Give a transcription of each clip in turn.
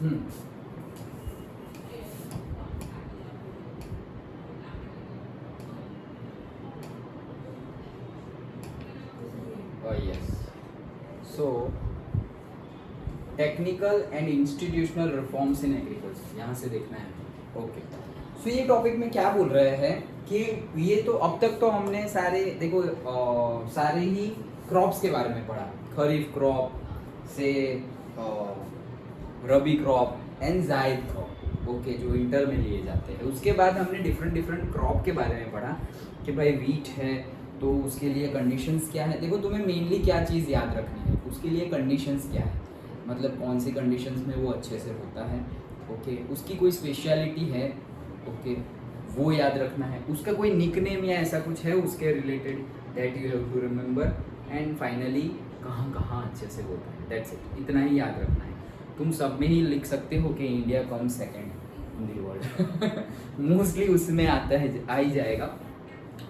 Hmm yes so technical and institutional reforms in agriculture, यहाँ से देखना है। ओके, सो ये टॉपिक में क्या बोल रहे हैं कि ये तो अब तक तो हमने सारे देखो सारे ही क्रॉप्स के बारे में पढ़ा, खरीफ क्रॉप से रबी क्रॉप एंड जायद क्रॉप, ओके, जो इंटर में लिए जाते हैं। उसके बाद हमने डिफरेंट डिफरेंट क्रॉप के बारे में पढ़ा कि भाई वीट है तो उसके लिए कंडीशंस क्या है। देखो तुम्हें मेनली क्या चीज़ याद रखनी है, उसके लिए कंडीशंस क्या है, मतलब कौन सी कंडीशंस में वो अच्छे से होता है, ओके, उसकी कोई स्पेशलिटी है, ओके, वो याद रखना है। उसका कोई निकनेम या ऐसा कुछ है उसके related, that you have to remember. And finally कहाँ कहाँ अच्छे से होता है, दैट्स इट, इतना ही याद रखना है। तुम सब में ही लिख सकते हो कि India come second in the world mostly उसमें आता है, आ ही जाएगा।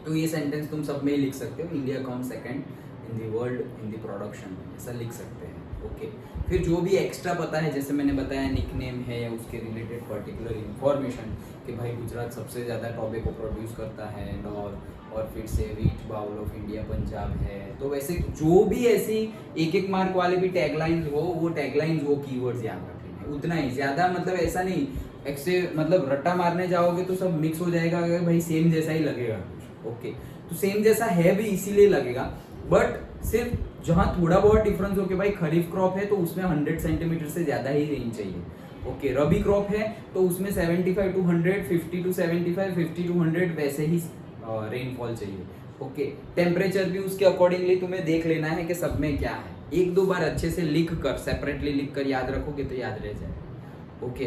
तो ये सेंटेंस तुम सब में ही लिख सकते हो, India come second in the world in the production, ऐसा लिख सकते हैं। ओके, फिर जो भी एक्स्ट्रा पता है, जैसे मैंने बताया निकनेम है या उसके रिलेटेड पर्टिकुलर इंफॉर्मेशन कि भाई गुजरात सबसे ज़्यादा टॉबैको प्रोड्यूस करता है और फिर से wheat bowl of India Punjab है। तो वैसे जो भी ऐसी एक एक मार्क वाले भी टैगलाइंस हो, वो टैगलाइंस वो कीवर्ड्स याद रखने हैं, उतना ही, ज़्यादा मतलब ऐसा नहीं ऐसे मतलब रट्टा मारने जाओगे तो सब मिक्स हो जाएगा, भाई सेम जैसा ही लगेगा कुछ। ओके, तो सेम जैसा है भी इसीलिए लगेगा, बट सिर्फ जहाँ थोड़ा बहुत डिफरेंस हो कि भाई खरीफ क्रॉप है तो उसमें 100 सेंटीमीटर से ज़्यादा ही रेंज चाहिए। ओके, रबी क्रॉप है तो उसमें 75 to 100, 50 to 75, 50 to 100 वैसे ही रेनफॉल चाहिए। ओके, टेम्परेचर भी उसके अकॉर्डिंगली तुम्हें देख लेना है कि सब में क्या है। एक दो बार अच्छे से लिख कर, सेपरेटली लिख कर याद रखोगे तो याद रह जाएगा। ओके,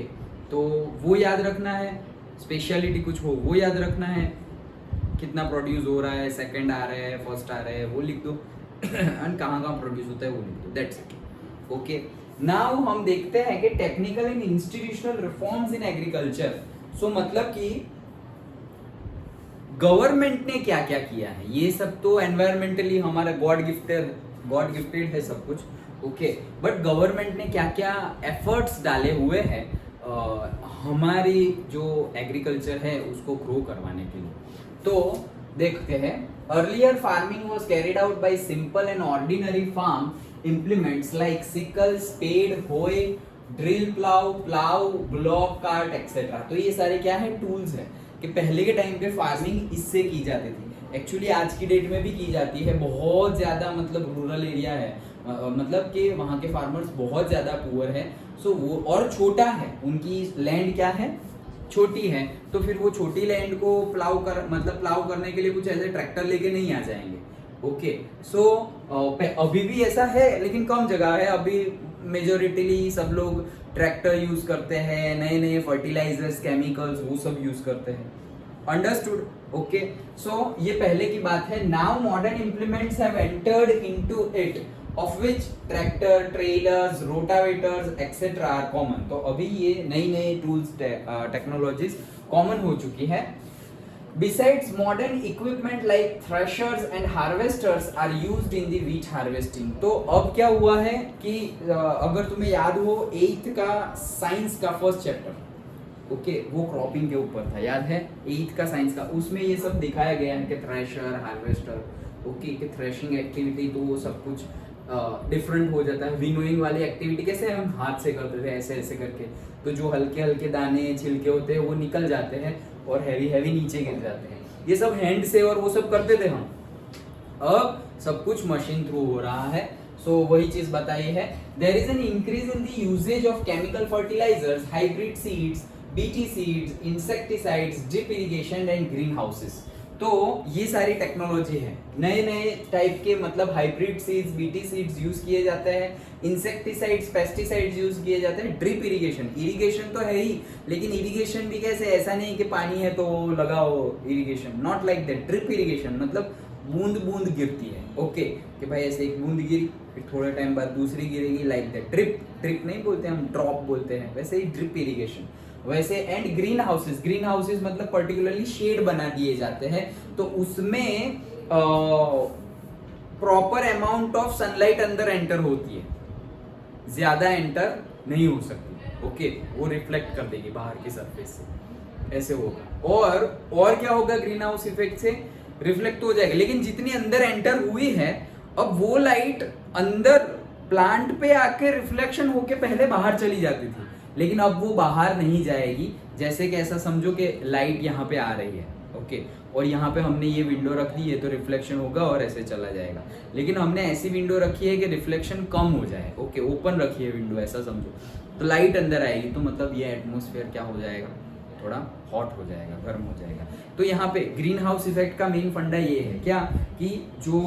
तो वो याद रखना है, स्पेशलिटी कुछ हो वो याद रखना है, कितना प्रोड्यूस हो रहा है, सेकंड आ रहा है, फर्स्ट आ रहा है, वो लिख दो एंड कहाँ कहाँ प्रोड्यूस होता है वो लिख दो, दैट्स इट। ओके, नाउ हम देखते हैं कि technical and institutional reforms in agriculture. So मतलब कि गवर्नमेंट ने क्या क्या किया है, ये सब तो एनवायरमेंटली हमारा गॉड गिफ्टेड है सब कुछ। ओके, बट गवर्नमेंट ने क्या क्या एफर्ट्स डाले हुए हैं हमारी जो एग्रीकल्चर है उसको ग्रो करवाने के लिए, तो देखते हैं। Earlier farming was carried out by simple and ordinary farm implements like sickle, spade, hoe, drill plow, block cart etc. तो ये सारे क्या है, टूल्स हैं कि पहले के टाइम पे फार्मिंग इससे की जाती थी। एक्चुअली आज की डेट में भी की जाती है, बहुत ज़्यादा मतलब रूरल एरिया है, मतलब कि वहाँ के फार्मर्स बहुत ज़्यादा पुअर है। सो वो और छोटा है, उनकी लैंड क्या है, छोटी है, तो फिर वो छोटी लैंड को प्लाउ करने के लिए कुछ ऐसे ट्रैक्टर लेके नहीं आ जाएंगे। ओके, सो अभी भी ऐसा है लेकिन कम जगह है, अभी मेजोरिटीली सब लोग ट्रैक्टर यूज करते हैं, नए नए फर्टिलाइजर्स, केमिकल्स वो सब यूज करते हैं। अंडरस्टूड? ओके, सो ये पहले की बात है। Now modern implements have entered into it of which tractor, trailers, rotavators etcetera are common. तो अभी ये नई नई टूल्स, टेक्नोलॉजीज कॉमन हो चुकी है। Besides, modern equipment like threshers and harvesters are used in the wheat harvesting. तो अब क्या हुआ है कि अगर तुम्हें याद हो 8th का साइंस का फर्स्ट चैप्टर, ओके, वो क्रॉपिंग के ऊपर था, याद है 8th का साइंस का, उसमें ये सब दिखाया गया है कि थ्रेशर, हार्वेस्टर, ओके, कि थ्रेशिंग एक्टिविटी तो वो सब कुछ डिफरेंट हो जाता है। विनोइंग वाली एक्टिविटी कैसे हम हाथ से करते थे, ऐसे ऐसे करके, तो जो हल्के हल्के दाने छिलके होते हैं वो निकल जाते हैं और हैवी नीचे गिर जाते हैं, ये सब हैंड से और वो सब करते थे हम। अब सब कुछ मशीन थ्रू हो रहा है। सो वही चीज बताई है, there is an increase in the uses of chemical fertilisers, hybrid seeds, BT seeds, insecticides, drip irrigation and greenhouses. तो ये सारी टेक्नोलॉजी है, नए नए टाइप के मतलब hybrid seeds, BT seeds use किए जाते हैं, इंसेक्टिसाइड्स, पेस्टिसाइड्स यूज किए जाते हैं, ड्रिप इरिगेशन तो है ही, लेकिन इरिगेशन भी कैसे, ऐसा नहीं कि पानी है तो लगाओ irrigation, not like that. Drip irrigation मतलब बूंद बूंद गिरती है, ओके, कि भाई ऐसे एक बूंद गिरी फिर थोड़े टाइम बाद दूसरी गिरेगी, लाइक दैट। ड्रिप नहीं बोलते हम, ड्रॉप बोलते हैं, वैसे ही ड्रिप इरिगेशन वैसे। एंड ग्रीन हाउसेस मतलब पर्टिकुलरली शेड बना दिए जाते हैं, तो उसमें प्रॉपर अमाउंट ऑफ सनलाइट अंदर एंटर होती है, ज्यादा एंटर नहीं हो सकती। ओके, वो रिफ्लेक्ट कर देगी बाहर की सरफेस से, ऐसे होगा। और क्या होगा ग्रीन हाउस इफेक्ट से, रिफ्लेक्ट हो जाएगा। लेकिन जितनी अंदर एंटर हुई है, अब वो लाइट अंदर प्लांट पे आके रिफ्लेक्शन होके पहले बाहर चली जाती थी, लेकिन अब वो बाहर नहीं जाएगी। जैसे कि ऐसा समझो कि लाइट यहाँ पे आ रही है, ओके, और यहाँ पे हमने ये विंडो रख दी है तो रिफ्लेक्शन होगा और ऐसे चला जाएगा। लेकिन हमने ऐसी विंडो रखी है कि रिफ्लेक्शन कम हो जाए, ओके, ओपन रखी है विंडो, ऐसा समझो, तो लाइट अंदर आएगी, तो मतलब ये एटमोसफेयर क्या हो जाएगा, थोड़ा हॉट हो जाएगा, गर्म हो जाएगा। तो यहाँ पे ग्रीन हाउस इफेक्ट का मेन फंडा ये है क्या, कि जो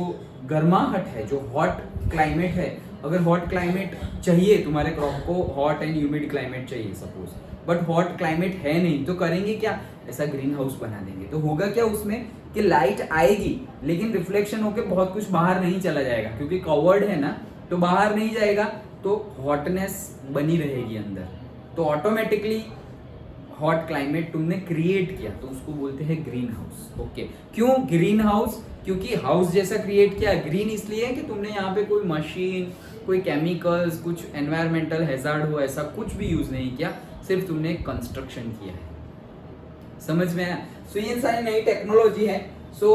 गर्माहट है, जो हॉट क्लाइमेट है, अगर हॉट क्लाइमेट चाहिए तुम्हारे क्रॉप को, हॉट एंड ह्यूमिड क्लाइमेट चाहिए सपोज, बट हॉट क्लाइमेट है नहीं, तो करेंगे क्या, ऐसा ग्रीन हाउस बना देंगे। तो होगा क्या उसमें कि लाइट आएगी लेकिन रिफ्लेक्शन होकर बहुत कुछ बाहर नहीं चला जाएगा, क्योंकि कवर्ड है ना, तो बाहर नहीं जाएगा, तो हॉटनेस बनी रहेगी अंदर। तो ऑटोमेटिकली हॉट क्लाइमेट तुमने क्रिएट किया, तो उसको बोलते हैं ग्रीन हाउस। ओके, क्यों ग्रीन हाउस, क्योंकि हाउस जैसा क्रिएट किया। ग्रीन इसलिए है कि तुमने यहाँ पे कोई मशीन, कोई केमिकल्स, कुछ एनवायरमेंटल हैजार्ड हो, ऐसा कुछ भी यूज नहीं किया, सिर्फ तुमने कंस्ट्रक्शन किया है। समझ में आया? सो ये सारी नई टेक्नोलॉजी है। सो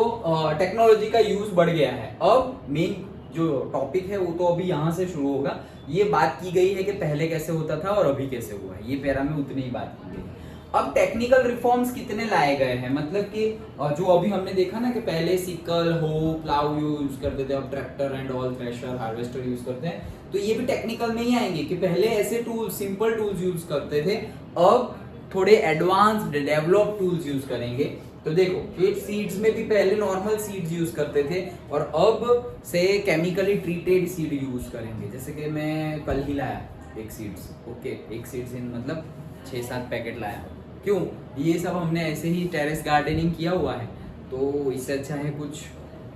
टेक्नोलॉजी का यूज बढ़ गया है। अब मेन जो टॉपिक है वो तो अभी यहाँ से शुरू होगा। ये बात की गई है कि पहले कैसे होता था और अभी कैसे हुआ है, ये पैरा में उतनी ही बात की गई है। अब टेक्निकल रिफॉर्म्स कितने लाए गए हैं, मतलब कि जो अभी हमने देखा ना कि पहले सिकल, हो, प्लाउ यूज करते थे, अब tractor and all, thresher, harvester use करते हैं। तो ये भी टेक्निकल में ही आएंगे कि पहले ऐसे टूल्स, सिंपल टूल्स यूज करते थे, अब थोड़े एडवांस्ड डेवलप टूल्स यूज करेंगे। तो देखो, फीड सीड्स में भी पहले नॉर्मल सीड्स यूज करते थे और अब से केमिकली ट्रीटेड सीड यूज करेंगे। जैसे कि मैं कल ही लाया एक सीड्स, ओके, एक सीड्स इन मतलब 6-7 पैकेट लाया। क्यों? ये सब हमने ऐसे ही टेरेस गार्डनिंग किया हुआ है, तो इससे अच्छा है कुछ,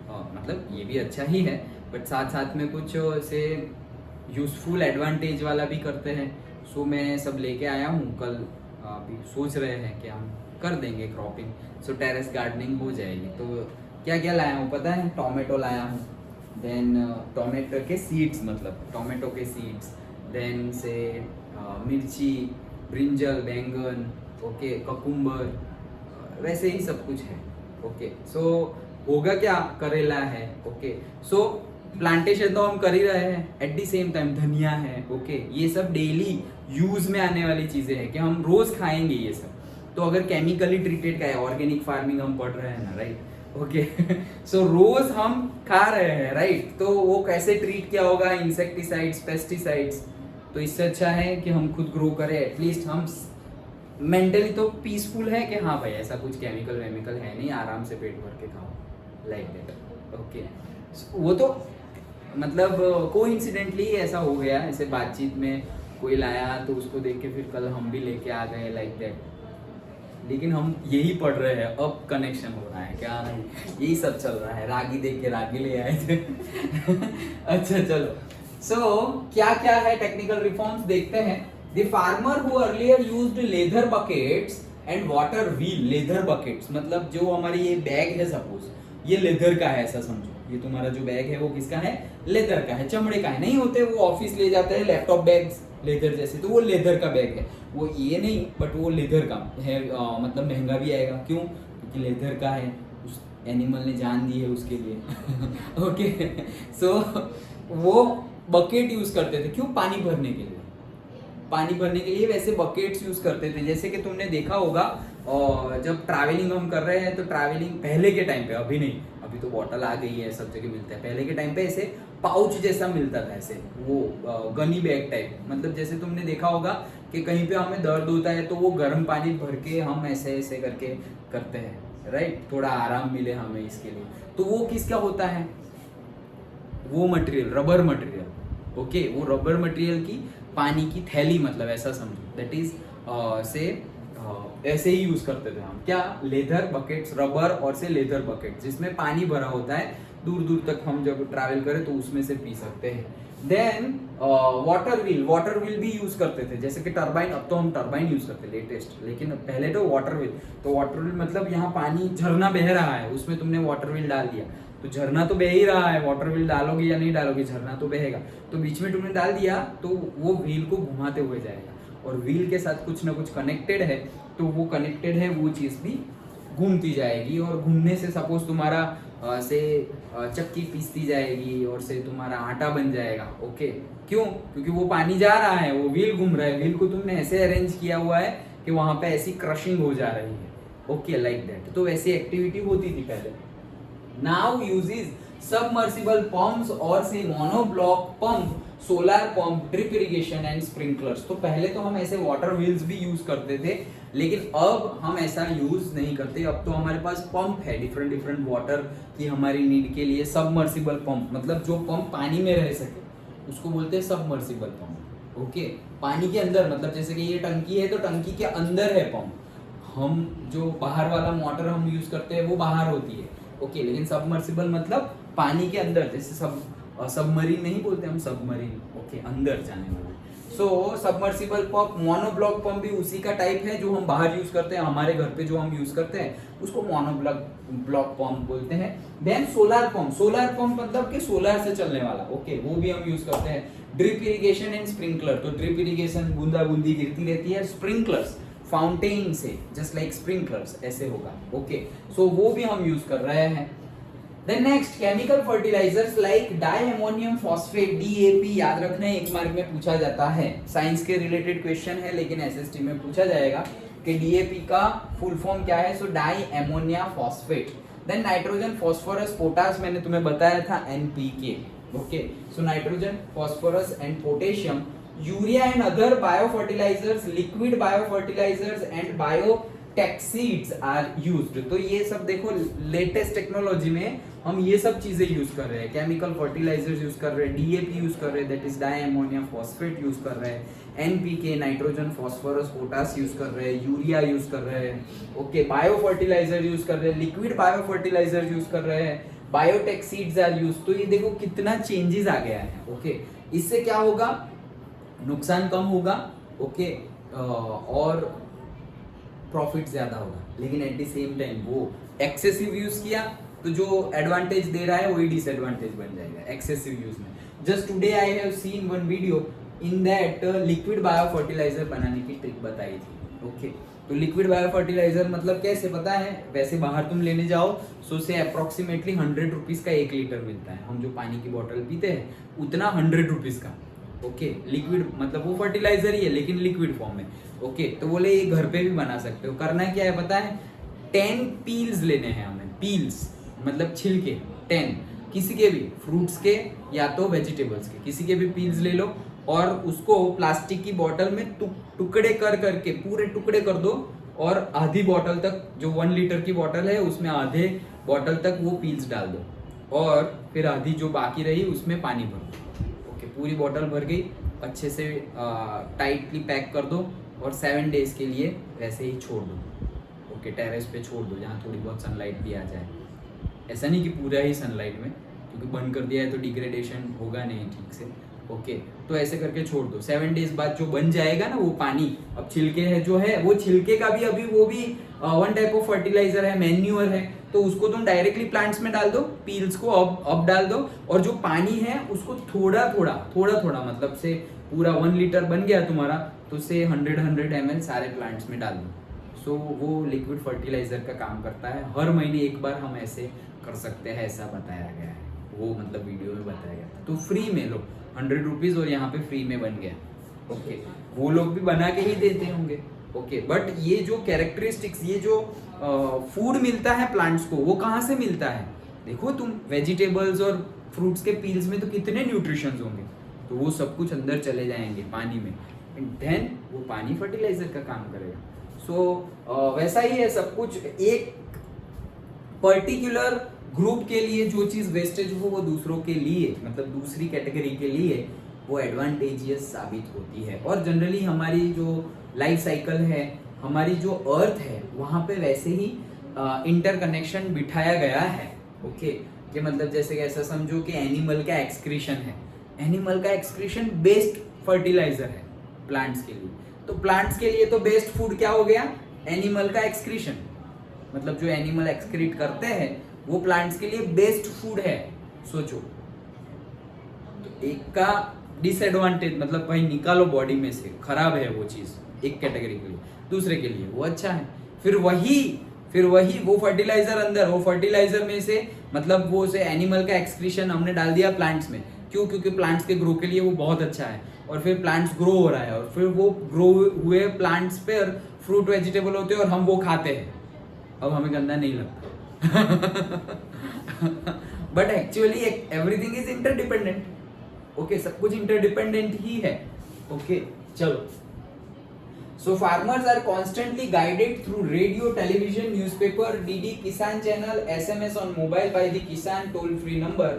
मतलब ये भी अच्छा ही है, बट साथ साथ में कुछ ऐसे यूजफुल एडवांटेज वाला भी करते हैं। सो मैं सब लेके आया हूँ, कल अभी सोच रहे हैं कि हम कर देंगे क्रॉपिंग, सो टेरेस गार्डनिंग हो जाएगी। तो क्या क्या लाया हूँ पता है? टोमेटो लाया हूँ, देन टोमेटो के सीड्स, मतलब टोमेटो के सीड्स, देन से मिर्ची, ब्रिंजल, बैंगन, ओके, ककुम्बर, वैसे ही सब कुछ है। ओके, सो होगा क्या, करेला है, ओके, सो प्लांटेशन तो हम कर ही रहे हैं, एट दी सेम टाइम धनिया है, ओके, ये सब डेली यूज में आने वाली चीजें हैं कि हम रोज खाएंगे ये सब। तो अगर केमिकली ट्रीटेड का है, ऑर्गेनिक फार्मिंग हम पढ़ रहे हैं ना, राइट, ओके, सो रोज हम खा रहे हैं, राइट, तो वो कैसे ट्रीट किया होगा, इंसेक्टिसाइड्स, पेस्टिसाइड्स। तो इससे अच्छा है कि हम खुद ग्रो करें, एटलीस्ट हम मेंटली तो पीसफुल है कि हाँ भाई ऐसा कुछ केमिकल वेमिकल है नहीं, आराम से पेट भर के खाओ, लाइक दैट। ओके, वो तो मतलब कोइंसिडेंटली ऐसा हो गया, ऐसे बातचीत में कोई लाया तो उसको देख के फिर कल हम भी लेके आ गए, लाइक दैट। लेकिन हम यही पढ़ रहे हैं, अब कनेक्शन हो रहा है क्या, नहीं यही सब चल रहा है, रागी देख के रागी ले आए थे। अच्छा चलो, सो क्या क्या है टेक्निकल रिफॉर्म्स देखते हैं। The farmer who earlier used leather buckets and water wheel, leather buckets मतलब जो हमारी ये बैग है, सपोज ये लेदर का है, ऐसा समझो, ये तुम्हारा जो बैग है वो किसका है, लेदर का है, चमड़े का है। नहीं होते वो ऑफिस ले जाते हैं लैपटॉप बैग्स लेदर जैसे, तो वो लेदर का बैग है, वो ये नहीं बट वो लेदर का है। मतलब महंगा भी आएगा, क्यों? क्योंकि लेदर का है, उस एनिमल ने जान दी है उसके लिए। ओके, सो वो बकेट यूज करते थे, क्यों? पानी भरने के लिए, पानी भरने के लिए वैसे बकेट्स यूज करते थे। जैसे कि तुमने देखा होगा और जब ट्रैवलिंग हम कर रहे हैं, तो ट्रैवलिंग पहले के टाइम पे, अभी नहीं, अभी तो बॉटल आ गई है, सब जगह मिलता है, पहले के टाइम पे ऐसे पाउच जैसा मिलता था, ऐसे वो गनी बैग टाइप। मतलब जैसे तुमने देखा होगा कि कहीं पे हमें दर्द होता है तो वो गर्म पानी भर के हम ऐसे ऐसे करके करते हैं, राइट, थोड़ा आराम मिले हमें इसके लिए। तो वो किसका होता है, वो मटेरियल रबर मटेरियल, ओके, वो रबर मटेरियल की पानी की थैली, मतलब ऐसा समझो, दैट इज से ऐसे ही यूज करते थे हम, क्या, लेदर बकेट्स, रबर और से लेदर बकेट्स, जिसमें पानी भरा होता है, दूर दूर तक हम जब ट्रैवल करें तो उसमें से पी सकते हैं। देन वाटर व्हील भी यूज करते थे, जैसे कि टरबाइन, अब तो हम टरबाइन यूज करते हैं लेटेस्ट, लेकिन पहले तो वाटर व्हील। तो वाटर व्हील मतलब यहाँ पानी, झरना बह रहा है, उसमें तुमने वाटर व्हील डाल दिया, तो झरना तो बह ही रहा है, वाटर व्हील डालोगे या नहीं डालोगे, झरना तो बहेगा, तो बीच में तुमने डाल दिया तो वो व्हील को घुमाते हुए जाएगा। और व्हील के साथ कुछ ना कुछ कनेक्टेड है, तो वो कनेक्टेड है वो चीज़ भी घूमती जाएगी, और घूमने से सपोज तुम्हारा चक्की पीसती जाएगी और से तुम्हारा आटा बन जाएगा। ओके, क्यों? क्योंकि वो पानी जा रहा है, वो व्हील घूम रहा है, व्हील को तुमने ऐसे अरेंज किया हुआ है कि वहां पे ऐसी क्रशिंग हो जा रही है। Okay, like that. तो वैसी एक्टिविटी होती थी पहले। नाउ यूजेस सबमर्सिबल पंप्स और से monoblock pump, solar pump, drip irrigation and sprinklers. तो पहले तो हम ऐसे वाटर व्हील्स भी यूज करते थे, लेकिन अब हम ऐसा यूज नहीं करते। अब तो हमारे पास पंप है डिफरेंट डिफरेंट वाटर की हमारी नीड के लिए। सबमर्सिबल पंप मतलब जो पंप पानी में रह सके उसको बोलते हैं सबमर्सिबल पंप। ओके, पानी के अंदर मतलब जैसे कि ये टंकी है तो टंकी के अंदर है पंप। हम जो बाहर वाला मोटर हम यूज करते हैं वो बाहर होती है। ओके, लेकिन सबमर्सिबल मतलब पानी के अंदर, जैसे सबमरीन नहीं बोलते हम, सबमरीन। ओके, अंदर जाने वाला। सो सबमर्सिबल पंप, मोनोब्लॉक पंप भी उसी का टाइप है जो हम बाहर यूज करते हैं। हमारे घर पे जो हम यूज करते हैं उसको मोनोब्लॉक पंप बोलते हैं। देन सोलर पंप मतलब कि सोलर से चलने वाला। ओके, वो भी हम यूज करते हैं। ड्रिप इरिगेशन एंड स्प्रिंकलर, तो ड्रिप इरिगेशन बूंदा बूंदी गिरती रहती है। स्प्रिंकलर्स फाउंटेन से, जस्ट लाइक स्प्रिंकलर्स ऐसे होगा। ओके, सो वो भी हम यूज कर रहे हैं। Then next, chemical fertilizers like diammonium phosphate, DAP, याद रखना है, एक मार्क में पूछा जाता है। साइंस के रिलेटेड क्वेश्चन है लेकिन SST में पूछा जाएगा कि DAP का फुल फॉर्म क्या है। So diammonium phosphate. Then nitrogen, phosphorus, potash, मैंने तुम्हें बताया था NPK। Okay, so nitrogen, phosphorus and potassium, urea and other biofertilisers, liquid biofertilisers and biotech seeds are used. तो ये सब देखो लेटेस्ट टेक्नोलॉजी में हम ये सब चीजें यूज कर रहे हैं। केमिकल फर्टिलाइजर्स यूज कर रहे हैं, DAP यूज कर रहे हैं, that is diammonium phosphate use कर रहे हैं, NPK nitrogen phosphorus potash use कर रहे हैं, यूरिया यूज कर रहे हैं। ओके, बायो फर्टिलाइजर यूज कर रहे हैं, लिक्विड बायो फर्टिलाइजर यूज कर रहे हैं, बायोटेक्सीड्स आर यूज। तो ये देखो कितना चेंजेस आ गया है। ओके, इससे क्या होगा, नुकसान कम होगा। ओके, और प्रॉफिट ज्यादा होगा, लेकिन एट द सेम टाइम वो एक्सेसिव यूज किया तो जो एडवांटेज दे रहा है वही डिसएडवांटेज बन जाएगा एक्सेसिव यूज में। Just today I have seen one video in that liquid bio fertiliser बनाने की ट्रिक बताई थी। ओके, तो लिक्विड बायो फर्टिलाइजर मतलब कैसे पता है, वैसे बाहर तुम लेने जाओ सो से अप्रोक्सीमेटली 100 रुपीज का 1 लीटर मिलता है। हम जो पानी की बोतल पीते हैं उतना 100 रुपीज का। ओके, लिक्विड मतलब वो फर्टिलाइजर ही है लेकिन लिक्विड फॉर्म में। ओके, तो बोले ये घर पे भी बना सकते हो। करना क्या है पता है, 10 पील्स लेने हैं हमें। पील्स मतलब छिलके, 10 किसी के भी फ्रूट्स के या तो वेजिटेबल्स के, किसी के भी पील्स ले लो और उसको प्लास्टिक की बोतल में टुकड़े कर करके पूरे टुकड़े कर दो, और आधी बोतल तक, जो 1 लीटर की बोतल है उसमें आधे बोतल तक वो पील्स डाल दो, और फिर आधी जो बाकी रही उसमें पानी भर दो। ओके, पूरी बोतल भर गई, अच्छे से टाइटली पैक कर दो और 7 डेज के लिए वैसे ही छोड़ दो। ओके, टेरेस पे छोड़ दो जहाँ थोड़ी बहुत सनलाइट भी आ जाए। ऐसा नहीं कि पूरा ही सनलाइट में, क्योंकि बंद कर दिया है तो डिग्रेडेशन होगा नहीं ठीक से। ओके, तो ऐसे करके छोड़ दो। 7 डेज बाद जो बन जाएगा ना वो पानी, अब छिलके है जो है वो छिलके का भी अभी वो भी वन टाइप ऑफ फर्टिलाइजर है, मैन्यूअर है, तो उसको तुम डायरेक्टली प्लांट्स में डाल दो, पील्स को अब डाल दो, और जो पानी है उसको थोड़ा थोड़ा मतलब से पूरा 1 लीटर बन गया तुम्हारा तो से 100 ml सारे प्लांट्स में डाल दो। सो वो लिक्विड फर्टिलाइजर का काम करता है। हर महीने एक बार हम ऐसे कर सकते हैं, ऐसा बताया गया है, वो मतलब वीडियो में बताया गया था। तो फ्री में लो 100 रुपीज और यहाँ पे फ्री में बन गया। ओके, वो लोग भी बना के ही देते होंगे। ओके, बट ये जो कैरेक्टरिस्टिक्स, ये जो फूड मिलता है प्लांट्स को, वो कहाँ से मिलता है? देखो तुम वेजिटेबल्स और फ्रूट्स के पील्स में तो कितने न्यूट्रिशंस होंगे, तो वो सब कुछ अंदर चले जाएंगे पानी में, एंड देन वो पानी फर्टिलाइजर का काम करेगा। सो वैसा ही है सब कुछ। एक पर्टिकुलर ग्रुप के लिए जो चीज वेस्टेज हो वो दूसरों के लिए, मतलब दूसरी कैटेगरी के लिए वो एडवांटेजियस साबित होती है। और जनरली हमारी जो लाइफ साइकिल है, हमारी जो अर्थ है, वहाँ पे वैसे ही इंटरकनेक्शन बिठाया गया है। ओके, कि मतलब जैसे कि ऐसा समझो कि एनिमल का एक्सक्रीशन है, एनिमल का एक्सक्रीशन बेस्ट फर्टिलाइजर है प्लांट्स के लिए। तो प्लांट्स के लिए तो बेस्ट फूड क्या हो गया? एनिमल का एक्सक्रीशन, मतलब जो एनिमल एक्सक्रीट करते हैं वो प्लांट्स के लिए बेस्ट फूड है। सोचो, तो एक का डिसएडवांटेज मतलब भाई निकालो बॉडी में से, खराब है वो चीज एक कैटेगरी के लिए, दूसरे के लिए वो अच्छा है। फिर वही वो फर्टिलाइजर अंदर, वो फर्टिलाइजर में से मतलब वो से एनिमल का एक्सक्रीशन हमने डाल दिया प्लांट्स में, क्यों? क्योंकि प्लांट्स के ग्रो के लिए वो बहुत अच्छा है, और फिर प्लांट्स ग्रो हो रहा है, और फिर वो ग्रो हुए प्लांट्स पर फ्रूट वेजिटेबल होते हैं और हम वो खाते हैं, अब हमें गंदा नहीं लगता। But actually everything is interdependent. Okay, सब कुछ इंटरडिपेंडेंट ही है। ओके, चलो। So farmers are constantly guided through radio, television, newspaper, DD Kisan channel, SMS on mobile by the Kisan toll-free number,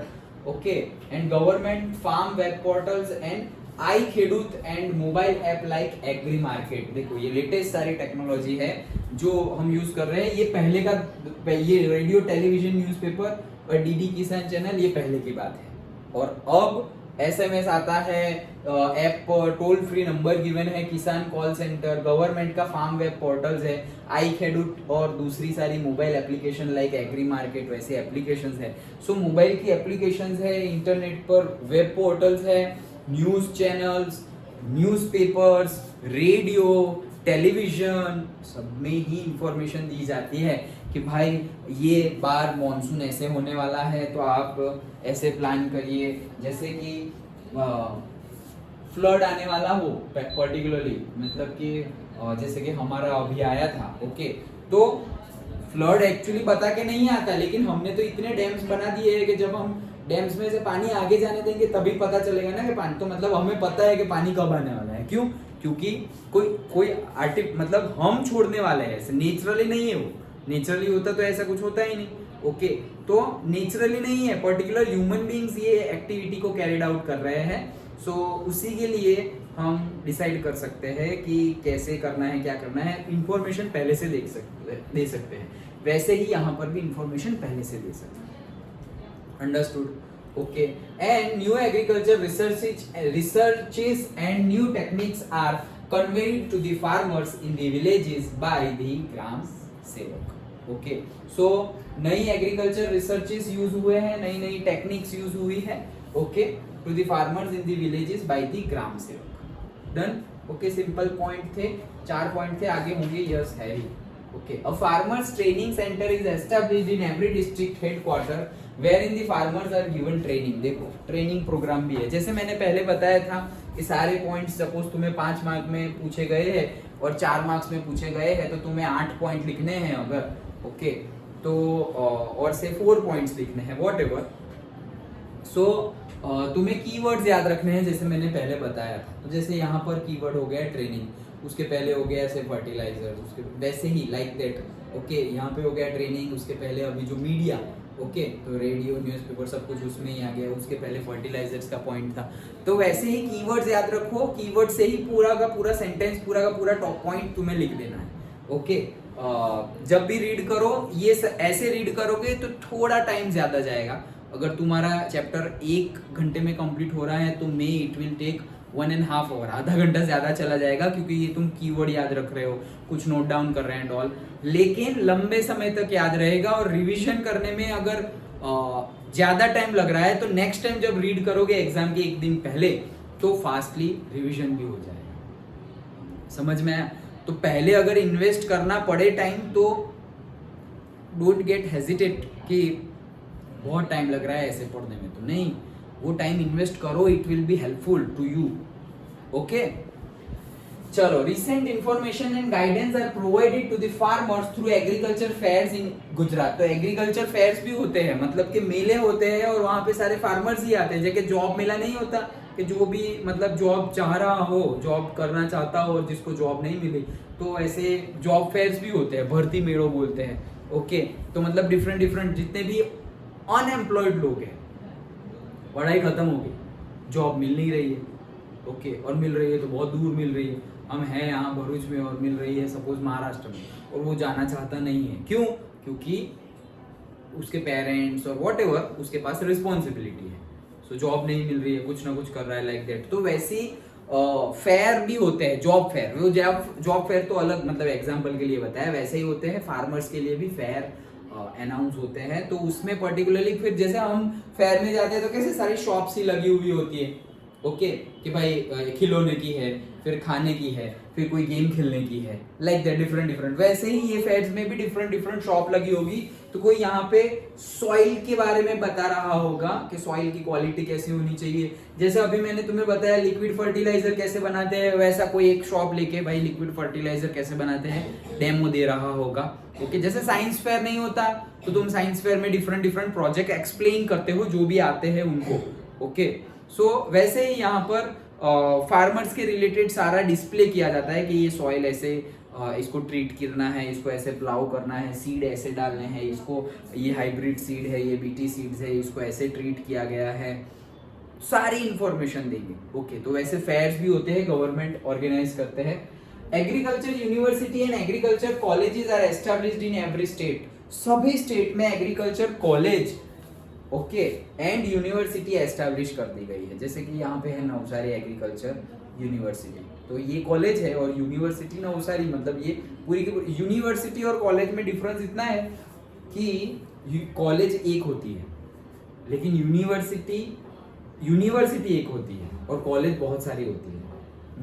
okay, and government farm web portals and iKhedut and mobile app like Agri Market। देखो ये latest सारी technology है जो हम use कर रहे हैं। ये पहले का, ये रेडियो, टेलीविजन, न्यूज़पेपर और DD किसान चैनल ये पहले की बात है, और अब SMS आता है, app toll free number given है, किसान कॉल सेंटर, गवर्नमेंट का फार्म वेब पोर्टल्स है, iKhedut और दूसरी सारी mobile application like agri market वैसे एप्लीकेशंस है। सो मोबाइल की एप्लीकेशंस है, इंटरनेट पर वेब पोर्टल्स है, news channels, newspapers, radio, television, सब में ही इंफॉर्मेशन दी जाती है कि भाई ये बार मॉनसून ऐसे होने वाला है तो आप ऐसे प्लान करिए, जैसे कि फ्लड आने वाला हो पर्टिकुलरली, मतलब कि जैसे कि हमारा अभी आया था। ओके, तो फ्लड एक्चुअली बता के नहीं आता, लेकिन हमने तो इतने डैम्स बना दिए हैं कि जब हम डैम्स में से पानी आगे जाने देंगे तभी पता चलेगा ना कि पानी, तो मतलब हमें पता है कि पानी कब आने वाला है। क्यों? क्योंकि कोई मतलब हम छोड़ने वाले हैं, ऐसे नेचुरली नहीं है वो। नेचुरली होता तो ऐसा कुछ होता ही नहीं। ओके, तो नेचुरली नहीं है, पर्टिकुलर ह्यूमन बीइंग्स ये एक्टिविटी को कैरिड आउट कर रहे हैं। सो उसी के लिए हम डिसाइड कर सकते हैं कि कैसे करना है, क्या करना है। इंफॉर्मेशन पहले से दे सकते हैं, वैसे ही यहाँ पर भी इंफॉर्मेशन पहले से दे सकते हैं। Understood? Okay, and new agriculture researches and new techniques are conveyed to the farmers in the villages by the ग्राम सेवक। ओके, सो नई एग्रीकल्चर रिसर्चेस यूज हुए हैं, नई टेक्निक्स यूज हुई है, okay, to the farmers in the villages by the gram sevak. Done? Okay, simple point थे, 4 point थे, आगे होंगे यस है ही। Okay, a farmers training centre is established in every district headquarter where in the farmers are given training. देखो training programme भी है, जैसे मैंने पहले बताया था कि सारे पॉइंट्स सपोज तुम्हें 5 मार्क में पूछे गए हैं और 4 मार्क्स में पूछे गए हैं, तो तुम्हें 8 पॉइंट लिखने हैं अगर, ओके, तो और से 4 पॉइंट्स लिखने हैं, वॉट एवर। सो तुम्हें कीवर्ड्स याद रखने हैं, जैसे मैंने पहले बताया था। तो जैसे यहाँ पर कीवर्ड हो गया ट्रेनिंग, उसके पहले हो गया ऐसे फर्टिलाइजर, उसके वैसे ही लाइक दैट। ओके, यहाँ पे हो गया ट्रेनिंग, उसके पहले अभी जो मीडिया, ओके, तो रेडियो, न्यूज़पेपर सब कुछ उसमें ही आ गया, उसके पहले फर्टिलाइजर्स का पॉइंट था। तो वैसे ही कीवर्ड्स याद रखो, कीवर्ड से ही पूरा का पूरा सेंटेंस, पूरा का पूरा टॉप पॉइंट तुम्हें लिख देना है। ओके, जब भी रीड करो ये ऐसे रीड करोगे तो थोड़ा टाइम ज्यादा जाएगा। अगर तुम्हारा चैप्टर 1 घंटे में कंप्लीट हो रहा है तो may it will take 1.5 hour, आधा घंटा ज्यादा चला जाएगा, क्योंकि ये तुम कीवर्ड याद रख रहे हो, कुछ नोट डाउन कर रहे हैं डॉल, लेकिन लंबे समय तक याद रहेगा। और रिवीजन करने में अगर ज्यादा टाइम लग रहा है तो नेक्स्ट टाइम जब रीड करोगे एग्जाम के 1 दिन पहले तो फास्टली रिवीजन भी हो जाएगा। समझ में आया? तो पहले अगर इन्वेस्ट करना पड़े टाइम तो डोंट गेट हेजिटेट कि बहुत टाइम लग रहा है ऐसे पढ़ने में, तो नहीं, वो टाइम इन्वेस्ट करो, it will be helpful to you. Okay, चलो, recent information and guidance are provided to the farmers through agriculture fairs in Gujarat. तो एग्रीकल्चर फेयर्स भी होते हैं, मतलब कि मेले होते हैं और वहाँ पे सारे फार्मर्स ही आते हैं, जैसे जॉब मेला नहीं होता कि जो भी मतलब जॉब चाह रहा हो, जॉब करना चाहता हो और जिसको जॉब नहीं मिली, तो ऐसे जॉब फेयर्स भी होते हैं, भर्ती मेलों बोलते हैं। ओके, तो मतलब डिफरेंट जितने भी अनएम्प्लॉयड लोग हैं, पढ़ाई खत्म हो गई, जॉब मिल नहीं रही है, ओके, और मिल रही है तो बहुत दूर मिल रही है, हम हैं यहाँ भरूच में और मिल रही है सपोज महाराष्ट्र में, और वो जाना चाहता नहीं है। क्यों? क्योंकि उसके पेरेंट्स और वॉट एवर उसके पास रिस्पॉन्सिबिलिटी है, सो जॉब नहीं मिल रही है, कुछ ना कुछ कर रहा है लाइक दैट। तो वैसी फेयर भी होते हैं, जॉब फेयर। वो जॉब फेयर तो अलग, मतलब एग्जाम्पल के लिए बताया, वैसे ही होते हैं फार्मर्स के लिए भी फेयर अनाउंस होते हैं। तो उसमें पर्टिकुलरली फिर जैसे हम फेयर में जाते हैं तो कैसे सारी शॉप्स ही लगी हुई होती है, ओके, कि भाई खिलौने की है, फिर खाने की है, फिर कोई गेम खेलने की है, लाइक दैट डिफरेंट डिफरेंट। वैसे ही ये फेड्स में भी डिफरेंट डिफरेंट शॉप लगी होगी, तो कोई यहाँ पे सॉइल के बारे में बता रहा होगा कि सॉइल की क्वालिटी कैसी होनी चाहिए। जैसे अभी मैंने तुम्हें बताया लिक्विड फर्टिलाइजर कैसे बनाते हैं, वैसा कोई एक शॉप लेके भाई लिक्विड फर्टिलाइजर कैसे बनाते हैं डेमो दे रहा होगा। ओके, जैसे साइंस फेयर नहीं होता तो तुम साइंस फेयर में डिफरेंट डिफरेंट प्रोजेक्ट एक्सप्लेन करते हो जो भी आते हैं उनको। ओके, सो वैसे ही यहाँ पर फार्मर्स के रिलेटेड सारा डिस्प्ले किया जाता है कि ये सॉइल ऐसे इसको ट्रीट करना है, इसको ऐसे प्लाउ करना है, सीड ऐसे डालने हैं, इसको ये हाइब्रिड सीड है, ये बीटी सीड्स है, इसको ऐसे ट्रीट किया गया है, सारी इंफॉर्मेशन देंगे। ओके, तो वैसे फेयर्स भी होते हैं, गवर्नमेंट ऑर्गेनाइज करते हैं। Agriculture university and agriculture colleges are established in every state. सभी स्टेट में agriculture college okay and university establish कर दी गई है। जैसे कि यहाँ पे है नवसारी एग्रीकल्चर यूनिवर्सिटी, तो ये कॉलेज है और यूनिवर्सिटी नवसारी, मतलब ये पूरी की पूरी। यूनिवर्सिटी और कॉलेज में डिफरेंस इतना है कि कॉलेज एक होती है लेकिन यूनिवर्सिटी एक होती है और कॉलेज बहुत सारी होती है।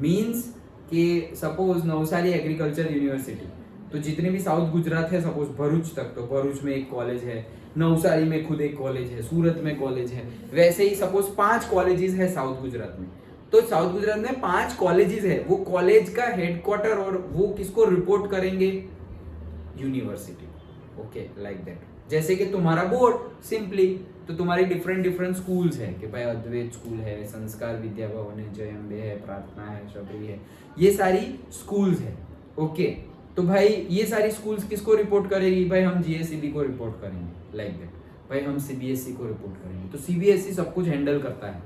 मीन्स कि सपोज नवसारी एग्रीकल्चर यूनिवर्सिटी, तो जितने भी साउथ गुजरात है सपोज भरूच तक, तो भरूच में एक कॉलेज है, नवसारी में खुद एक कॉलेज है, सूरत में कॉलेज है। वैसे ही सपोज 5 कॉलेजेस है साउथ गुजरात में, तो साउथ गुजरात में 5 कॉलेजेस है, वो कॉलेज का हेडक्वार्टर और वो किसको रिपोर्ट करेंगे? यूनिवर्सिटी। Okay, like that. जैसे कि तुम्हारा बोर्ड सिंपली, तो तुम्हारी डिफरेंट डिफरेंट स्कूल्स है कि भाई अद्वैत स्कूल है, संस्कार विद्या भवन है, जय अम्बे है, प्रार्थना है, शबरी है, ये सारी स्कूल्स है। ओके, तो भाई ये सारी स्कूल्स किसको रिपोर्ट करेगी? भाई हम जीएससीबी को रिपोर्ट करेंगे, लाइक दैट। भाई हम सीबीएसई को रिपोर्ट करेंगे, तो सीबीएसई सब कुछ हैंडल करता है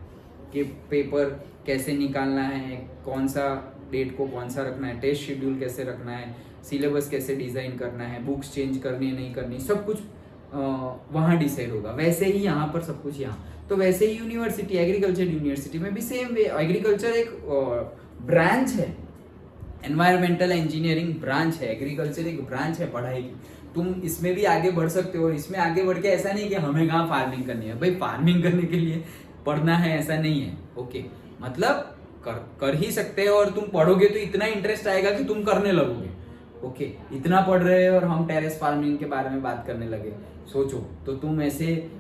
कि पेपर कैसे निकालना है, कौन सा डेट को कौन सा रखना है, टेस्ट शेड्यूल कैसे रखना है, सिलेबस कैसे डिजाइन करना है, बुक्स चेंज करनी है नहीं करनी, सब कुछ वहाँ डिसाइड होगा। वैसे ही यहाँ पर सब कुछ यहाँ, तो वैसे ही यूनिवर्सिटी, एग्रीकल्चर यूनिवर्सिटी में भी सेम वे। एग्रीकल्चर एक ब्रांच है, एनवायरमेंटल इंजीनियरिंग ब्रांच है, एग्रीकल्चर एक ब्रांच है पढ़ाई की। तुम इसमें भी आगे बढ़ सकते हो। इसमें आगे बढ़ के ऐसा नहीं कि हमें कहाँ फार्मिंग करनी है, भाई फार्मिंग करने के लिए पढ़ना है ऐसा नहीं है। ओके, मतलब कर ही सकते हो और तुम पढ़ोगे तो इतना इंटरेस्ट आएगा कि तुम करने लगोगे। ओके, इतना पढ़ रहे हो और हम टेरेस फार्मिंग के बारे में बात करने लगे, सोचो तो तुम ऐसे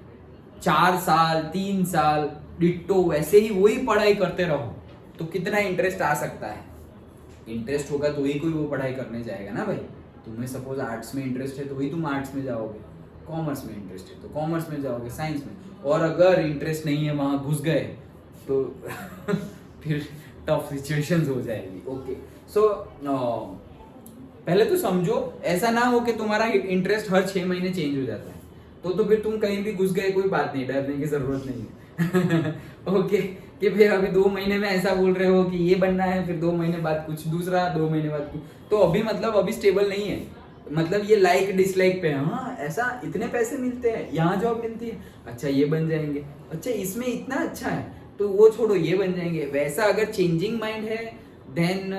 4 साल 3 साल डिट्टो वैसे ही वही पढ़ाई करते रहो तो कितना इंटरेस्ट आ सकता है? इंटरेस्ट होगा तो ही कोई वो पढ़ाई करने जाएगा ना भाई। तुम्हें सपोज आर्ट्स में इंटरेस्ट है तो ही तुम आर्ट्स में जाओगे, कॉमर्स में इंटरेस्ट है तो कॉमर्स में जाओगे, साइंस में। और अगर इंटरेस्ट नहीं है वहां घुस गए तो फिर टफ सिचुएशंस हो जाएगी। ओके, सो पहले तो समझो, ऐसा ना हो कि तुम्हारा इंटरेस्ट हर 6 महीने चेंज हो जाता है, तो फिर तुम कहीं भी घुस गए कोई बात नहीं, डरने की जरूरत नहीं है। ओके, कि फिर अभी 2 महीने में ऐसा बोल रहे हो कि ये बनना है, फिर 2 महीने बाद कुछ दूसरा, 2 महीने बाद कुछ, तो अभी मतलब अभी स्टेबल नहीं है, मतलब ये लाइक डिसलाइक पे है। हाँ, ऐसा इतने पैसे मिलते हैं, यहाँ जॉब मिलती है, अच्छा ये बन जाएंगे, अच्छा इसमें इतना अच्छा है तो वो छोड़ो ये बन जाएंगे। वैसा अगर चेंजिंग माइंड है देन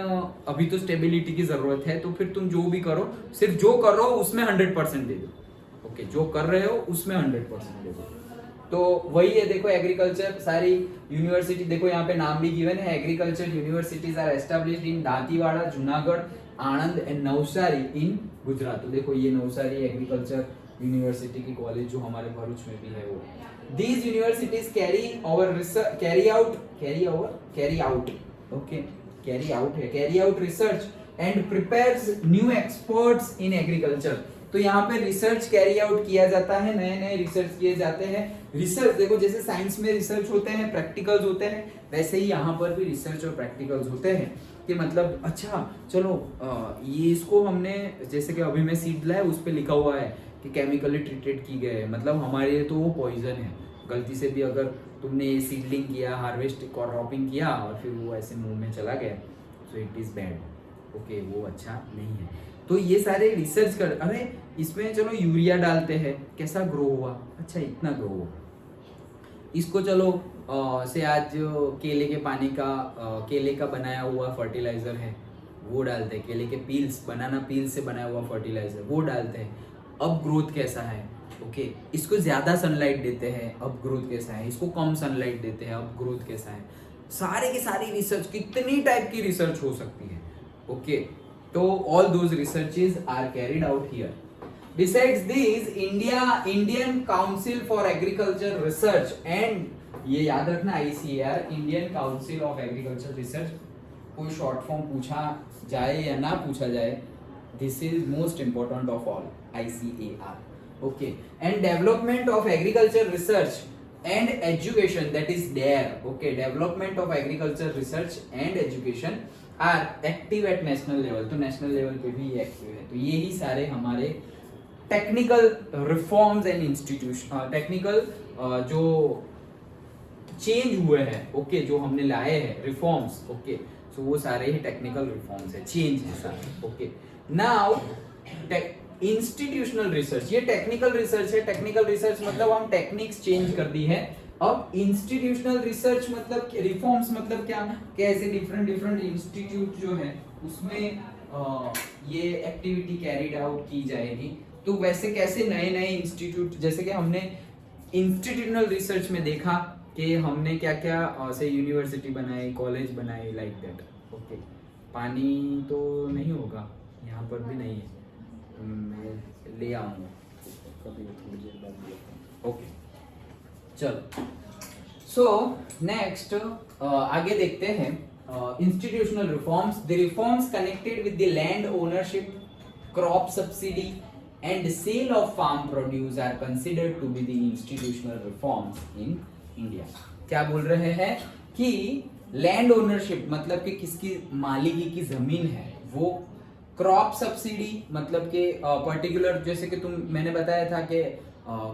अभी तो स्टेबिलिटी की जरूरत है, तो फिर तुम जो भी करो, सिर्फ जो कर रहे हो उसमें 100% दे दो। ओके, जो कर रहे हो उसमें 100% दे दो। तो वही है, देखो एग्रीकल्चर सारी यूनिवर्सिटी, देखो यहाँ पे नाम भी गिवन है, agriculture universities are established in Dantiwada, Junagadh, Anand and Navsari in Gujarat. तो देखो ये नवसारी एग्रीकल्चर यूनिवर्सिटी की कॉलेज जो हमारे भरूच में भी है वो। These universities carry out research and prepares new experts in agriculture। तो यहाँ पे रिसर्च कैरी आउट किया जाता है, नए नए रिसर्च किए जाते हैं। रिसर्च देखो, जैसे साइंस में रिसर्च होते हैं, प्रैक्टिकल्स होते हैं, वैसे ही यहाँ पर भी रिसर्च और प्रैक्टिकल्स होते हैं कि मतलब अच्छा चलो ये इसको हमने, जैसे कि अभी मैं सीड लाया उस पर लिखा हुआ है कि केमिकली ट्रीटेड की गए, मतलब हमारे लिए तो वो पॉइजन है। गलती से भी अगर तुमने ये सीडलिंग किया, हार्वेस्ट क्रॉपिंग किया और फिर वो ऐसे मुंह में चला गया, so it is bad. Okay, वो अच्छा नहीं है। तो ये सारे रिसर्च कर, अरे इसमें चलो यूरिया डालते हैं, कैसा ग्रो हुआ, अच्छा इतना ग्रो हुआ, इसको चलो से आज केले के पानी का केले का बनाया हुआ फर्टिलाइजर है वो डालते हैं, केले के पील्स, बनाना पील से बनाया हुआ फर्टिलाइजर वो डालते हैं, अब ग्रोथ कैसा है। ओके, इसको ज्यादा सनलाइट देते हैं, अब ग्रोथ कैसा है, इसको कम सनलाइट देते हैं, अब ग्रोथ कैसा है। सारे की सारी रिसर्च, कितनी टाइप की रिसर्च हो सकती है। ओके, तो all those researches are carried out here. Besides these, Indian Council for Agriculture Research and ये याद रखना ICAR, Indian Council of Agriculture Research, कोई शॉर्ट फॉर्म पूछा जाए या ना पूछा जाए, this is most important of all, ICAR. Okay, and development of agriculture research and education, that is DARE. Okay, development of agriculture research and education are active at national level. तो national level पे भी ये active है। तो यही सारे हमारे technical reforms and institution, technical जो चेंज हुए हैं, ओके, जो हमने लाए हैं रिफॉर्म्स, ओके, सो वो सारे ही टेक्निकल रिफॉर्म्स है, चेंज है सारे। ओके, नाउ इंस्टीट्यूशनल रिसर्च, ये टेक्निकल रिसर्च है। टेक्निकल रिसर्च मतलब हम टेक्निक्स चेंज कर दी है। अब इंस्टीट्यूशनल रिसर्च मतलब रिफॉर्म्स मतलब क्या, कैसे डिफरेंट डिफरेंट इंस्टीट्यूट जो है उसमें ये एक्टिविटी कैरिड आउट की जाएगी। तो वैसे कैसे नए नए इंस्टीट्यूट, जैसे कि हमने इंस्टीट्यूशनल रिसर्च में देखा कि हमने क्या क्या से यूनिवर्सिटी बनाई, कॉलेज बनाए, लाइक दैट। ओके, पानी तो नहीं होगा यहाँ पर भी नहीं है, मैं ले आऊँगा कभी थोड़ी देर बाद। ओके, चलो, सो नेक्स्ट आगे देखते हैं institutional reforms. The reforms connected with the land ownership, crop subsidy and sale of farm produce are considered to be the institutional reforms in India. क्या बोल रहे हैं कि लैंड ओनरशिप मतलब कि किसकी मालिकी की जमीन है वो, क्रॉप सब्सिडी मतलब कि पर्टिकुलर, जैसे कि मैंने बताया था कि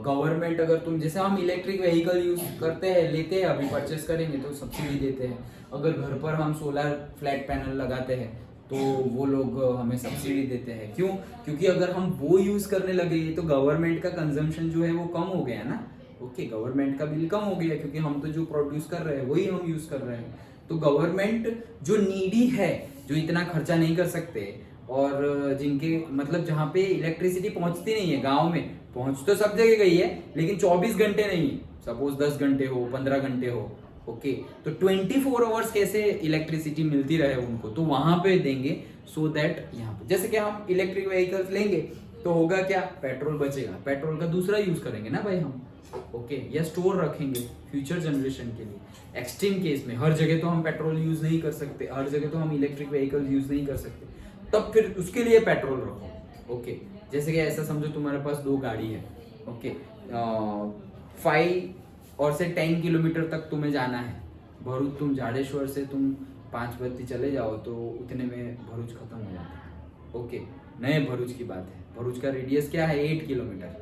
गवर्नमेंट अगर तुम, जैसे हम इलेक्ट्रिक व्हीकल यूज करते हैं, लेते हैं, अभी परचेस करेंगे तो सब्सिडी देते हैं। अगर घर पर हम सोलर फ्लैट पैनल लगाते हैं तो वो लोग हमें सब्सिडी देते हैं। क्यों? क्योंकि अगर हम वो यूज करने लगे तो गवर्नमेंट का कंजम्पशन जो है वो कम हो गया ना। ओके, गवर्नमेंट का बिल कम हो गया क्योंकि हम तो जो प्रोड्यूस कर रहे हैं वही हम यूज कर रहे हैं। तो गवर्नमेंट जो नीडी है, जो इतना खर्चा नहीं कर सकते, और जिनके मतलब जहाँ पे इलेक्ट्रिसिटी पहुंचती नहीं है, गाँव में पहुंच तो सब जगह गई है लेकिन 24 घंटे नहीं है, सपोज 10 घंटे हो, 15 घंटे हो। ओके, तो 24 आवर्स कैसे इलेक्ट्रिसिटी मिलती रहे उनको, तो वहां पे देंगे सो दैट यहाँ पे, जैसे कि हम इलेक्ट्रिक व्हीकल्स लेंगे तो होगा क्या, पेट्रोल बचेगा, पेट्रोल का दूसरा यूज करेंगे ना भाई हम। ओके, या स्टोर रखेंगे फ्यूचर जनरेशन के लिए। एक्सट्रीम केस में हर जगह तो हम पेट्रोल यूज नहीं कर सकते, हर जगह तो हम इलेक्ट्रिक व्हीकल यूज नहीं कर सकते, तब फिर उसके लिए पेट्रोल रखो। ओके, जैसे कि ऐसा समझो तुम्हारे पास 2 गाड़ी है। ओके, 5 और से 10 किलोमीटर तक तुम्हें जाना है भरूच, तुम जाडेश्वर से तुम 5 बजे चले जाओ तो उतने में भरूच खत्म हो जाता है। ओके, नए भरूच की बात है। भरूच का रेडियस क्या है, 8 किलोमीटर।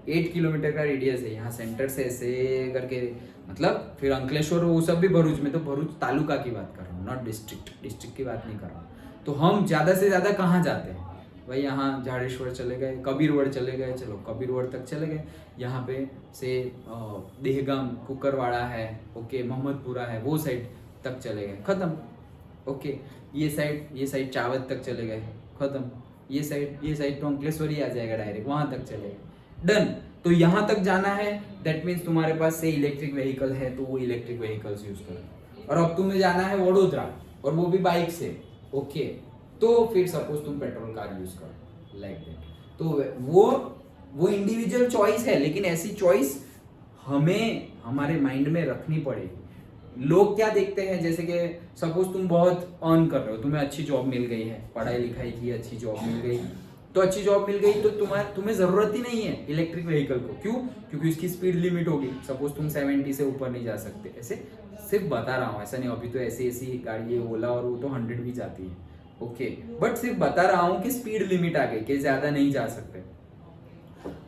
8 किलोमीटर का रेडियस है यहाँ सेंटर से ऐसे करके, मतलब फिर अंकलेश्वर वो सब भी भरूच में, तो भरूच तालुका की बात कर रहा हूँ, नॉट डिस्ट्रिक्ट की बात नहीं कर रहा हूँ। तो हम ज़्यादा से ज़्यादा कहाँ जाते हैं भाई, यहाँ झाड़ेश्वर चले गए, कबीरवड़ चले गए, चलो कबीरवड़ तक चले गए, यहाँ पे से देहगाम, कुकरवाड़ा है, ओके, मोहम्मदपुरा है, वो साइड तक चले गए, खत्म। ओके, ये साइड चावत तक चले गए, खत्म। ये साइड तो अंकलेश्वर ही आ जाएगा डायरेक्ट, वहां तक चले गए, डन। तो यहाँ तक जाना है, दैट मीन्स तुम्हारे पास से इलेक्ट्रिक व्हीकल है तो वो इलेक्ट्रिक व्हीकल्स यूज करो। और अब तुम्हें जाना है वडोदरा, और वो भी बाइक से, ओके, तो फिर सपोज तुम पेट्रोल कार यूज करो, लाइक दैट। तो वो इंडिविजुअल चॉइस है, लेकिन ऐसी चॉइस हमें हमारे माइंड में रखनी पड़ेगी। लोग क्या देखते हैं, जैसे कि सपोज तुम बहुत अर्न कर रहे हो, तुम्हें अच्छी जॉब मिल गई है, पढ़ाई लिखाई की अच्छी जॉब मिल गई, तो अच्छी जॉब मिल गई तो तुम्हें जरूरत ही नहीं है इलेक्ट्रिक व्हीकल को। क्यों? क्योंकि उसकी स्पीड लिमिट होगी, सपोज तुम 70 से ऊपर नहीं जा सकते। ऐसे सिर्फ बता रहा हूँ, ऐसा नहीं, अभी तो ऐसी गाड़ी है ओला और वो तो 100 भी जाती है। ओके, बट सिर्फ बता रहा हूँ कि स्पीड लिमिट आ गई, कि ज्यादा नहीं जा सकते,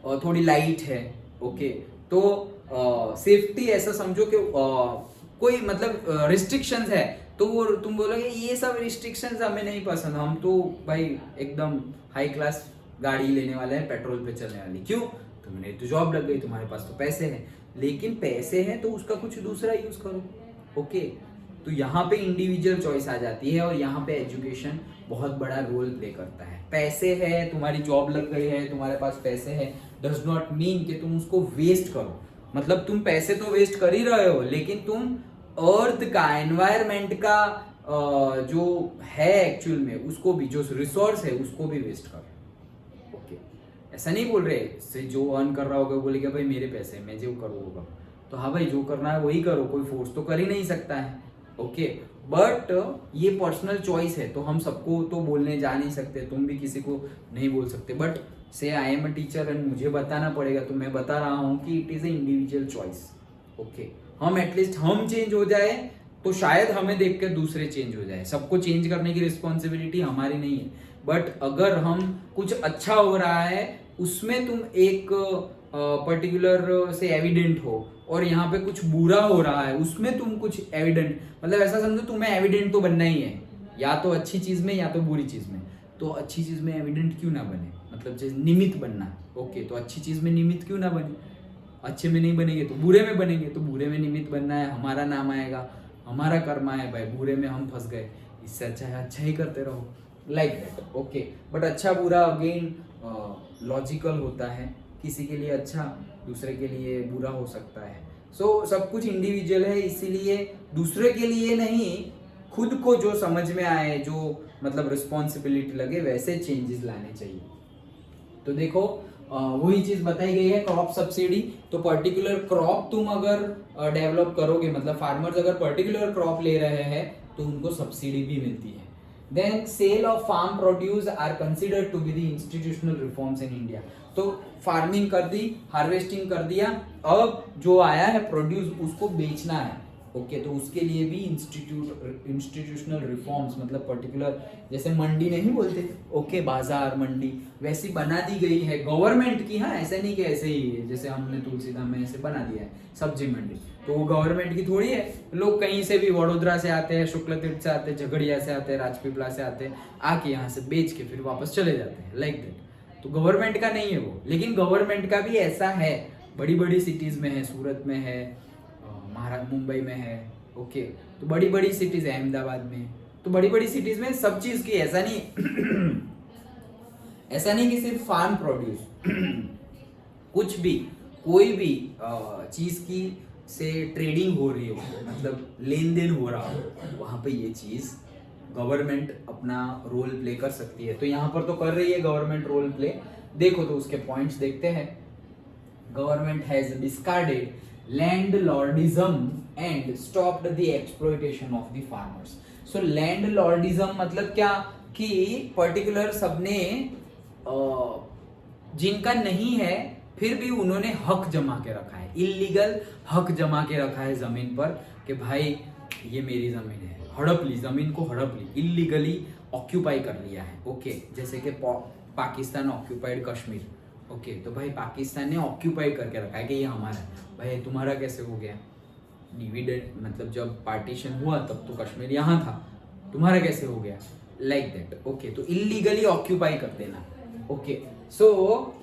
और थोड़ी लाइट है। ओके, तो सेफ्टी ऐसा समझो कि कोई मतलब रिस्ट्रिक्शंस है, तो वो तुम बोलोगे ये सब रिस्ट्रिक्शंस हमें नहीं पसंद, हम तो भाई एकदम हाई क्लास गाड़ी लेने वाले हैं, पेट्रोल पे चलने वाली। क्यों? तुमने तो जॉब लग गई, तुम्हारे पास तो पैसे हैं, लेकिन पैसे हैं तो उसका कुछ दूसरा यूज करो। ओके, तो यहाँ पे इंडिविजुअल चॉइस आ जाती है, और यहाँ पे एजुकेशन बहुत बड़ा रोल प्ले करता है। पैसे है, तुम्हारी जॉब लग गई है, तुम्हारे पास पैसे है, डज नॉट मीन कि तुम उसको वेस्ट करो। मतलब तुम पैसे तो वेस्ट कर ही रहे हो, लेकिन तुम अर्थ का, एनवायरमेंट का जो है एक्चुअल में, उसको भी, जो रिसोर्स है उसको भी वेस्ट कर रहे हैं। ओके, ऐसा नहीं बोल रहे से जो अर्न कर रहा होगा बोलेगा भाई मेरे पैसे मैं जो करूँ होगा, तो हाँ भाई जो करना है वही करो, कोई फोर्स तो कर ही नहीं सकता है। ओके, बट ये पर्सनल चॉइस है, तो हम सबको तो बोलने जा नहीं सकते, तुम भी किसी को नहीं बोल सकते। बट से I am a teacher and मुझे बताना पड़ेगा, तो मैं बता रहा हूँ कि it is a individual choice. Okay, हम एटलीस्ट हम चेंज हो जाए तो शायद हमें देख के दूसरे चेंज हो जाए। सबको चेंज करने की रिस्पॉन्सिबिलिटी हमारी नहीं है, बट अगर हम कुछ अच्छा हो रहा है उसमें तुम एक पर्टिकुलर से एविडेंट हो, और यहाँ पे कुछ बुरा हो रहा है उसमें तुम कुछ एविडेंट, मतलब ऐसा समझो तुम्हें एविडेंट तो बनना ही है, या तो अच्छी चीज में या तो बुरी चीज में। तो अच्छी चीज में एविडेंट क्यों ना बने, मतलब जैसे निमित्त बनना। ओके, तो अच्छी चीज में निमित्त क्यों ना बने, अच्छे में नहीं बनेंगे तो बुरे में बनेंगे, तो बुरे में निमित्त बनना है, हमारा नाम आएगा, हमारा कर्मा है भाई, बुरे में हम फंस गए, इससे अच्छा है अच्छा ही करते रहो, लाइक दैट। ओके, बट अच्छा बुरा अगेन लॉजिकल होता है, किसी के लिए अच्छा दूसरे के लिए बुरा हो सकता है। सो सब कुछ इंडिविजुअल है, इसीलिए दूसरे के लिए नहीं, खुद को जो समझ में आए, जो मतलब रिस्पॉन्सिबिलिटी लगे, वैसे चेंजेस लाने चाहिए। तो देखो वही चीज बताई गई है, क्रॉप सब्सिडी। तो पर्टिकुलर क्रॉप तुम अगर डेवलप करोगे, मतलब फार्मर्स अगर पर्टिकुलर क्रॉप ले रहे हैं तो उनको सब्सिडी भी मिलती है। Then sale of farm produce are considered to be the institutional reforms in India. तो फार्मिंग कर दी, हार्वेस्टिंग कर दिया, अब जो आया है प्रोड्यूस उसको बेचना है। ओके, तो उसके लिए भी इंस्टीट्यूशनल रिफॉर्म्स, मतलब पर्टिकुलर, जैसे मंडी नहीं बोलते, ओके, बाजार मंडी वैसी बना दी गई है गवर्नमेंट की। हाँ, ऐसा नहीं कि ऐसे ही है जैसे हमने तुलसीधाम में ऐसे बना दिया है सब्जी मंडी, तो वो गवर्नमेंट की थोड़ी है। लोग कहीं से भी, वडोदरा से आते हैं, शुक्ल तीर्थ से आते हैं, झगड़िया से आते हैं, राजपीपला से आते हैं, आके यहाँ से बेच के फिर वापस चले जाते हैं, लाइक दैट। तो गवर्नमेंट का नहीं है वो, लेकिन गवर्नमेंट का भी ऐसा है, बड़ी बड़ी सिटीज में है, सूरत में है, महाराष्ट्र मुंबई में है। ओके, तो बड़ी बड़ी सिटीज है, अहमदाबाद में, तो बड़ी बड़ी सिटीज में सब चीज की, ऐसा नहीं ऐसा नहीं कि सिर्फ फार्म प्रोड्यूस कुछ भी, कोई भी चीज की से ट्रेडिंग हो रही हो, मतलब लेन देन हो रहा हो, वहां पे ये चीज गवर्नमेंट अपना रोल प्ले कर सकती है। तो यहाँ पर तो कर रही है गवर्नमेंट रोल प्ले। देखो तो उसके पॉइंट्स देखते हैं। Government has discarded landlordism and stopped the exploitation of the farmers. So landlordism मतलब क्या, कि पर्टिकुलर सबने जिनका नहीं है फिर भी उन्होंने हक जमा के रखा है, इलीगल हक जमा के रखा है जमीन पर, कि भाई ये मेरी जमीन है, हड़प ली, जमीन को हड़प ली, इलीगली ऑक्यूपाई कर लिया है। ओके, जैसे कि पाकिस्तान ऑक्यूपाइड कश्मीर। ओके, तो भाई पाकिस्तान ने ऑक्यूपाई करके रखा है कि ये हमारा है। भाई तुम्हारा कैसे हो गया, डिविडेंड, मतलब जब पार्टीशन हुआ तब तो कश्मीर यहाँ था, तुम्हारा कैसे हो गया, लाइक दैट। ओके, तो इलीगली ऑक्यूपाई कर देना। Okay, so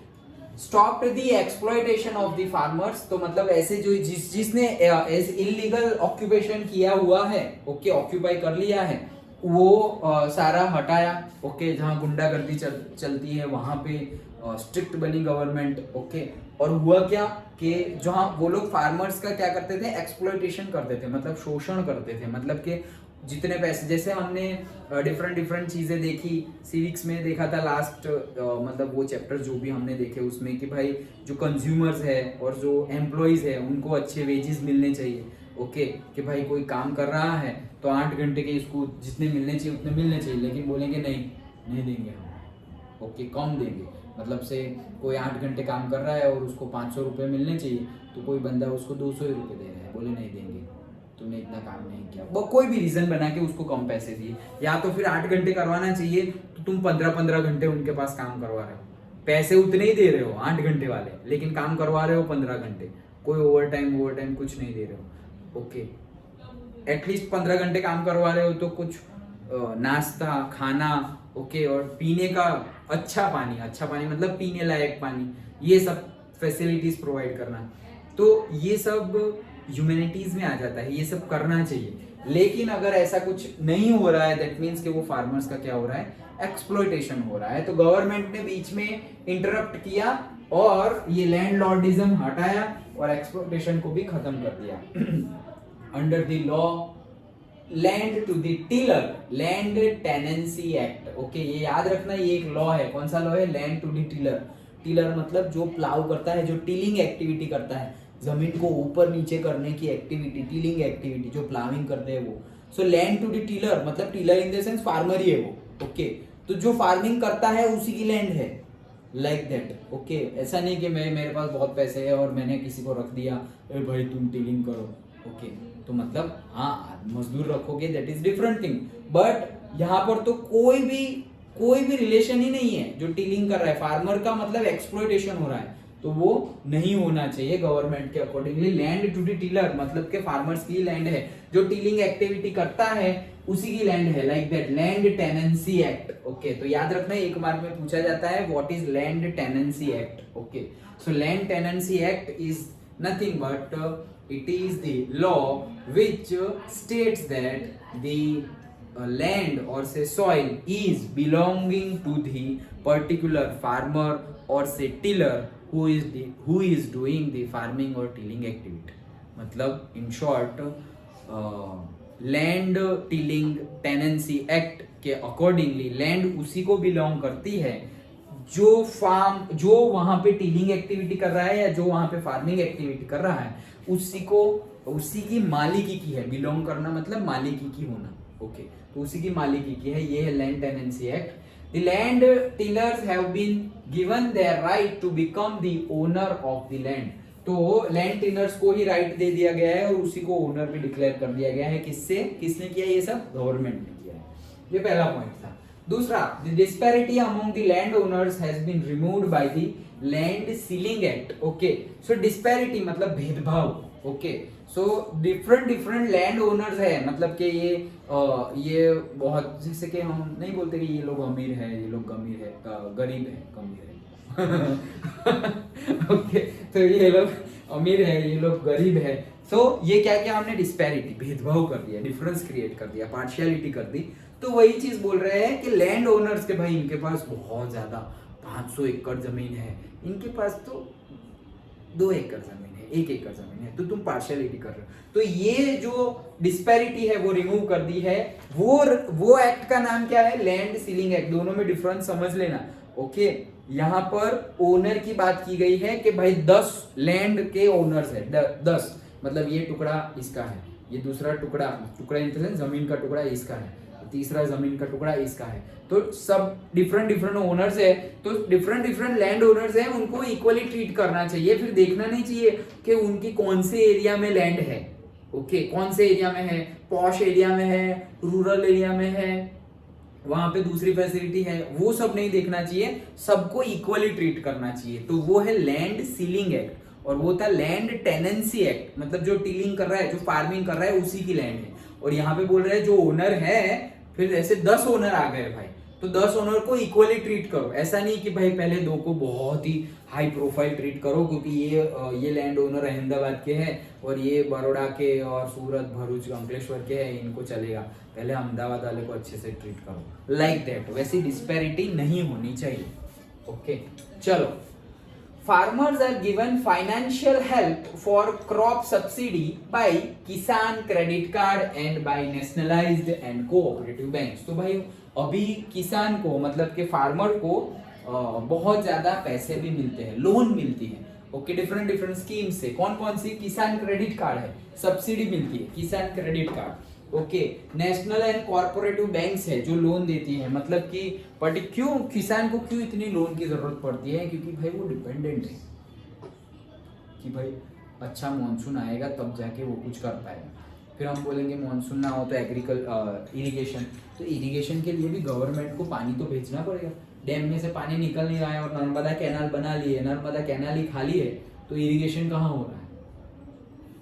stop the exploitation of the farmers. तो मतलब ऐसे जो जिसने इलीगल ऑक्यूपेशन किया हुआ है, ओके, ऑक्यूपाई कर लिया है, वो सारा हटाया। ओके, जहाँ गुंडागर्दी चलती है वहां पे स्ट्रिक्ट बनी गवर्नमेंट। ओके, और हुआ क्या कि जहाँ वो लोग फार्मर्स का क्या करते थे, एक्सप्लॉयटेशन करते थे, मतलब शोषण करते थे, मतलब कि जितने पैसे, जैसे हमने डिफरेंट चीजें देखी, सिविक्स में देखा था लास्ट, मतलब वो चैप्टर जो भी हमने देखे उसमें, कि भाई जो कंज्यूमर्स है और जो एम्प्लॉइज है उनको अच्छे वेजेस मिलने चाहिए। ओके, कि भाई कोई काम कर रहा है तो 8 घंटे के इसको जितने मिलने चाहिए उतने मिलने चाहिए, लेकिन बोलेंगे नहीं देंगे हम। ओके, कम देंगे, मतलब से कोई 8 घंटे काम कर रहा है और उसको 500 रुपये मिलने चाहिए, तो कोई बंदा उसको 200 रुपये दे रहा है, बोले नहीं देंगे, तुमने इतना काम नहीं किया, वो कोई भी रीजन बना के उसको कम पैसे दिए। या तो फिर 8 घंटे करवाना चाहिए तो तुम 15 घंटे उनके पास काम करवा रहे हो, पैसे उतने ही दे रहे हो 8 घंटे वाले, लेकिन काम करवा रहे हो 15 घंटे, कोई ओवर टाइम कुछ नहीं दे रहे हो। ओके, एटलीस्ट 15 घंटे काम करवा रहे हो तो कुछ नाश्ता, खाना, ओके, और पीने का अच्छा पानी मतलब पीने लायक पानी, ये सब फैसिलिटीज प्रोवाइड करना। तो ये सब ह्यूमैनिटीज में आ जाता है, ये सब करना चाहिए। लेकिन अगर ऐसा कुछ नहीं हो रहा है, दैट मीन्स कि वो फार्मर्स का क्या हो रहा है, एक्सप्लॉयटेशन हो रहा है। तो गवर्नमेंट ने बीच में इंटरप्ट किया और ये लैंडलॉर्डिज्म हटाया और एक्सप्लॉयटेशन को भी खत्म कर दिया। Under the law land to the tiller, land tenancy act. Okay, ये याद रखना, ये एक लॉ है। कौन सा लॉ है? Land to the tiller. Tiller मतलब जो प्लाउ करता है, जो टिलिंग एक्टिविटी करता है, जमीन को ऊपर नीचे करने की एक्टिविटी, टिलिंग एक्टिविटी, जो प्लाविंग करते हैं वो। So land to the tiller मतलब tiller in the sense farmer ही है वो। ओके, तो जो फार्मिंग करता है उसी की लैंड है, लाइक दैट। ओके, ऐसा नहीं कि मेरे पास बहुत पैसे है और मैंने किसी को रख दिया, ए भाई तुम टिलिंग करो। ओके, तो मतलब हाँ, मजदूर रखोगे, that is different thing. But यहाँ पर तो कोई भी रिलेशन ही नहीं है। जो टिलिंग कर रहा है फार्मर का मतलब एक्सप्लॉइटेशन हो रहा है, तो वो नहीं होना चाहिए गवर्नमेंट के accordingly. Land to the tiller मतलब के फार्मर्स की लैंड है, जो टिलिंग एक्टिविटी करता है उसी की लैंड है, like that. Land tenancy act. Okay, तो याद रखना, एक मार्क में पूछा जाता है what is land tenancy act. Okay, so land tenancy act is nothing but it is the law which states that the land or say soil is belonging to the particular farmer or say tiller who is doing the farming or tilling activity। मतलब in short land tilling tenancy act के accordingly land उसी को belong करती है जो वहां पे tilling activity कर रहा है या जो वहां पे फार्मिंग एक्टिविटी कर रहा है, उसी की मालिकी की है। बिलोंग करना मतलब मालिकी की होना। ओके, तो उसी की मालिकी की है। ये है land tenancy act. The land tillers have been given their right to become the owner of the land. तो लैंड टिलर्स को ही राइट दे दिया गया है और उसी को ओनर भी डिक्लेयर कर दिया गया है। किसने किया ये सब? गवर्नमेंट ने किया है। ये पहला पॉइंट था। दूसरा, the disparity among the land owners has been removed by the land ceiling act. Okay, so disparity मतलब भेदभाव। Okay, so different land owners है, मतलब कि ये बहुत, जैसे कि हम नहीं बोलते कि ये लोग अमीर है, ये लोग गरीब है, कमीर है। ओके, तो ये लोग अमीर है, ये लोग गरीब है। सो ये क्या हमने डिस्पैरिटी, भेदभाव कर दिया, डिफरेंस क्रिएट कर दिया, पार्शियलिटी कर दी। तो वही चीज बोल रहे हैं कि लैंड ओनर्स के भाई इनके पास बहुत ज्यादा 500 एकड़ जमीन है, इनके पास तो 2 एकड़ जमीन है, 1 एकड़ जमीन है, तो तुम पार्शियलिटी कर रहे हो। तो ये जो डिस्पैरिटी है वो रिमूव कर दी है। वो एक्ट का नाम क्या है? Land ceiling act. दोनों में डिफरेंस समझ लेना। ओके, यहाँ पर ओनर की बात की गई है कि भाई 10 लैंड के ओनर्स है, 10 मतलब ये टुकड़ा इसका है, ये दूसरा टुकड़ा इन द सेंस जमीन का टुकड़ा इसका है, तीसरा जमीन का टुकड़ा इसका है। तो सब डिफरेंट ओनर्स है, तो डिफरेंट लैंड ओनर्स है, उनको इक्वली ट्रीट करना चाहिए। फिर देखना नहीं चाहिए कि उनकी कौन से एरिया में लैंड है। ओके, कौन से एरिया में है, पॉश एरिया में है, रूरल एरिया में है, वहां पे दूसरी फैसिलिटी है, वो सब नहीं देखना चाहिए, सबको इक्वली ट्रीट करना चाहिए। तो वो है लैंड सीलिंग एक्ट। और वो था लैंड टेनेंसी एक्ट, मतलब जो टिलिंग कर रहा है, जो फार्मिंग कर रहा है उसी की लैंड है। और यहाँ पे बोल रहे हैं जो ओनर है, फिर ऐसे 10 ओनर आ गए भाई, तो 10 ओनर को इक्वली ट्रीट करो। ऐसा नहीं कि भाई पहले 2 को बहुत ही हाई प्रोफाइल ट्रीट करो क्योंकि ये लैंड ओनर अहमदाबाद के हैं और ये बड़ौदा के और सूरत, भरूच, अंकलेश्वर के हैं, इनको चलेगा। पहले अहमदाबाद वाले को अच्छे से ट्रीट करो, लाइक दैट। वैसी डिस्पैरिटी नहीं होनी चाहिए। ओके, चलो। Farmers are given financial help for crop subsidy by Kisan Credit Card and by nationalized and cooperative banks। तो भाई अभी किसान को मतलब के फार्मर को बहुत ज्यादा पैसे भी मिलते हैं, लोन मिलती है। ओके, डिफरेंट स्कीम से। कौन सी? किसान क्रेडिट कार्ड है, सब्सिडी मिलती है, किसान credit card. Okay, national and corporative banks है जो लोन देती है। मतलब कि क्यों किसान को क्यों इतनी लोन की जरूरत पड़ती है? क्योंकि भाई वो डिपेंडेंट है कि भाई अच्छा मॉनसून आएगा तब जाके वो कुछ कर पाएगा। फिर हम बोलेंगे मॉनसून ना हो तो इरिगेशन, तो इरिगेशन के लिए भी गवर्नमेंट को पानी तो भेजना पड़ेगा। डैम में से पानी निकल नहीं रहा है और नर्मदा कैनाल बना लिए, नर्मदा कैनाल ही खाली है, तो इरिगेशन कहाँ हो रहा है?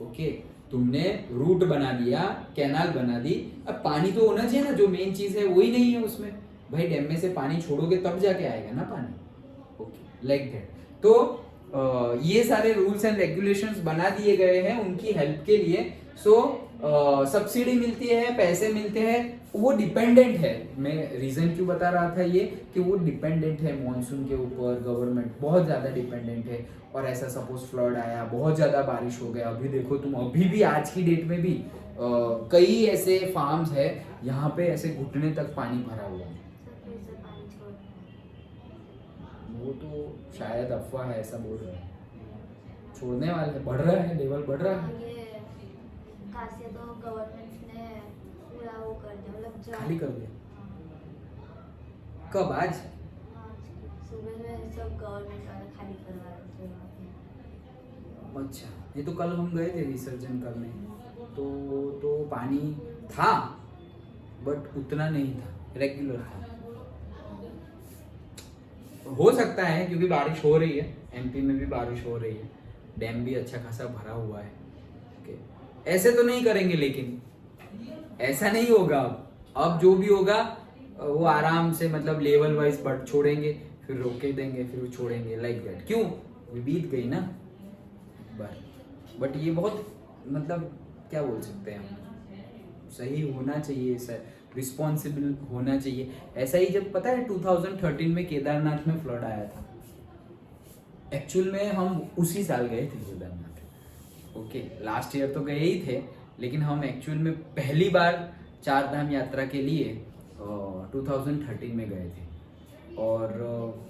ओके, तुमने रूट बना दिया, कैनाल बना दी, अब पानी तो होना चाहिए ना, जो मेन चीज है वही नहीं है उसमें। भाई डैम में से पानी छोड़ोगे तब जाके आएगा ना पानी। Okay, like that. तो ये सारे रूल्स एंड रेगुलेशंस बना दिए गए हैं उनकी हेल्प के लिए। सो सब्सिडी मिलती है, पैसे मिलते हैं, वो डिपेंडेंट है। मैं रीजन क्यों बता रहा था ये, कि वो डिपेंडेंट है मॉनसून के ऊपर, गवर्नमेंट बहुत ज़्यादा डिपेंडेंट है। और ऐसा सपोज फ्लड आया, बहुत ज़्यादा बारिश हो गया, अभी देखो तुम, अभी भी आज की डेट में भी कई ऐसे फार्म्स है यहाँ पे ऐसे घुटने तक पानी भरा हुआ है। वो तो शायद अफवाह है, ऐसा बोल रहे हैं, छोड़ने वाले, बढ़ रहा है, लेवल बढ़ रहा है। खासियत तो गवर्नमेंट ने पूरा वो कर दिया, मतलब खाली कर दिया। कब? आज सुबह में सब गवर्नमेंट वाले खाली करवा रहे थे। अच्छा, ये तो कल हम गए थे विसर्जन करने, तो पानी था बट उतना नहीं था, रेगुलर था। हो सकता है क्योंकि बारिश हो रही है, एमपी में भी बारिश हो रही है, डैम भी अच्छा खासा भरा हुआ है। ओके, ऐसे तो नहीं करेंगे, लेकिन ऐसा नहीं होगा। अब जो भी होगा वो आराम से, मतलब लेवल वाइज बढ़ छोड़ेंगे, फिर रोके देंगे, फिर छोड़ेंगे, लाइक दैट। क्यों? बीत गई ना बार। बट ये बहुत, मतलब क्या बोल सकते हैं हम, सही होना चाहिए सर, रिस्पॉन्सिबल होना चाहिए। ऐसा ही जब पता है 2013 में केदारनाथ में फ्लड आया था, एक्चुअल में हम उसी साल गए थे केदारनाथ। ओके, लास्ट ईयर तो गए ही थे, लेकिन हम एक्चुअल में पहली बार चार धाम यात्रा के लिए 2013 में गए थे। और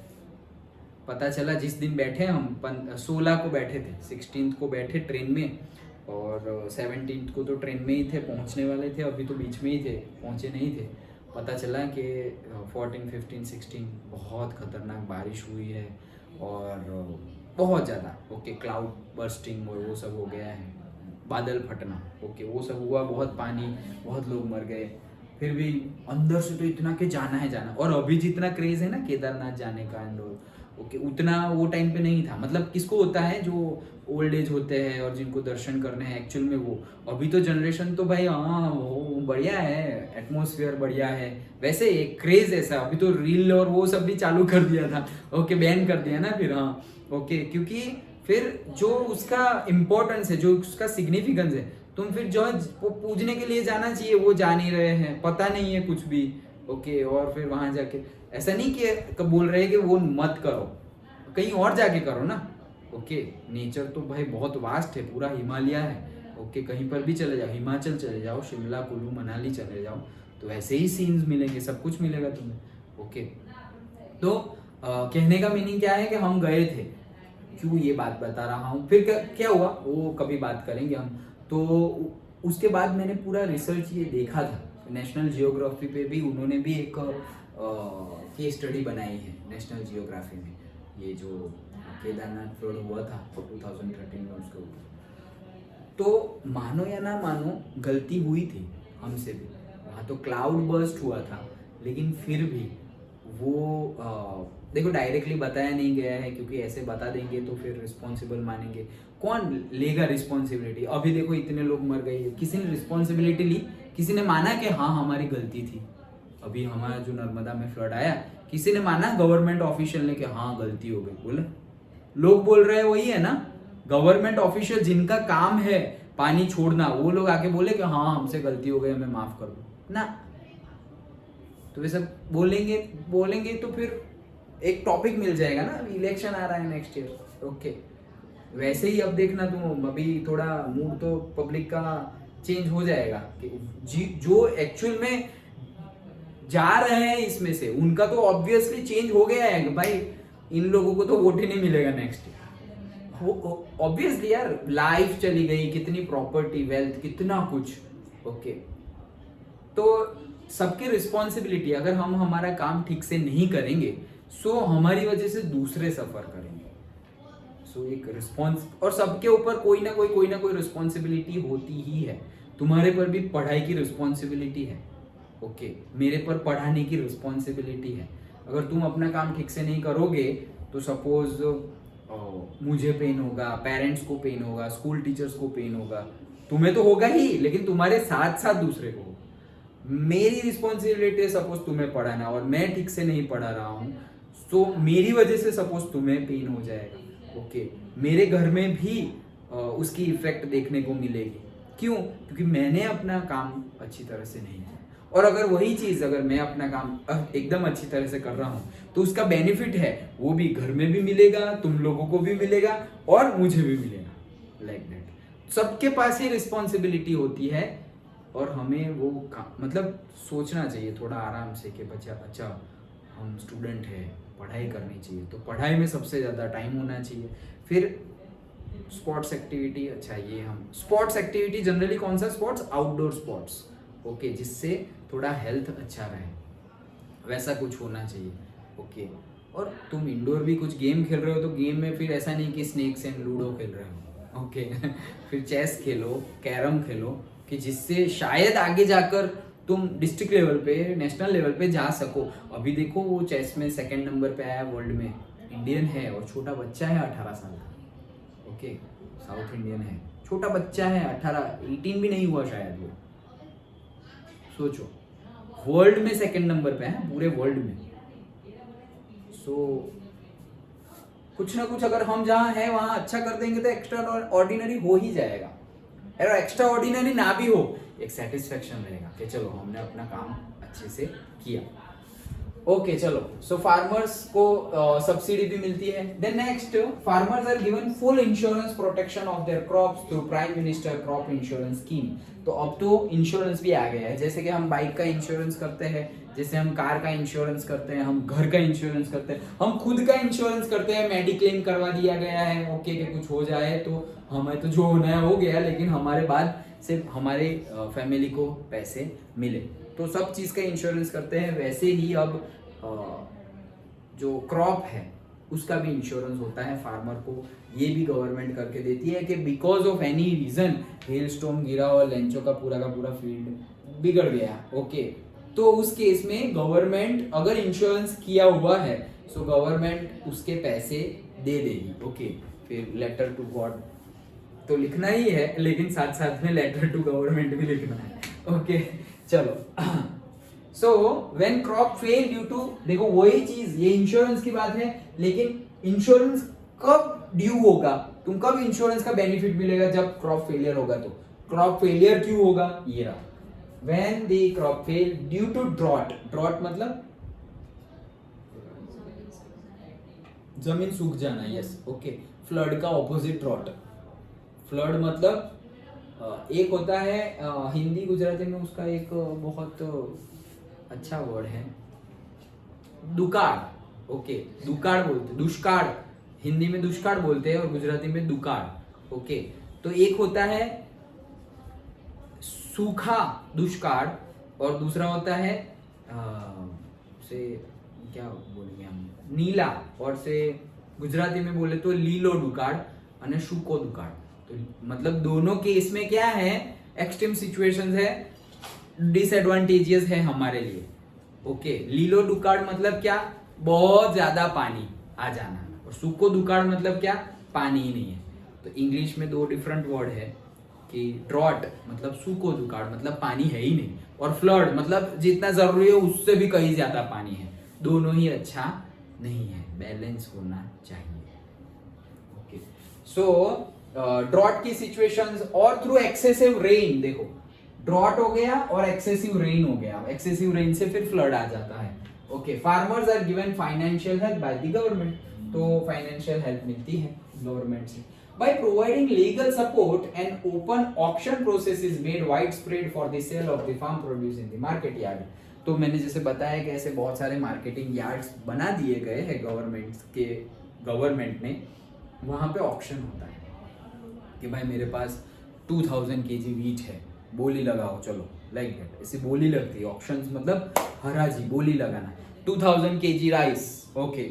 पता चला जिस दिन बैठे हम 16 को बैठे थे, 16 को बैठे ट्रेन में, और 17 को तो ट्रेन में ही थे, पहुंचने वाले थे, अभी तो बीच में ही थे, पहुंचे नहीं थे। पता चला कि 14, 15, 16 बहुत खतरनाक बारिश हुई है और बहुत ज़्यादा, ओके, क्लाउड बर्स्टिंग और वो सब हो गया है, बादल फटना, ओके, वो सब हुआ, बहुत पानी, बहुत लोग मर गए। फिर भी अंदर से तो इतना कि जाना है जाना, और अभी जितना क्रेज है ना केदारनाथ जाने का एंड ओके, उतना वो टाइम पे नहीं था। मतलब किसको होता है, जो ओल्ड एज होते हैं और जिनको दर्शन करने हैं एक्चुअल में, वो अभी तो जनरेशन तो भाई हाँ वो बढ़िया है, एटमॉस्फेयर बढ़िया है, वैसे एक क्रेज ऐसा। अभी तो रील और वो सब भी चालू कर दिया था, ओके, बैन कर दिया ना फिर, हाँ ओके, क्योंकि फिर जो उसका इम्पोर्टेंस है, जो उसका सिग्निफिकेंस है, तुम फिर जो वो पूजने के लिए जाना चाहिए, वो जा नहीं रहे हैं, पता नहीं है कुछ भी, ओके। और फिर वहां जाके ऐसा नहीं कि बोल रहे हैं कि वो मत करो, कहीं और जाके करो ना, ओके। नेचर तो भाई बहुत वास्ट है, पूरा हिमालय है, ओके, कहीं पर भी चले जाओ, हिमाचल चले जाओ, शिमला कुल्लू मनाली चले जाओ, तो ऐसे ही सीन्स मिलेंगे, सब कुछ मिलेगा तुम्हें, ओके। तो कहने का मीनिंग क्या है कि हम गए थे, क्यों ये बात बता रहा हूँ, फिर क्या हुआ वो कभी बात करेंगे हम। तो उसके बाद मैंने पूरा रिसर्च ये देखा था, नेशनल जियोग्राफी पे भी उन्होंने भी एक केस स्टडी बनाई है नेशनल जियोग्राफी में, ये जो केदारनाथ फ्लड हुआ था 2013 में, उसके ऊपर। तो मानो या ना मानो, गलती हुई थी हमसे भी, वहाँ तो क्लाउड बर्स्ट हुआ था, लेकिन फिर भी वो देखो डायरेक्टली बताया नहीं गया है, क्योंकि ऐसे बता देंगे तो फिर रिस्पॉन्सिबल मानेंगे, कौन लेगा रिस्पॉन्सिबिलिटी। अभी देखो इतने लोग मर गए, किसी ने रिस्पॉन्सिबिलिटी ली, किसी ने माना कि हाँ हमारी गलती थी। अभी हमारा जो नर्मदा में फ्लड आया, किसी ने माना गवर्नमेंट ऑफिशियल ने कि हाँ गलती हो गई, बोले लोग बोल रहे हैं वही है ना, गवर्नमेंट ऑफिशियल जिनका काम है पानी छोड़ना, वो लोग आके बोले कि हाँ हमसे गलती हो गई, हमें माफ कर दो ना। तो वे सब बोलेंगे तो फिर एक टॉपिक मिल जाएगा ना, इलेक्शन आ रहा है नेक्स्ट ईयर, ओके। वैसे ही अब देखना तुम, अभी थोड़ा मूड तो पब्लिक का चेंज हो जाएगा कि जो एक्चुअल में जा रहे हैं इसमें से, उनका तो ऑब्वियसली चेंज हो गया है कि भाई इन लोगों को तो वोट ही नहीं मिलेगा नेक्स्ट ईयर। ऑब्वियसली यार, लाइफ चली गई, कितनी प्रॉपर्टी, वेल्थ, कितना कुछ, ओके। तो सबकी रिस्पॉन्सिबिलिटी, अगर हम हमारा काम ठीक से नहीं करेंगे, सो हमारी वजह से दूसरे सफर करेंगे। सो एक रिस्पॉन्स, और सबके ऊपर कोई ना कोई रिस्पॉन्सिबिलिटी होती ही है। तुम्हारे पर भी पढ़ाई की रिस्पॉन्सिबिलिटी है, ओके, मेरे पर पढ़ाने की रिस्पॉन्सिबिलिटी है। अगर तुम अपना काम ठीक से नहीं करोगे तो सपोज मुझे पेन होगा, पेरेंट्स को पेन होगा, स्कूल टीचर्स को पेन होगा, तुम्हें तो होगा ही, लेकिन तुम्हारे साथ साथ दूसरे को। मेरी रिस्पॉन्सिबिलिटी है सपोज तुम्हें पढ़ाना, और मैं ठीक से नहीं पढ़ा रहा हूँ, तो मेरी वजह से सपोज तुम्हें पेन हो जाएगा, ओके। मेरे घर में भी उसकी इफेक्ट देखने को मिलेगी, क्यों? क्योंकि मैंने अपना काम अच्छी तरह से नहीं किया। और अगर वही चीज अगर मैं अपना काम एकदम अच्छी तरह से कर रहा हूँ तो उसका बेनिफिट है वो भी घर में भी मिलेगा, तुम लोगों को भी मिलेगा और मुझे भी मिलेगा। लाइक दैट सबके पास ये रिस्पॉन्सिबिलिटी होती है और हमें वो मतलब सोचना चाहिए थोड़ा आराम से कि बच्चा अच्छा हम स्टूडेंट है, पढ़ाई करनी चाहिए, तो पढ़ाई में सबसे ज़्यादा टाइम होना चाहिए। फिर स्पोर्ट्स एक्टिविटी, अच्छा ये हम स्पोर्ट्स एक्टिविटी जनरली कौन सा स्पोर्ट्स? आउटडोर स्पोर्ट्स, ओके, जिससे थोड़ा हेल्थ अच्छा रहे, वैसा कुछ होना चाहिए। ओके, और तुम इंडोर भी कुछ गेम खेल रहे हो तो गेम में फिर ऐसा नहीं कि स्नेक्स एंड लूडो खेल रहे हो, ओके फिर चेस खेलो, कैरम खेलो, कि जिससे शायद आगे जाकर तुम डिस्ट्रिक्ट लेवल पे, नेशनल लेवल पे जा सको। अभी देखो वो चेस में 2nd नंबर पे आया वर्ल्ड में, इंडियन है और छोटा बच्चा है 18 साल का, ओके, साउथ इंडियन है, छोटा बच्चा है 18 भी नहीं हुआ शायद वो। सोचो वर्ल्ड में 2nd नंबर पे है, पूरे वर्ल्ड में। सो कुछ ना कुछ अगर हम जहाँ हैं वहाँ अच्छा कर देंगे तो एक्स्ट्रा ऑर्डिनरी हो ही जाएगा। अगर एक्स्ट्रा ऑर्डिनरी ना भी हो, एक सेटिस्फेक्शन रहेगा कि चलो हमने अपना काम अच्छे से किया। ओके चलो, सो फार्मर्स को सब्सिडी भी मिलती है। Then next, farmers are given full insurance protection of their crops through prime minister crop insurance scheme. तो अब तो इंश्योरेंस भी आ गया है, जैसे कि हम बाइक का इंश्योरेंस करते हैं, जैसे हम कार का इंश्योरेंस करते हैं, हम घर का इंश्योरेंस करते हैं, हम खुद का इंश्योरेंस करते हैं, मेडिक्लेम करवा दिया गया है, ओके, कि कुछ हो जाए तो हमें तो जो होना है हो गया, लेकिन हमारे बाद सिर्फ हमारे फैमिली को पैसे मिले, तो सब चीज़ का इंश्योरेंस करते हैं। वैसे ही अब जो क्रॉप है उसका भी इंश्योरेंस होता है फार्मर को, ये भी गवर्नमेंट करके देती है कि because of any reason hail storm गिरा और लेंचो का पूरा फील्ड बिगड़ गया, ओके, तो उस केस में गवर्नमेंट अगर इंश्योरेंस किया हुआ है सो गवर्नमेंट उसके पैसे दे देगी, ओके। फिर लेटर टू गॉड तो लिखना ही है, लेकिन साथ साथ में लेटर टू गवर्नमेंट भी लिखना है, ओके चलो। So when crop fail due to, देखो वही चीज, ये इंश्योरेंस की बात है, लेकिन इंश्योरेंस कब ड्यू होगा, तुम कब इंश्योरेंस का बेनिफिट मिलेगा? जब क्रॉप फेलियर होगा। तो क्रॉप फेलियर क्यों होगा? ये रहा, when the crop fail due to drought. Drought मतलब जमीन सूख जाना, यस, ओके। फ्लड का ऑपोजिट ड्रॉट। फ्लड मतलब एक होता है हिंदी गुजराती में उसका एक बहुत अच्छा वर्ड है, दुकाळ, ओके, दुकाळ बोलते, दुष्काळ हिंदी में दुष्काळ बोलते हैं और गुजराती में दुकाळ, ओके। तो एक होता है सूखा दुष्काळ और दूसरा होता है से क्या बोलेंगे हम, नीला, और से गुजराती में बोले तो लीलो दुकाळ और सूको दुकाळ। तो मतलब दोनों केस में क्या है, एक्सट्रीम सिचुएशंस है, डिसएडवांटेजेस है हमारे लिए, ओके। लीलो दुकाळ मतलब क्या, बहुत ज्यादा पानी आ जाना, और सूको दुकाळ मतलब क्या, पानी ही नहीं है। तो इंग्लिश में 2 डिफरेंट वर्ड है कि ड्रॉट मतलब सूको दुकाळ मतलब पानी है ही नहीं, और फ्लड मतलब जितना जरूरी है उससे भी कहीं ज्यादा पानी है। दोनों ही अच्छा नहीं है, बैलेंस होना चाहिए, ओके। सो ड्रॉट की सिचुएशंस और थ्रू एक्सेसिव रेन, देखो ड्रॉट हो गया और एक्सेसिव रेन हो गया, एक्सेसिव रेन से फिर फ्लड आ जाता है, okay. Farmers are given financial help by the government, तो फाइनेंशियल हेल्प मिलती है गवर्नमेंट से। By providing legal support, an open auction process is made widespread for the sale of the farm produce in the market yard. तो मैंने जैसे बताया कि ऐसे बहुत सारे मार्केटिंग यार्ड्स बना दिए गए हैं गवर्नमेंट ने, वहाँ पे ऑक्शन होता है कि भाई मेरे पास 2000 kg वीट है, बोली लगाओ, चलो, लाइक दैट, ऐसी बोली लगती है। ऑक्शंस मतलब हराजी, बोली लगाना। 2000 kg rice, okay,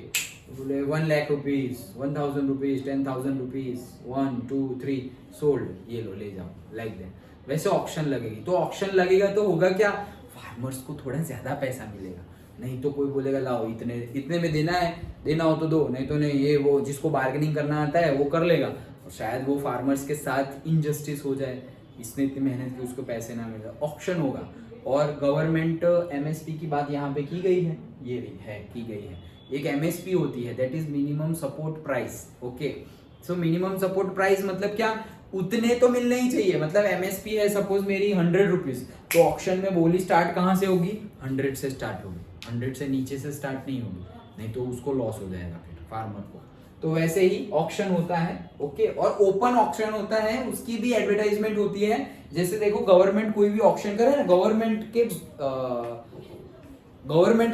1 lakh rupees, 1000 rupees, 10,000 rupees, 1 2 3 sold, ये लो ले जाओ, लाइक दैट। वैसे ऑक्शन लगेगी, तो ऑक्शन लगेगा तो होगा क्या, फार्मर्स को थोड़ा ज्यादा पैसा मिलेगा। नहीं तो कोई बोलेगा लाओ इतने में देना हो तो दो, नहीं तो नहीं, ये वो जिसको बार्गेनिंग करना आता है वो कर लेगा, और शायद वो फार्मर्स के साथ इनजस्टिस हो जाए, इसने इतनी मेहनत की उसको पैसे ना मिले। ऑक्शन होगा, और गवर्नमेंट एमएसपी की बात यहाँ पे की गई है, ये है की गई है। एक एमएसपी होती है, that is minimum support price, okay. So minimum support price मतलब क्या, उतने तो मिलने ही चाहिए। मतलब एमएसपी है सपोज मेरी 100 रुपीज, तो ऑक्शन में बोली स्टार्ट कहाँ से होगी, 100 से स्टार्ट होगी, 100 से नीचे से स्टार्ट नहीं होगी, नहीं तो उसको लॉस हो जाएगा फिर फार्मर को। तो वैसे ही ऑक्शन होता है, ओके। और ओपन ऑक्शन होता है, उसकी भी एडवर्टाइजमेंट होती है। जैसे देखो गवर्नमेंट कोई भी ऑक्शन करे ना, गवर्नमेंट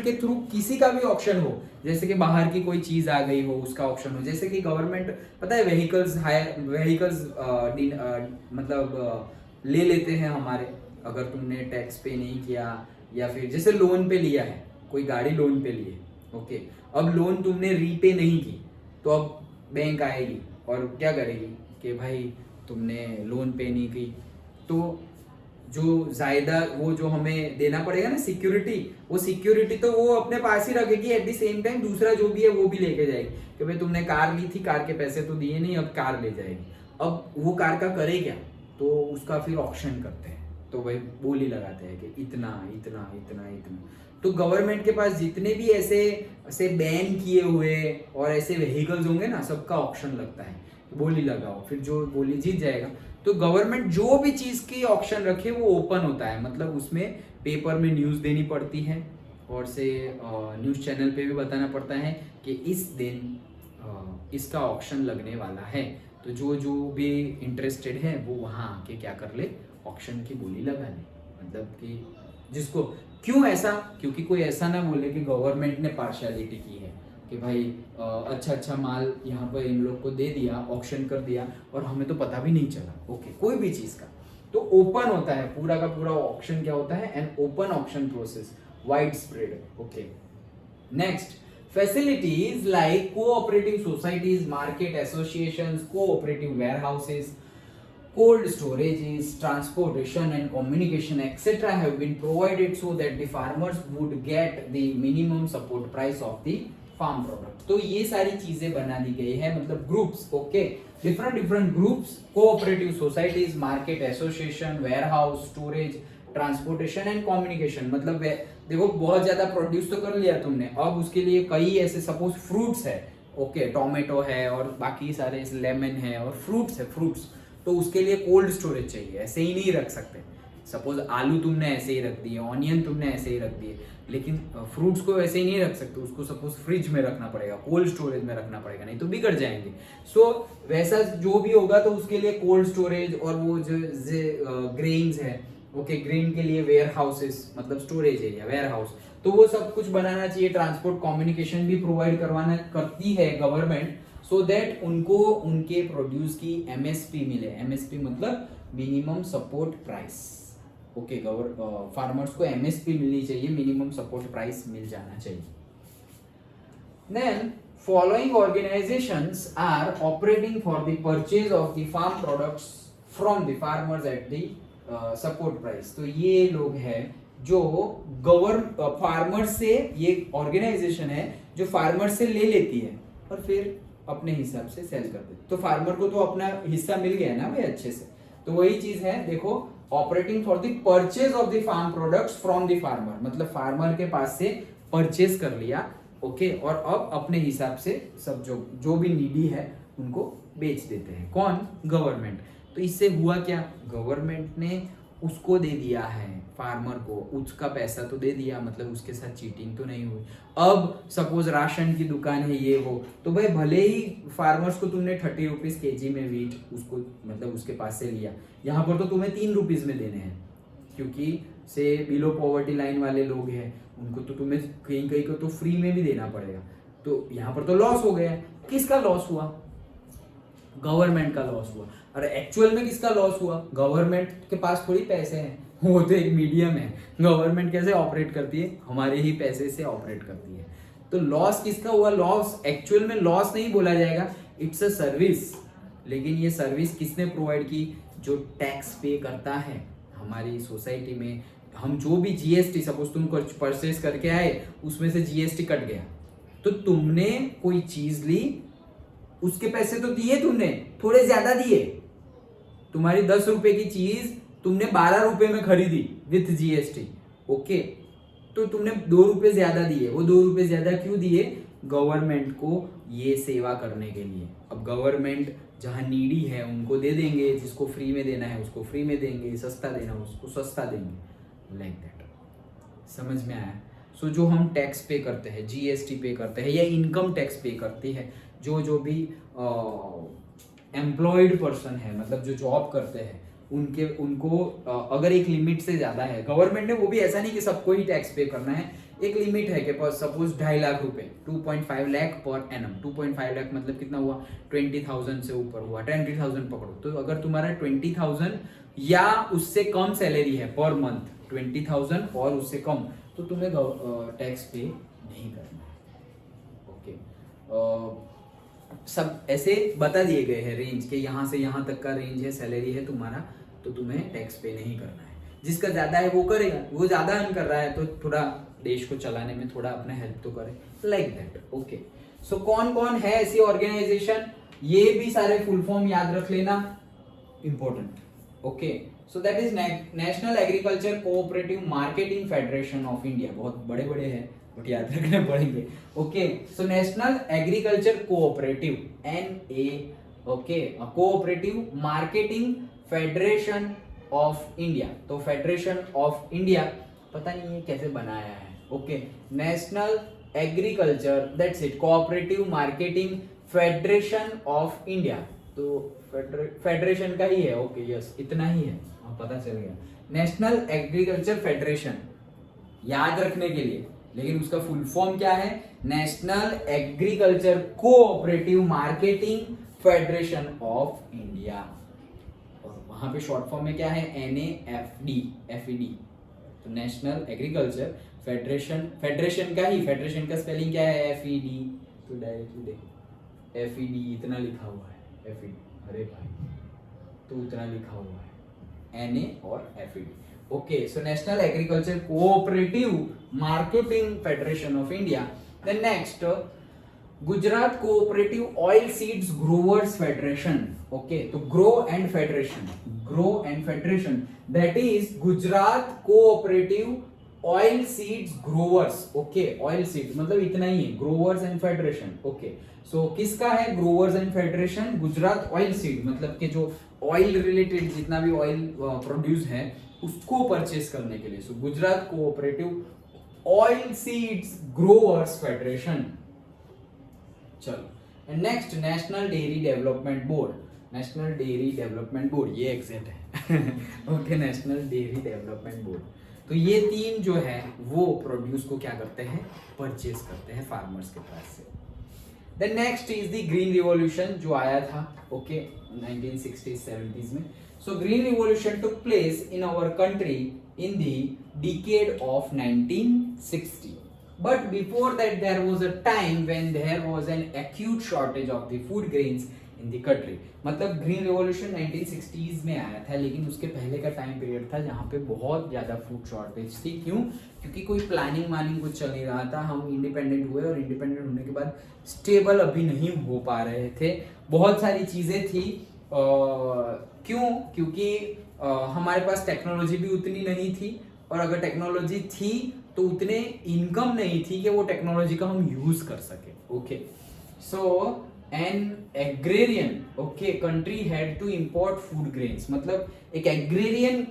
के थ्रू किसी का भी ऑक्शन हो, जैसे कि बाहर की कोई चीज आ गई हो उसका ऑक्शन हो, जैसे कि गवर्नमेंट पता है व्हीकल्स मतलब ले लेते हैं हमारे, अगर तुमने टैक्स पे नहीं किया या फिर जैसे लोन पे लिया है, कोई गाड़ी लोन पे लिए, ओके। अब लोन तुमने रीपे नहीं की, तो अब बैंक आएगी और क्या करेगी कि भाई तुमने लोन पे नहीं की, तो जो जायदा वो जो हमें देना पड़ेगा ना सिक्योरिटी, वो सिक्योरिटी तो वो अपने पास ही रखेगी, एट द सेम टाइम दूसरा जो भी है वो भी लेके जाएगी कि भाई तुमने कार ली थी, कार के पैसे तो दिए नहीं, अब कार ले जाएगी। अब वो कार का करे क्या, तो उसका फिर ऑक्शन करते हैं, तो भाई बोली लगाते हैं कि इतना इतना इतना इतना। तो गवर्नमेंट के पास जितने भी ऐसे बैन किए हुए और ऐसे व्हीकल्स होंगे ना, सबका ऑक्शन लगता है, बोली लगाओ, फिर जो बोली जीत जाएगा। तो गवर्नमेंट जो भी चीज की ऑक्शन रखे वो ओपन होता है, मतलब उसमें पेपर में न्यूज देनी पड़ती है और से न्यूज चैनल पे भी बताना पड़ता है कि इस दिन इसका ऑक्शन लगने वाला है। तो जो भी इंटरेस्टेड है वो वहाँ आके क्या कर ले, ऑक्शन की बोली लगा ले। मतलब कि जिसको क्यों ऐसा, क्योंकि कोई ऐसा ना बोले कि गवर्नमेंट ने पार्शियलिटी की है कि भाई अच्छा माल यहाँ पर इन लोग को दे दिया, ऑक्शन कर दिया और हमें तो पता भी नहीं चला, ओके। कोई भी चीज का तो ओपन होता है, पूरा का पूरा ऑक्शन क्या होता है, an open auction process, wide spread, okay. Next, facilities like cooperative societies, market associations, cooperative warehouses, cold storages, transportation and communication etc. have been provided so that the farmers would get the minimum support price of the farm product. तो ये सारी चीजें बना दी गई है, मतलब groups, okay, different groups, cooperative societies, market association, warehouse, storage, transportation and communication. मतलब देखो बहुत ज्यादा प्रोड्यूस तो कर लिया तुमने, अब उसके लिए कई ऐसे सपोज फ्रूट्स है, ओके, टोमेटो है और बाकी सारे लेमन है और फ्रूट्स है, फ्रूट्स, तो उसके लिए कोल्ड स्टोरेज चाहिए, ऐसे ही नहीं रख सकते। सपोज आलू तुमने ऐसे ही रख दिए, ऑनियन तुमने ऐसे ही रख दिए, लेकिन फ्रूट्स को ऐसे ही नहीं रख सकते, उसको सपोज फ्रिज में रखना पड़ेगा, कोल्ड स्टोरेज में रखना पड़ेगा, नहीं तो बिगड़ जाएंगे। सो वैसा जो भी होगा तो उसके लिए कोल्ड स्टोरेज, और वो जो ग्रेन्स है, ओके, ग्रेन के लिए वेयर हाउसेस, मतलब स्टोरेज एरिया, वेयर हाउस, तो वो सब कुछ बनाना चाहिए। ट्रांसपोर्ट कम्युनिकेशन भी प्रोवाइड करती है गवर्नमेंट, सो दैट उनको उनके प्रोड्यूस की एमएसपी मिले। एमएसपी मतलब minimum support price, okay. Farmers को एमएसपी मिलनी चाहिए, मिनिमम सपोर्ट प्राइस मिल जाना चाहिए। Then following organizations are operating for the purchase of the farm products from the farmers at the support price। तो ये लोग हैं जो फार्मर से, ये ऑर्गेनाइजेशन है जो फार्मर से ले लेती है और फिर अपने हिसाब से सेल कर देती। तो फार्मर को तो अपना हिस्सा मिल गया ना भाई अच्छे से। तो वही चीज है, देखो, operating for the purchase of the farm products from the farmer, मतलब फार्मर के पास से परचेज कर लिया, ओके, और अब अपने हिसाब से सब जो भी नीडी है उनको बेच देते हैं। कौन? गवर्नमेंट। तो इससे हुआ क्या, गवर्नमेंट ने उसको दे दिया है फार्मर को, उसका पैसा तो दे दिया, मतलब उसके साथ चीटिंग तो नहीं हुई। अब सपोज राशन की दुकान है ये वो, तो भाई भले ही फार्मर्स को तुमने 30 रुपीज केजी में वीट उसको मतलब उसके पास से लिया, यहाँ पर तो तुम्हें 3 रुपीज में देने हैं, क्योंकि से बिलो पॉवर्टी लाइन वाले लोग हैं, उनको तो तुम्हें कहीं कहीं को तो फ्री में भी देना पड़ेगा। तो यहाँ पर तो लॉस हो गया। किसका लॉस हुआ? गवर्नमेंट का लॉस हुआ। और एक्चुअल में किसका लॉस हुआ? गवर्नमेंट के पास थोड़ी पैसे हैं, वो तो एक मीडियम है। गवर्नमेंट कैसे ऑपरेट करती है? हमारे ही पैसे से ऑपरेट करती है। तो लॉस किसका हुआ? लॉस एक्चुअल में लॉस नहीं बोला जाएगा, इट्स अ सर्विस। लेकिन ये सर्विस किसने प्रोवाइड की? जो टैक्स पे करता है हमारी सोसाइटी में। हम जो भी जीएसटी, सपोज तुम कुछ परचेस करके आए, उसमें से जीएसटी कट गया, तो तुमने कोई चीज ली, उसके पैसे तो दिए तुमने, थोड़े ज्यादा दिए। तुम्हारी 10 रुपए की चीज तुमने 12 रुपए में खरीदी विथ जीएसटी, ओके, तो तुमने 2 रुपए ज्यादा दिए। वो 2 रुपए ज्यादा क्यों दिए? गवर्नमेंट को ये सेवा करने के लिए। अब गवर्नमेंट जहाँ नीडी है उनको दे देंगे, जिसको फ्री में देना है उसको फ्री में देंगे, सस्ता देना उसको सस्ता देंगे, लाइक दैट। समझ में आया? सो जो हम टैक्स पे करते हैं, जीएसटी पे करते हैं या इनकम टैक्स पे करती है, जो भी एम्प्लॉयड पर्सन है, मतलब जो जॉब करते हैं उनको अगर एक लिमिट से ज़्यादा है, गवर्नमेंट ने वो भी ऐसा नहीं कि सबको ही टैक्स पे करना है, एक लिमिट है कि सपोज 2.5 लाख रुपए 2.5 लाख पर एनम, 2.5 लाख मतलब कितना हुआ, 20,000 से ऊपर हुआ, 20,000 पकड़ो। तो अगर तुम्हारा 20,000 या उससे कम सैलरी है पर मंथ, 20,000 और उससे कम, तो तुम्हें टैक्स पे नहीं करना है। ओके, सब ऐसे बता दिए गए हैं रेंज के, यहाँ से यहाँ तक का रेंज है, सैलरी है तुम्हारा, तो तुम्हें टैक्स पे नहीं करना है। जिसका ज्यादा है वो करेगा, वो ज्यादा अर्न कर रहा है तो थोड़ा देश को चलाने में थोड़ा अपना हेल्प तो करे, लाइक दैट। ओके, सो कौन कौन है ऐसी ऑर्गेनाइजेशन, ये भी सारे फुल फॉर्म याद रख लेना, important. Okay, so that is national agriculture cooperative marketing federation of India. बहुत बड़े बड़े हैं बट याद रखने पड़ेंगे। Okay, so national agriculture cooperative NA, okay, cooperative marketing federation of India. तो फेडरेशन ऑफ इंडिया पता नहीं ये कैसे बनाया है। Okay, national agriculture, that's it, cooperative marketing federation of India. तो फेडरेशन का ही है। ओके, यस, इतना ही है, पता चल गया। नेशनल एग्रीकल्चर फेडरेशन याद रखने के लिए, लेकिन उसका फुल फॉर्म क्या है, national agriculture cooperative marketing federation of India. और वहां पे शॉर्ट फॉर्म में क्या है, NAFD। तो नेशनल एग्रीकल्चर फेडरेशन, फेडरेशन का ही, फेडरेशन का स्पेलिंग क्या है, FED। तो डायरेक्टली देखो FED इतना लिखा हुआ है, FED, अरे भाई तो उतना लिखा हुआ है, NA और FED। Okay, so national agriculture cooperative marketing federation of India. Then next, Gujarat cooperative oil seeds growers federation. Okay, तो grow and federation, that is Gujarat cooperative oil seeds growers. Okay, oil seed मतलब इतना ही है, growers and federation. Okay, so किसका है growers and federation, Gujarat oil seed, मतलब कि जो ऑयल रिलेटेड जितना भी ऑयल प्रोड्यूस है उसको परचेस करने के लिए। So Gujarat cooperative oil seeds growers federation. चलो, and next, national dairy development board. National dairy development board, ये एग्जैक्ट है। Okay, national dairy development board. तो ये तीन जो है वो प्रोड्यूस को क्या करते हैं, परचेस करते हैं फार्मर्स के पास से। Then next is the green revolution, जो आया था ओके 1960s 70s में। So green revolution took place in our country in the decade of 1960. But before that there was a time when there was an acute shortage of the food grains in the country. मतलब green revolution 1960s में आया था, लेकिन उसके पहले का time period था जहाँ पे बहुत ज़्यादा फूड शॉर्टेज थी। क्यों? क्योंकि कोई प्लानिंग वानिंग कुछ चल नहीं रहा था। हम इंडिपेंडेंट हुए और इंडिपेंडेंट होने के बाद स्टेबल अभी नहीं हो पा रहे थे, बहुत सारी चीज़ें थी। क्यों? क्योंकि हमारे पास टेक्नोलॉजी भी उतनी नहीं थी, और अगर टेक्नोलॉजी थी तो उतने इनकम नहीं थी कि वो टेक्नोलॉजी का हम यूज कर सके। Okay, so an agrarian okay country had to import food grains. मतलब एक एग्रेरियन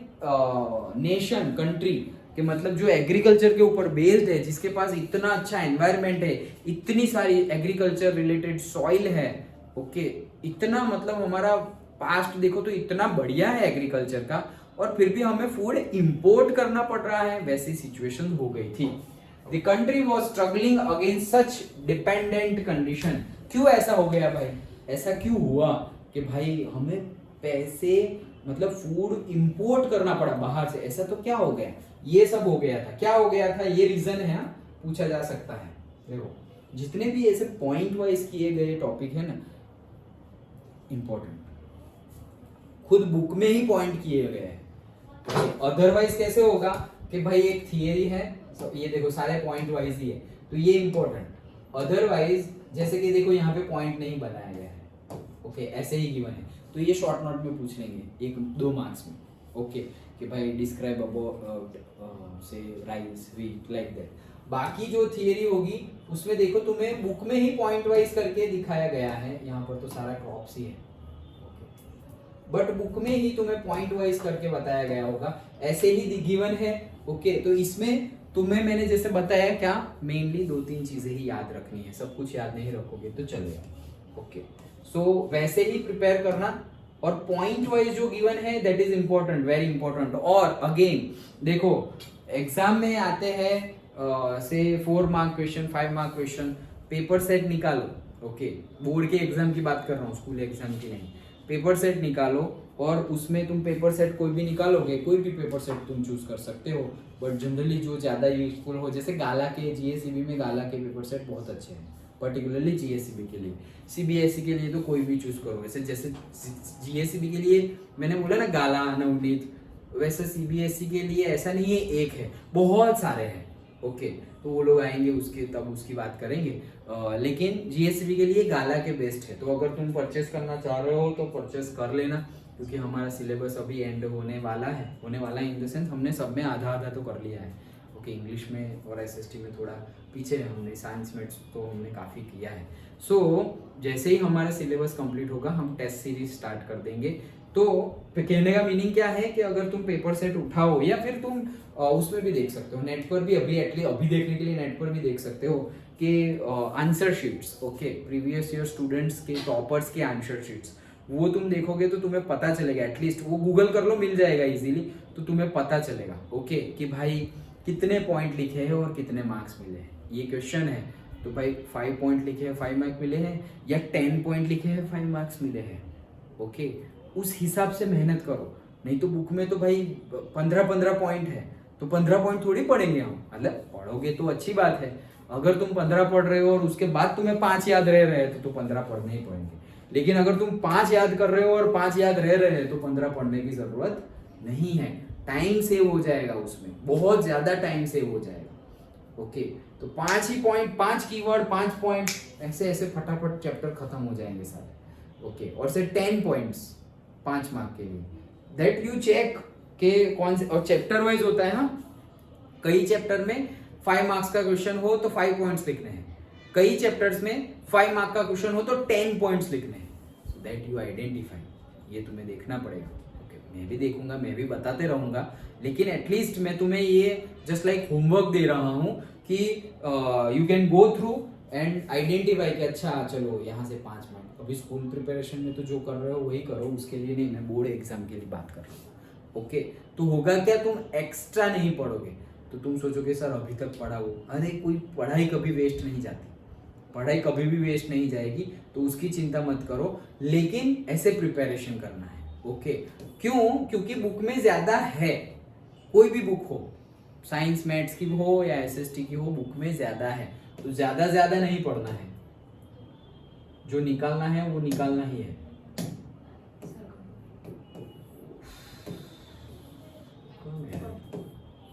नेशन, कंट्री के मतलब जो एग्रीकल्चर के ऊपर बेस्ड है, जिसके पास इतना अच्छा एनवायरनमेंट है, इतनी सारी एग्रीकल्चर रिलेटेड सॉइल है। ओके, इतना मतलब हमारा पास्ट देखो तो इतना बढ़िया है एग्रीकल्चर का, और फिर भी हमें फूड इंपोर्ट करना पड़ रहा है, वैसी सिचुएशन हो गई थी। The country was struggling against such dependent condition. क्यों ऐसा हो गया भाई? ऐसा क्यों हुआ कि भाई हमें पैसे मतलब फूड इंपोर्ट करना पड़ा बाहर से? ऐसा तो क्या हो गया? ये सब हो गया था। क्या हो गया था? ये रीजन है, पूछा जा सकता है। देखो, जितने भी ऐसे पॉइंट वाइज किए गए टॉपिक है ना, इंपॉर्टेंट, खुद बुक में ही पॉइंट किए गए हैं। अदरवाइज कैसे होगा कि भाई एक थियरी है, तो ये देखो सारे पॉइंट वाइज ही है, तो ये इंपॉर्टेंट। अदरवाइज जैसे कि देखो यहाँ पे पॉइंट नहीं बनाया गया है, ओके, ऐसे ही गिवन है, तो ये शॉर्ट नोट में पूछ लेंगे 1-2 मार्क्स में। ओके, कि भाई डिस्क्राइब अबाउट से राइस व्हीट लाइक दैट। बाकी जो थियरी होगी उसमें देखो तुम्हें बुक में ही पॉइंट वाइज करके दिखाया गया है, यहाँ पर तो सारा क्रॉप्स ही है, बट बुक में ही तुम्हें पॉइंट वाइज करके बताया गया होगा, ऐसे ही गिवन है। ओके, तो इसमें तुम्हें मैंने जैसे बताया क्या मेनली 2-3 चीजें ही याद रखनी है, सब कुछ याद नहीं रखोगे तो चलेगा। ओके, सो वैसे ही प्रिपेयर करना, और पॉइंट वाइज जो गिवन है that is important, very important. और अगेन देखो एग्जाम में आते हैं से 4 mark question, 5 mark question, paper set निकालो। ओके, बोर्ड के एग्जाम की बात कर रहा हूँ, स्कूल एग्जाम की नहीं। पेपर सेट निकालो और उसमें तुम पेपर सेट कोई भी निकालोगे, कोई भी पेपर सेट तुम चूज कर सकते हो, बट जनरली जो ज़्यादा यूजफुल हो, जैसे गाला के जीएसईबी में गाला के पेपर सेट बहुत अच्छे हैं, पर्टिकुलरली जीएसईबी के लिए। सीबीएसई के लिए तो कोई भी चूज करो, वैसे जैसे जीएसईबी के लिए मैंने बोला ना गाला नवनीत, वैसे सीबीएसई के लिए ऐसा नहीं है एक है, बहुत सारे हैं। ओके, तो वो लोग आएंगे उसके तब उसकी बात करेंगे, लेकिन जीएसबी के लिए गाला के बेस्ट है। तो अगर तुम परचेस करना चाह रहे हो तो परचेस कर लेना, क्योंकि हमारा सिलेबस अभी एंड होने वाला है इन द सेंस हमने सब में आधा आधा तो कर लिया है। ओके, इंग्लिश में और एसएसटी में थोड़ा पीछे है, हमने साइंस में तो हमने काफ़ी किया है। सो जैसे ही हमारा सिलेबस कंप्लीट होगा हम टेस्ट सीरीज स्टार्ट कर देंगे। तो कहने का मीनिंग क्या है कि अगर तुम पेपर सेट उठाओ या फिर तुम उसमें भी देख सकते हो, नेट पर भी अभी देखने के लिए नेट पर भी देख सकते हो कि answer sheets, okay, previous year students के टॉपर्स के आंसर शीट्स, वो तुम देखोगे तो तुम्हें पता चलेगा, एटलीस्ट वो गूगल कर लो मिल जाएगा इजीली, तो तुम्हें पता चलेगा ओके कि भाई कितने पॉइंट लिखे हैं और कितने मार्क्स मिले हैं। ये क्वेश्चन है तो भाई 5 पॉइंट लिखे हैं 5 मार्क्स मिले हैं, या 10 पॉइंट लिखे हैं 5 मार्क्स मिले हैं। ओके, उस हिसाब से मेहनत करो, नहीं तो बुक में तो भाई 15 पॉइंट है तो 15 पॉइंट थोड़ी पढ़ेंगे हम, मतलब पढ़ोगे तो अच्छी बात है। अगर तुम 15 पढ़ रहे हो और उसके बाद तुम्हें 5 याद रह रहे हैं तो 15 पढ़ने ही पड़ेंगे, लेकिन अगर तुम 5 याद कर रहे हो और 5 याद रह रहे हैं तो 15 पढ़ने की जरूरत नहीं है। टाइम सेव हो जाएगा, उसमें बहुत ज्यादा टाइम सेव हो जाएगा। ओके, तो 5 ही पॉइंट, 5 कीवर्ड, 5 पॉइंट, ऐसे ऐसे फटाफट चैप्टर खत्म हो जाएंगे सारे। ओके, और से 10 पॉइंट्स 5 मार्क के लिए, दैट यू चेक के कौन से, और चैप्टर वाइज होता है। हाँ, कई चैप्टर में 5 मार्क्स का क्वेश्चन हो तो 5 पॉइंट्स लिखने हैं, कई चैप्टर्स में 5 मार्क का क्वेश्चन हो तो 10 पॉइंट्स लिखने हैं, सो दैट यू आइडेंटिफाई, ये तुम्हें देखना पड़ेगा। ओके, मैं भी देखूंगा, मैं भी बताते रहूंगा, लेकिन एटलीस्ट मैं तुम्हें ये जस्ट लाइक होमवर्क दे रहा हूं कि you can go through and identify कि अच्छा चलो यहाँ से 5 मार्क। अभी स्कूल प्रिपरेशन में तो जो कर रहे हो वही करो, उसके लिए नहीं, मैं बोर्ड एग्जाम के लिए बात कर रहा हूँ। ओके, तो होगा क्या, तुम एक्स्ट्रा नहीं पढ़ोगे तो तुम सोचोगे सर अभी तक पढ़ा हो, अरे कोई पढ़ाई कभी वेस्ट नहीं जाती, पढ़ाई कभी भी वेस्ट नहीं जाएगी, तो उसकी चिंता मत करो, लेकिन ऐसे प्रिपरेशन करना है। ओके, क्यों, क्योंकि बुक में ज्यादा है, कोई भी बुक हो, साइंस मैथ्स की हो या एसएसटी की हो, बुक में ज्यादा है, तो ज्यादा नहीं पढ़ना है, जो निकालना है वो निकालना ही है।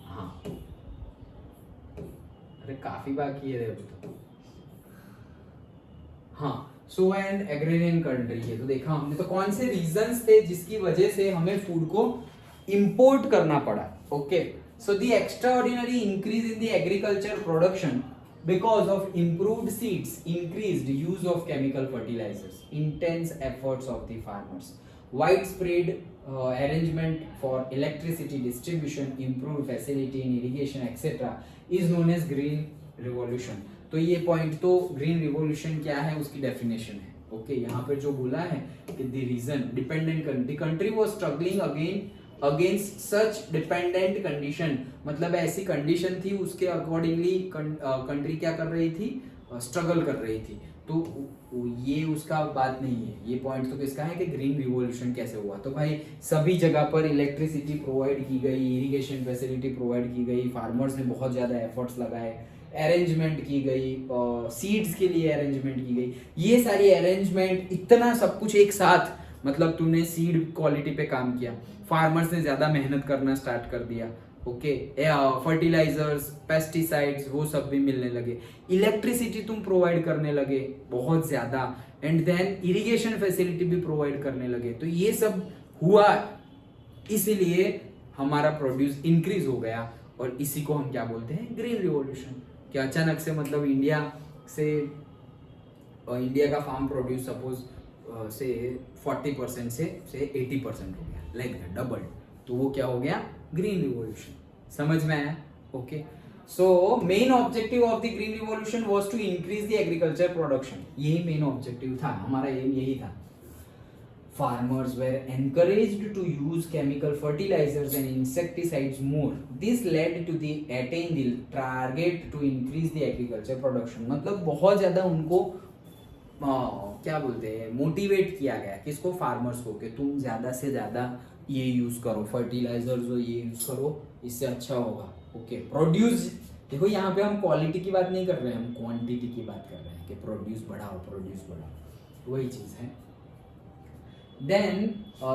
हाँ, अरे काफी बाकी है अभी तो। हाँ, सो एंड एग्रेरियन कंट्री है, तो देखा हमने, तो कौन से रीजंस थे जिसकी वजह से हमें फूड को इंपोर्ट करना पड़ा। Okay, so the extraordinary increase in the agriculture production because of improved seeds, increased use of chemical fertilizers, intense efforts of the farmers, widespread arrangement for electricity distribution, improved facility in irrigation etc. is known as green revolution। तो ये point तो green revolution क्या है उसकी definition है। Okay, यहाँ पे जो बोला है कि the reason dependent country was struggling against such dependent condition, मतलब ऐसी कंडीशन थी उसके अकॉर्डिंगली कंट्री क्या कर रही थी, स्ट्रगल कर रही थी। तो ये उसका बात नहीं है, ये पॉइंट तो किसका है कि ग्रीन रिवॉल्यूशन कैसे हुआ। तो भाई सभी जगह पर इलेक्ट्रिसिटी प्रोवाइड की गई, इरिगेशन फैसिलिटी प्रोवाइड की गई, फार्मर्स ने बहुत ज़्यादा एफर्ट्स लगाए, अरेंजमेंट की गई, सीड्स के लिए अरेंजमेंट की गई, ये सारी अरेंजमेंट, इतना सब कुछ एक साथ, मतलब तूने सीड क्वालिटी पे काम किया, फार्मर्स ने ज्यादा मेहनत करना स्टार्ट कर दिया। ओके, फर्टिलाइजर्स, पेस्टिसाइड्स वो सब भी मिलने लगे, इलेक्ट्रिसिटी तुम प्रोवाइड करने लगे बहुत ज्यादा, एंड देन इरिगेशन फैसिलिटी भी प्रोवाइड करने लगे। तो ये सब हुआ, इसीलिए हमारा प्रोड्यूस इंक्रीज हो गया, और इसी को हम क्या बोलते हैं, ग्रीन रिवॉल्यूशन। कि अचानक से मतलब इंडिया का फार्म प्रोड्यूस सपोज से 40% से 80% हो गया, लाइक डबल, तो वो क्या हो गया, ग्रीन रिवॉल्यूशन। समझ में आया? Okay, so main objective of the green revolution was to increase the agriculture production, यही मेन ऑब्जेक्टिव था, हमारा एम यही था। Farmers were encouraged to use chemical fertilizers and insecticides more. This led to the attain the target to increase the agriculture production. मतलब बहुत ज़्यादा उनको क्या बोलते हैं, मोटिवेट किया गया किसको, फार्मर्स को, कि तुम ज़्यादा से ज़्यादा ये यूज़ करो, फर्टिलाइजर्स हो ये यूज़ करो, इससे अच्छा होगा। ओके, प्रोड्यूस, देखो यहाँ पे हम क्वालिटी की बात नहीं कर रहे हैं, हम क्वांटिटी की बात कर रहे हैं कि प्रोड्यूस बढ़ाओ, वही चीज़ है। Then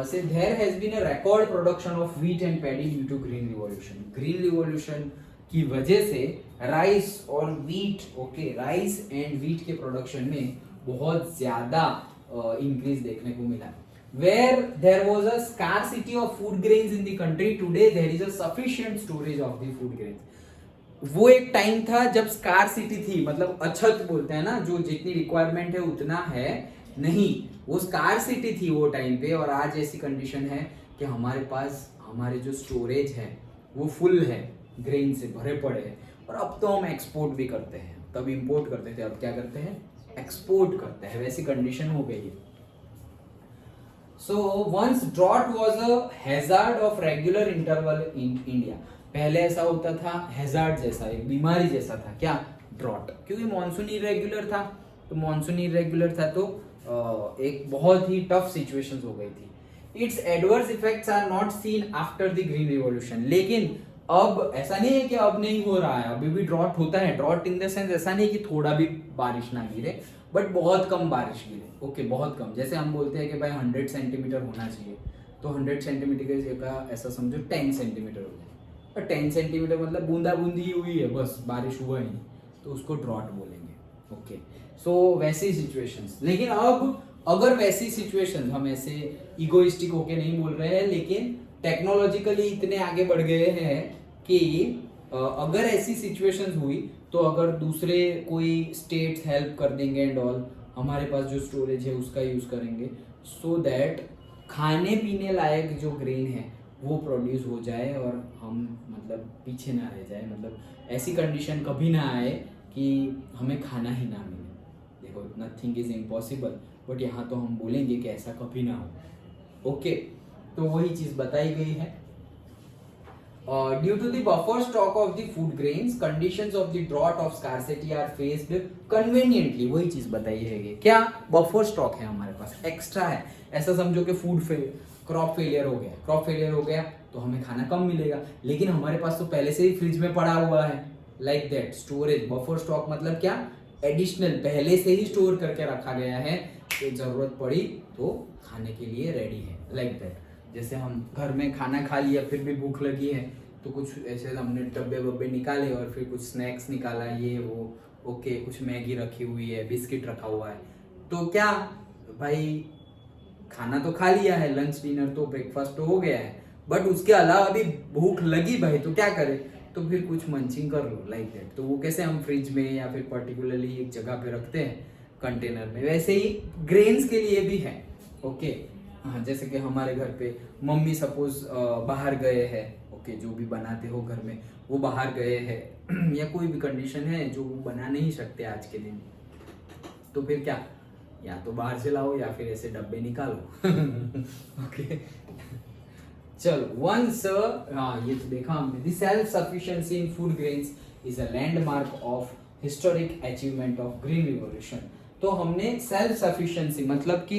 say there has been a record production of wheat and paddy due to green revolution. Green revolution की वजह से राइस और wheat, okay, rice and wheat के प्रोडक्शन में बहुत ज्यादा इंक्रीज देखने को मिला। Where there was a scarcity of food grains in the country, today there is a sufficient storage of the food grains. वो एक टाइम था जब स्कार्सिटी थी, मतलब अछत बोलते हैं ना, जो जितनी रिक्वायरमेंट है उतना है नहीं, वो स्कार्सिटी थी वो टाइम पे। और आज ऐसी कंडीशन है कि हमारे पास हमारे जो स्टोरेज है वो फुल है, ग्रेन से भरे पड़े हैं। और अब तो हम एक्सपोर्ट भी करते हैं, तब इंपोर्ट करते थे, अब क्या करते हैं, एक्सपोर्ट करते हैं, वैसी कंडीशन हो गई है। So once drought was a hazard of regular interval in India. पहले ऐसा होता था, हैजार्ड जैसा, एक बीमारी जैसा था, क्या, ड्रॉट, क्योंकि मॉनसून इरेगुलर था, तो मॉनसून इरेगुलर था तो एक बहुत ही टफ सिचुएशंस हो गई थी। Its adverse effects are not seen after the green revolution. लेकिन अब ऐसा नहीं है कि अब नहीं हो रहा है, अभी भी ड्रॉट होता है। ड्रॉट इन द सेंस ऐसा नहीं कि थोड़ा भी बारिश ना गिरे, बट बहुत कम बारिश गिरे, ओके, बहुत कम। जैसे हम बोलते हैं कि भाई 100 सेंटीमीटर होना चाहिए, तो 100 सेंटीमीटर की जगह ऐसा समझो 10 सेंटीमीटर हो जाए। और 10 सेंटीमीटर मतलब बूंदा बूंदी हुई है, बस बारिश हुआ ही नहीं, तो उसको ड्रॉट बोलेंगे। ओके, सो वैसी सिचुएशंस। लेकिन अब अगर वैसी सिचुएशंस, हम ऐसे इगोइस्टिक होके नहीं बोल रहे हैं, लेकिन टेक्नोलॉजिकली इतने आगे बढ़ गए हैं कि अगर ऐसी सिचुएशंस हुई तो अगर दूसरे कोई स्टेट्स हेल्प कर देंगे एंड ऑल, हमारे पास जो स्टोरेज है उसका यूज करेंगे, सो दैट खाने पीने लायक जो ग्रेन है वो प्रोड्यूस हो जाए और हम मतलब पीछे ना रह जाए। मतलब ऐसी कंडीशन कभी ना आए कि हमें खाना ही ना मिले। देखो, नथिंग इज इम्पॉसिबल, बट यहाँ तो हम बोलेंगे कि ऐसा कभी ना हो। ओके, तो वही चीज बताई गई है। Due to the buffer stock of the food grains, conditions of the drought of scarcity are faced conveniently. वही चीज बताई है, क्या, बफर स्टॉक है हमारे पास, एक्स्ट्रा है। ऐसा समझो कि क्रॉप फेलियर हो गया तो हमें खाना कम मिलेगा, लेकिन हमारे पास तो पहले से ही फ्रिज में पड़ा हुआ है, like that. Storage, buffer stock मतलब क्या, एडिशनल, पहले से ही स्टोर करके रखा गया है, तो जरूरत पड़ी तो खाने के लिए रेडी है, लाइक दैट। जैसे हम घर में खाना खा लिया फिर भी भूख लगी है, तो कुछ ऐसे हमने डब्बे वब्बे निकाले और फिर कुछ स्नैक्स निकाला, ये वो, ओके, कुछ मैगी रखी हुई है, बिस्किट रखा हुआ है, तो क्या भाई, खाना तो खा लिया है, लंच डिनर तो ब्रेकफास्ट तो हो गया है, बट उसके अलावा भी भूख लगी भाई, तो क्या करें, तो फिर कुछ मंचिंग कर लो, लाइक दैट। तो वो कैसे हम फ्रिज में या फिर पर्टिकुलरली एक जगह पे रखते हैं कंटेनर में, वैसे ही ग्रेन्स के लिए भी है। ओके, हाँ, जैसे कि हमारे घर पे मम्मी सपोज बाहर गए हैं, ओके, जो भी बनाते हो घर में वो बाहर गए हैं या कोई भी कंडीशन है जो वो बना नहीं सकते आज के दिन, तो फिर क्या, या तो बाहर से लाओ या फिर ऐसे डब्बे निकालो। ओके, चलो, वंस, हाँ, ये तो देखा हमने, the self sufficiency in food grains is a landmark of historic achievement of green revolution. तो हमने सेल्फ सफिशिएंसी मतलब कि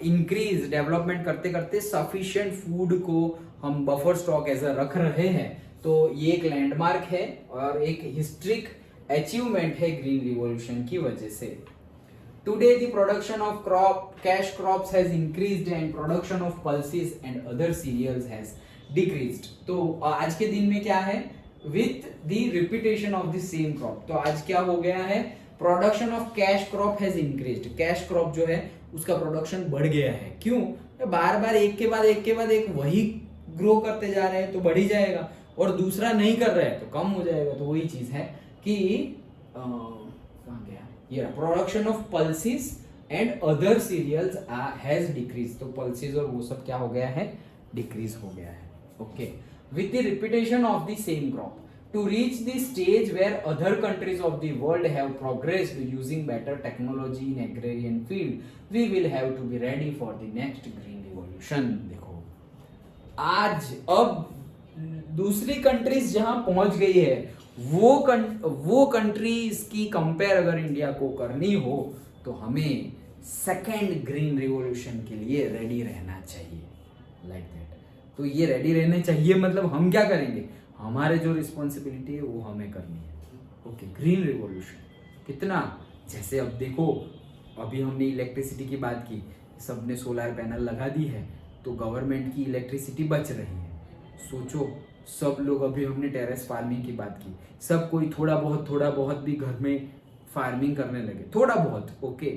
इंक्रीज, डेवलपमेंट करते करते सफिशिएंट फूड को हम बफर स्टॉक एज रख रहे हैं, तो ये एक लैंडमार्क है और एक हिस्ट्रिक अचीवमेंट है ग्रीन रिवॉल्यूशन की वजह से। Today the production of cash crops has increased and production of pulses and other cereals has decreased. तो आज के दिन में क्या है, with the repetition of the same crop, तो आज क्या हो गया है, production of cash crop has increased. cash crop जो है उसका प्रोडक्शन बढ़ गया है, क्यों, बार बार एक के बाद एक वही ग्रो करते जा रहे हैं तो बढ़ ही जाएगा, और दूसरा नहीं कर रहे हैं तो कम हो जाएगा। तो वही चीज है कि कहाँ गया ये production of pulses and other cereals has decrease. तो पल्सिस और वो सब क्या हो गया है, डिक्रीज हो गया है। Okay, with the repetition of the same crop to reach the stage where other countries of the world have progressed using better technology in agrarian field we will have to be ready for the next green revolution। देखो आज अब दूसरी countries जहां पहुंच गई है वो countries की कंपेयर अगर इंडिया को करनी हो तो हमें सेकेंड ग्रीन रिवॉल्यूशन के लिए रेडी रहना चाहिए, लाइक दैट। तो ये रेडी रहने चाहिए मतलब हम क्या करेंगे, हमारे जो रिस्पॉन्सिबिलिटी है वो हमें करनी है। ओके, ग्रीन रिवॉल्यूशन कितना, जैसे अब देखो अभी हमने इलेक्ट्रिसिटी की बात की, सबने सोलर पैनल लगा दी है तो गवर्नमेंट की इलेक्ट्रिसिटी बच रही है। सोचो सब लोग, अभी हमने टेरेस फार्मिंग की बात की, सब कोई थोड़ा बहुत भी घर में फार्मिंग करने लगे, थोड़ा बहुत। ओके,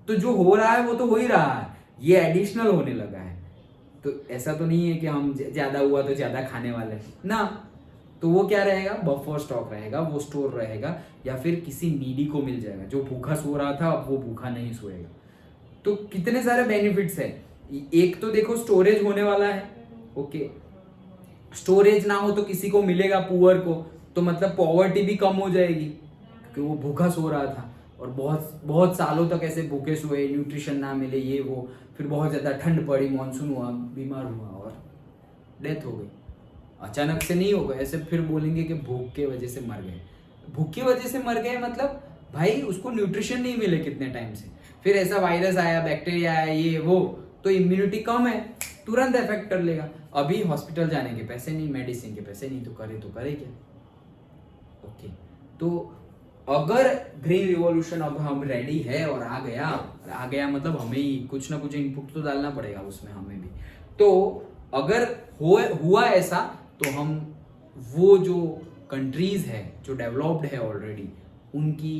तो जो हो रहा है वो तो हो ही रहा है, ये एडिशनल होने लगा है। तो ऐसा तो नहीं है कि हम ज्यादा हुआ तो ज्यादा खाने वाले ना, तो वो क्या रहेगा, बफर स्टॉक रहेगा, वो स्टोर रहेगा, या फिर किसी नीडी को मिल जाएगा। जो भूखा सो रहा था अब वो भूखा नहीं सोएगा। तो कितने सारे बेनिफिट्स है। एक तो देखो स्टोरेज होने वाला है। ओके, स्टोरेज ना हो तो किसी को मिलेगा, पुअर को, तो मतलब पॉवर्टी भी कम हो जाएगी क्योंकि वो भूखा सो रहा था और बहुत बहुत सालों तक ऐसे भूखे सोए, न्यूट्रिशन ना मिले, ये वो, फिर बहुत ज्यादा ठंड पड़ी, मानसून हुआ, बीमार हुआ और डेथ हो गई। अचानक से नहीं होगा, ऐसे फिर बोलेंगे कि भूख के वजह से मर गए। भूख की वजह से मर गए मतलब भाई उसको न्यूट्रिशन नहीं मिले कितने टाइम से, फिर ऐसा वायरस आया, बैक्टीरिया आया, ये वो, तो इम्यूनिटी कम है, तुरंत इफेक्ट कर लेगा। अभी हॉस्पिटल जाने के पैसे नहीं, मेडिसिन के पैसे नहीं, तो करे क्या। ओके, तो अगर ग्रीन रिवॉल्यूशन अब हम रेडी है और आ गया मतलब हमें ही कुछ ना कुछ इनपुट तो डालना पड़ेगा उसमें हमें भी। तो अगर हुआ ऐसा तो हम वो जो कंट्रीज है जो डेवलप्ड है ऑलरेडी उनकी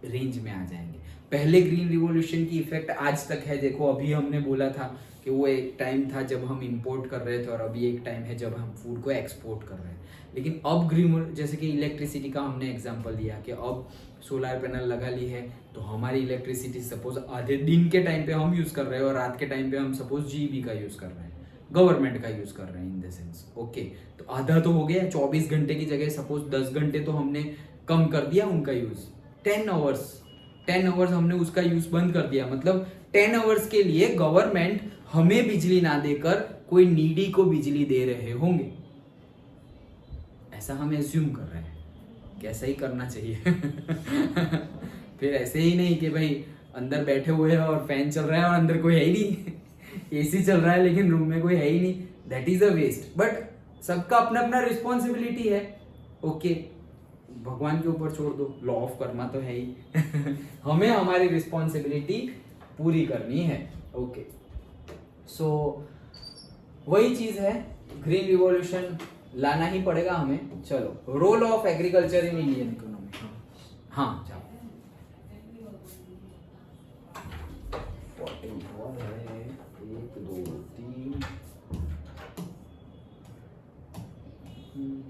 रेंज में आ जाएंगे। पहले ग्रीन रिवॉल्यूशन की इफेक्ट आज तक है। देखो अभी हमने बोला था कि वो एक टाइम था जब हम इंपोर्ट कर रहे थे और अभी एक टाइम है जब हम फूड को एक्सपोर्ट कर रहे हैं। लेकिन अब ग्रीन, जैसे कि इलेक्ट्रिसिटी का हमने एग्जांपल दिया कि अब सोलर पैनल लगा ली है तो हमारी इलेक्ट्रिसिटी सपोज आधे दिन के टाइम पे हम यूज़ कर रहे हैं और रात के टाइम पे हम सपोज जीबी का यूज़ कर रहे हैं, गवर्नमेंट का यूज़ कर रहे हैं इन द सेंस। ओके, तो आधा तो हो गया, 24 घंटे की जगह सपोज 10 घंटे तो हमने कम कर दिया उनका यूज़। 10 आवर्स हमने उसका यूज़ बंद कर दिया, मतलब 10 आवर्स के लिए गवर्नमेंट हमें बिजली ना देकर कोई नीडी को बिजली दे रहे होंगे, ऐसा हम एज्यूम कर रहे हैं। कैसा ही करना चाहिए फिर ऐसे ही नहीं कि भाई अंदर बैठे हुए हैं और फैन चल रहा है और अंदर कोई है ही नहीं एसी चल रहा है लेकिन रूम में कोई है ही नहीं, that is a waste. But सबका अपना अपना रिस्पॉन्सिबिलिटी है। ओके, भगवान के ऊपर छोड़ दो, लॉ ऑफ कर्मा तो है ही हमें हमारी रिस्पॉन्सिबिलिटी पूरी करनी है। ओके, सो वही चीज है, ग्रीन रिवॉल्यूशन लाना ही पड़ेगा हमें। चलो, role of agriculture in Indian economy. हाँ जाओ, 14 है, 1 2 3 14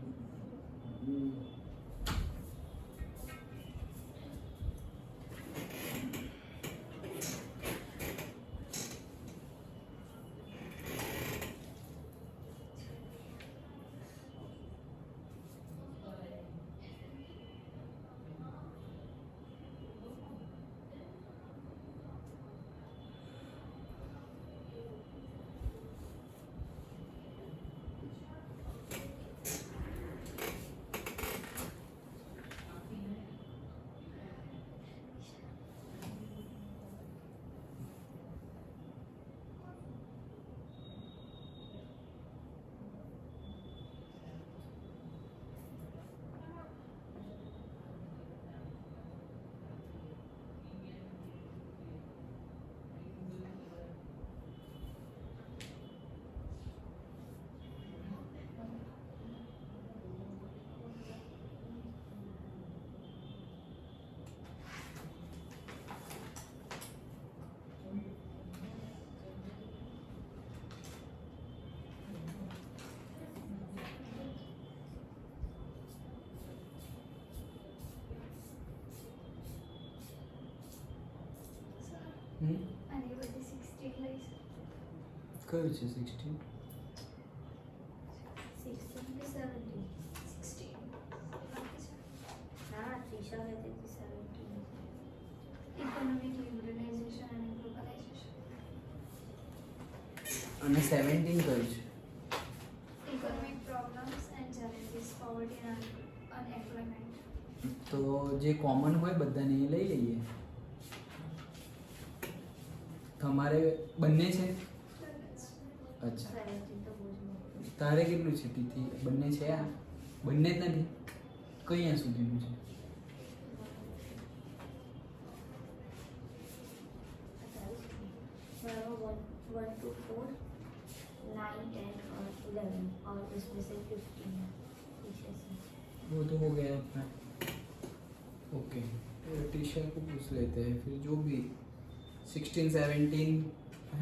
અને એ બધી 16 લઈશ. કયું છે 16? 16 કે 17? 16 બાકી છે. ના, ત્રિશા કહેતી હતી 17. ઇકોનોમિક લિબરલાઇઝેશન અને ગ્લોબલાઇઝેશન. અને 17 કયું છે? Economic problems and challenges, poverty and unemployment. તો જે કોમન હોય બધાને એ લઈ લઈએ. તમારે બંને છે? અચ્છા, 17 તો બહુ જ મોટું. તારે કેટલું છે તીથી? બંને છે આ? બંને જ નથી? કયા સુધીનું છે? बराबर 1 to 4, 9, 10 और 11 और इसमें से 15 पीछे से. वो तो हो गया अपना. ओके, टीचर को पूछ लेते हैं, फिर जो भी 16 17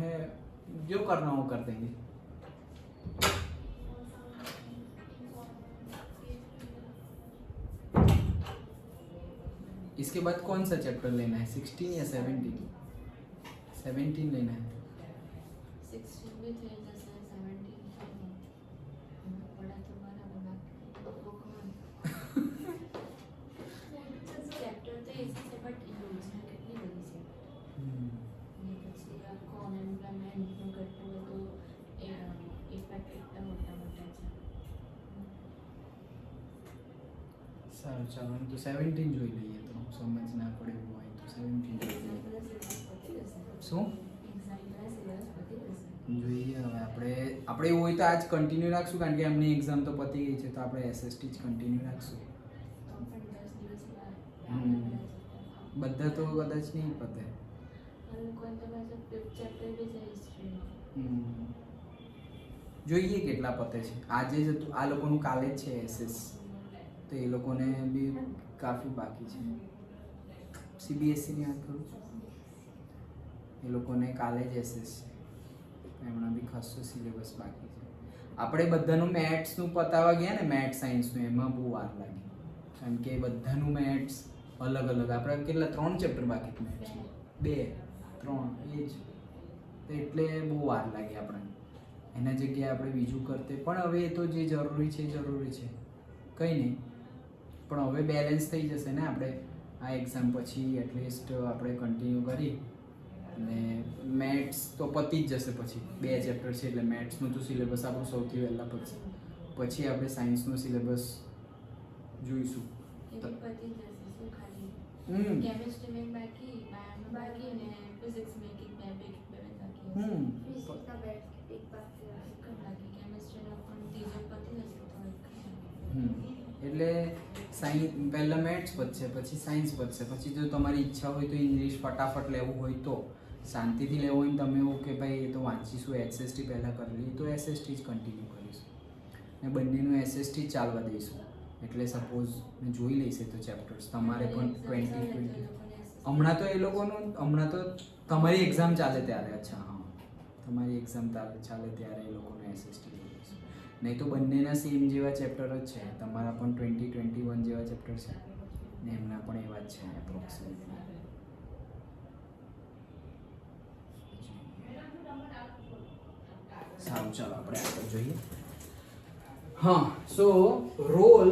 है जो करना हो कर देंगे. इसके बाद कौन सा चैप्टर लेना है, 16 या 17? 17 लेना है. 16 भी થઈ જશે 17 થઈ પડા તો બરાબર ચેપ્ટર તો એસી છે બટ યોજના કેટલી બધી છે અને પછી આખો અનએમ્પ્લોયમેન્ટનું કેટલું બધું ઇફેક્ટ એટલા મોટા મોટા છે. સારું, ચાલો તો 17 જોઈ લઈએ, તો સમજ ના પડે એવું હોય તો 17 જોઈ એક્ઝામ લઈએ. બધા સિલેબસ પતી જશે. શું એક્ઝામ બધા સિલેબસ પતી જશે. જોઈએ હવે આપણે એવું હોય તો આજ કન્ટિન્યુ રાખશું, કારણ કે એમની એક્ઝામ તો પતી ગઈ છે, તો આપણે એસએસટી જ કન્ટિન્યુ રાખશું. તો પણ 10 દિવસ હમ. બધા તો કદાચ નહીં પતે. અને કોઈ તો પાછું ફિફ્થ ચેપ્ટર બી છે હિસ્ટ્રીનો. જોઈએ કેટલા પતે છે. આજે જ હતું, આ લોકોનું કાલે જ છે એસએસ, તો એ લોકોને બી કાફી બાકી છે. સીબીએસસીની વાત કરું છું, એ લોકોને કાલે જ એસએસ છે, એમના બી ખાસો સિલેબસ બાકી છે. આપણે બધાનું મેથ્સનું પતાવવા ગયા ને, મેથ્સ સાયન્સનું, એમાં બહુ વાર લાગી, કારણ કે બધાનું મેથ્સ અલગ અલગ. આપણે કેટલા 3 ચેપ્ટર બાકી છે મેથ્સ, 2 3 એ જ, તો એટલે બહુ વાર લાગી આપણને. એના જગ્યાએ આપણે બીજું કરતે, પણ હવે એ તો જે જરૂરી છે જરૂરી છે, કંઈ નહીં. પણ હવે બેલેન્સ થઈ જશે ને, આપણે આ એક્ઝામ પછી એટલીસ્ટ આપણે કન્ટિન્યુ કરી, અને મેથ્સ તો પતી જ જશે. પછી 2 ચેપ્ટર છે એટલે મેથ્સનું તો સિલેબસ આપણું સૌથી પહેલાં પતશે, પછી આપણે સાયન્સનો સિલેબસ જોઈશું. એ બી પતી જશે. શું ખાલી હમ કેમિસ્ટ્રી મેં બાકી, બાયોનું બાકી અને ફિઝિક્સ મેં એક બે બાકી. હમ ફિઝિક્સના બેટ એક બાકી એક જ બાકી. કેમિસ્ટ્રીનો પણ ત્રીજો પતી જશે તો એક જ. હમ એટલે પહેલાં મેથ્સ પતશે, પછી સાયન્સ પતશે, પછી જો તમારી ઈચ્છા હોય તો ઇંગ્લિશ ફટાફટ લેવું હોય તો શાંતિથી લેવું હોય ને તમે એવું કે ભાઈ એ તો વાંચીશું, એસએસટી પહેલાં કરી લઈએ, તો એસએસટી જ કન્ટિન્યુ કરીશું, ને બંનેનું એસએસટી જ ચાલવા દઈશું. એટલે સપોઝ મેં જોઈ લઈશ તો ચેપ્ટર્સ તમારે પણ 20 હમણાં તો એ લોકોનું, હમણાં તો તમારી એક્ઝામ ચાલે ત્યારે. અચ્છા, હા, તમારી એક્ઝામ ચાલે ત્યારે એ લોકોનું એસએસટી લઈશું. નહીં તો બંનેના સેમ જેવા ચેપ્ટર જ છે, તમારા પણ 2021 જેવા ચેપ્ટર છે ને એમના પણ એવા જ છે એપ્રોક્સિમેટલી. સારું, ચાલો આપણે આગળ જોઈએ. હા, so role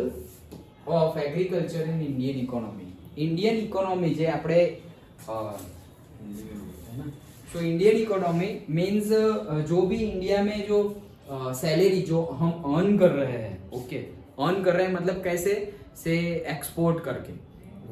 of agriculture in Indian economy. Indian economy જે આપણે सो इंडियन इकोनॉमी मीन्स जो भी इंडिया में जो सैलरी जो हम अर्न कर रहे हैं, ओके, अर्न कर रहे हैं मतलब कैसे से एक्सपोर्ट करके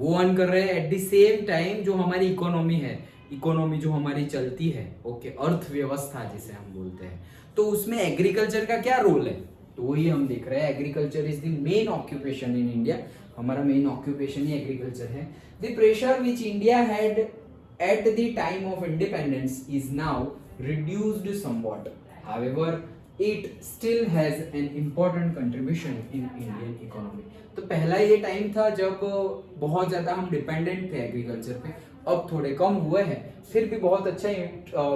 वो अर्न कर रहे हैं, एट द सेम टाइम जो हमारी इकोनॉमी है, इकोनॉमी जो हमारी चलती है, ओके, अर्थव्यवस्था जिसे हम बोलते हैं, तो उसमें एग्रीकल्चर का क्या रोल है, तो वही हम देख रहे हैं. Agriculture is the main occupation in India. हमारा मेन ऑक्यूपेशन ही एग्रीकल्चर है. The pressure which India had at the time of independence is now reduced somewhat. However, it still has an important contribution in Indian economy. तो पहला ये time था जब बहुत ज़्यादा हम डिपेंडेंट थे एग्रीकल्चर पे, अब थोड़े कम हुए हैं, फिर भी बहुत अच्छा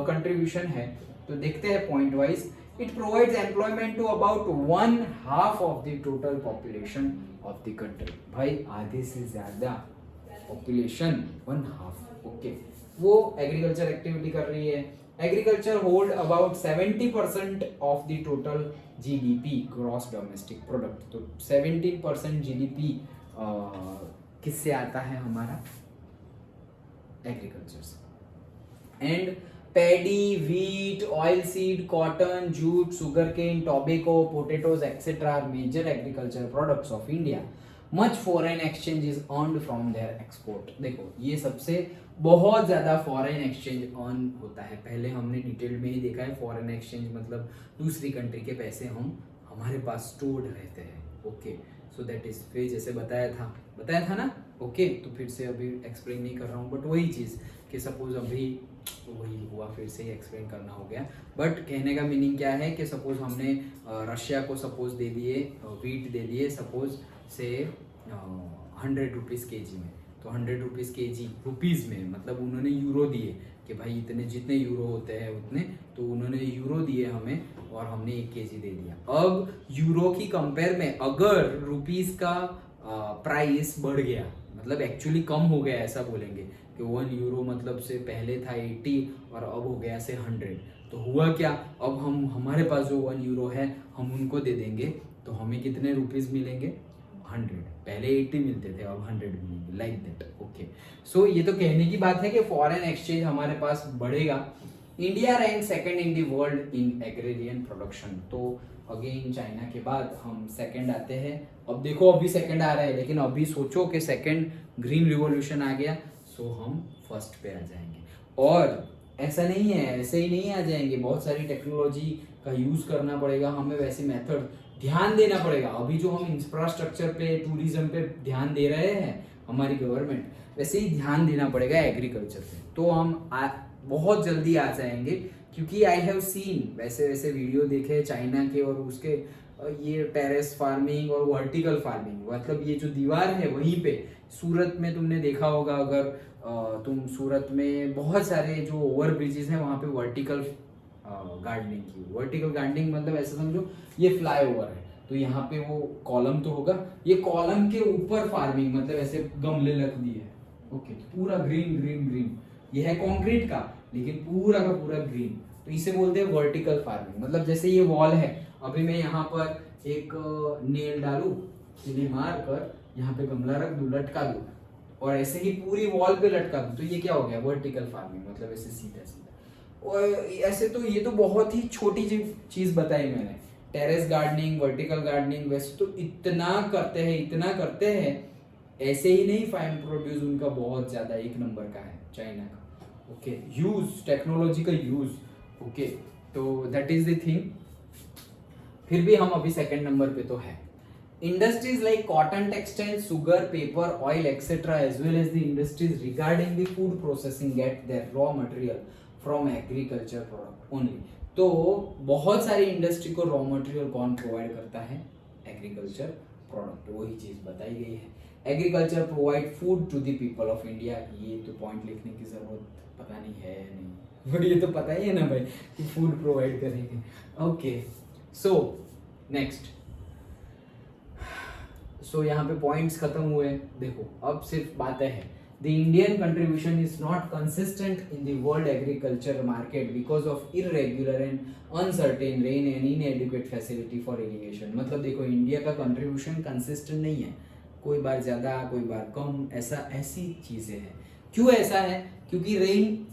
कंट्रीब्यूशन है. तो देखते हैं point wise. It provides employment to about 1/2 of the total population of the country. भाई आधे से ज़्यादा पॉपुलेशन 1/2. ओके, वो एग्रीकल्चर एक्टिविटी कर रही है. Agriculture hold about 70% of the total GDP, gross domestic product. तो 17% जीडीपी किससे आता है हमारा? एग्रीकल्चर से. And paddy, wheat, oil seed, cotton, jute, sugarcane, tobacco, potatoes, etc. are major agricultural products of India. Much foreign exchange is earned from their export. देखो ये सबसे बहुत ज़्यादा फॉरेन एक्सचेंज अर्न होता है. पहले हमने डिटेल में ही देखा है फॉरेन एक्सचेंज मतलब दूसरी कंट्री के पैसे हमारे पास स्टोर्ड रहते हैं. ओके, सो दैट इज फिर जैसे बताया था ना. ओके, तो फिर से अभी एक्सप्लेन नहीं कर रहा हूँ, बट वही चीज़ कि सपोज अभी वही हुआ, फिर से ही एक्सप्लेन करना हो गया. बट कहने का मीनिंग क्या है कि सपोज हमने रशिया को सपोज दे दिए वीट दे दिए सपोज से 100 रुपीज़ के.जी. में. तो 100 रुपीज़ के.जी. रुपीज़ में मतलब उन्होंने यूरो दिए कि भाई इतने जितने यूरो होते हैं उतने, तो उन्होंने यूरो दिए हमें और हमने 1 के.जी. दे दिया. अब यूरो की कंपेयर में अगर रुपीज़ का प्राइस बढ़ गया मतलब एक्चुअली कम हो गया ऐसा बोलेंगे कि 1 यूरो मतलब से पहले था 80 और अब हो गया से 100. तो हुआ क्या, अब हमारे पास जो 1 यूरो है हम उनको दे देंगे तो हमें कितने रुपीज़ मिलेंगे? 100. पहले 80 मिलते थे अब 100 मिलेंगे, लाइक दैट. ओके, सो ये तो कहने की बात है कि फॉरेन एक्सचेंज हमारे पास बढ़ेगा. India rank second in the world in agrarian production. तो अगेन चाइना के बाद हम सेकंड आते हैं. अब देखो अभी सेकंड आ रहा है, लेकिन अभी सोचो कि सेकंड ग्रीन रिवॉल्यूशन आ गया सो हम फर्स्ट पे आ जाएंगे. और ऐसा नहीं है, ऐसे ही नहीं आ जाएंगे, बहुत सारी टेक्नोलॉजी का यूज़ करना पड़ेगा हमें, वैसे मेथड ध्यान देना पड़ेगा. अभी जो हम इंफ्रास्ट्रक्चर पे टूरिज्म पे ध्यान दे रहे हैं हमारी गवर्नमेंट, वैसे ही ध्यान देना पड़ेगा एग्रीकल्चर पे. तो हम बहुत जल्दी आ जाएंगे क्योंकि आई हैव सीन वैसे वीडियो देखे चाइना के और उसके ये टेरेस फार्मिंग और वर्टिकल फार्मिंग. मतलब ये जो दीवार है वहीं पे सूरत में तुमने देखा होगा, अगर तुम सूरत में बहुत सारे जो ओवर ब्रिजेस हैं वहाँ पे वर्टिकल गार्डनिंग की. वर्टिकल गार्डनिंग मतलब ऐसा समझो ये फ्लाईओवर है तो यहाँ पे वो कॉलम तो होगा, ये कॉलम के ऊपर फार्मिंग मतलब ऐसे गमले रख दिए. ओके, पूरा ग्रीन ग्रीन ग्रीन. ये है कंक्रीट का लेकिन पूरा का पूरा ग्रीन. तो इसे बोलते हैं वर्टिकल फार्मिंग. मतलब जैसे ये वॉल है, अभी मैं यहाँ पर एक नेल डालूं, सीधी मार कर यहाँ पे गमला रख दूं, लटका दूं और ऐसे ही पूरी वॉल पे लटका दूं, तो ये क्या हो गया? Vertical farming. मतलब ऐसे सीधा सीधा. और ऐसे तो ये तो बहुत ही छोटी चीज बताई मैंने. टेरेस गार्डनिंग, वर्टिकल गार्डनिंग, वैसे तो इतना करते हैं. ऐसे ही नहीं, फाइन प्रोड्यूस उनका बहुत ज्यादा एक नंबर का है चाइना का. ओके, यूज टेक्नोलॉजी का यूज. ओके, तो दैट इज द थिंग. फिर भी हम अभी सेकंड नंबर पे तो है. Industries like cotton, textile, sugar, paper, oil, etc., as well as the industries regarding the food processing get their raw material from agriculture product only. तो बहुत सारी इंडस्ट्री को रॉ मटेरियल कौन प्रोवाइड करता है? Agriculture product. वही चीज बताई गई है. Agriculture provide food to the people of India. ये तो पॉइंट लिखने की जरूरत पता नहीं है नहीं, बट ये तो पता ही है ना भाई कि फूड प्रोवाइड करेंगे. Okay, so next. सो यहाँ पे पॉइंट्स खत्म हुए. देखो अब सिर्फ बातें हैं. The Indian contribution is not consistent in the world agriculture market because of irregular and uncertain rain and इनएडिक्वेट facility for irrigation. मतलब देखो इंडिया का कंट्रीब्यूशन कंसिस्टेंट नहीं है, कोई बार ज़्यादा कोई बार कम, ऐसी चीज़ें हैं. क्यों ऐसा है? क्योंकि रेन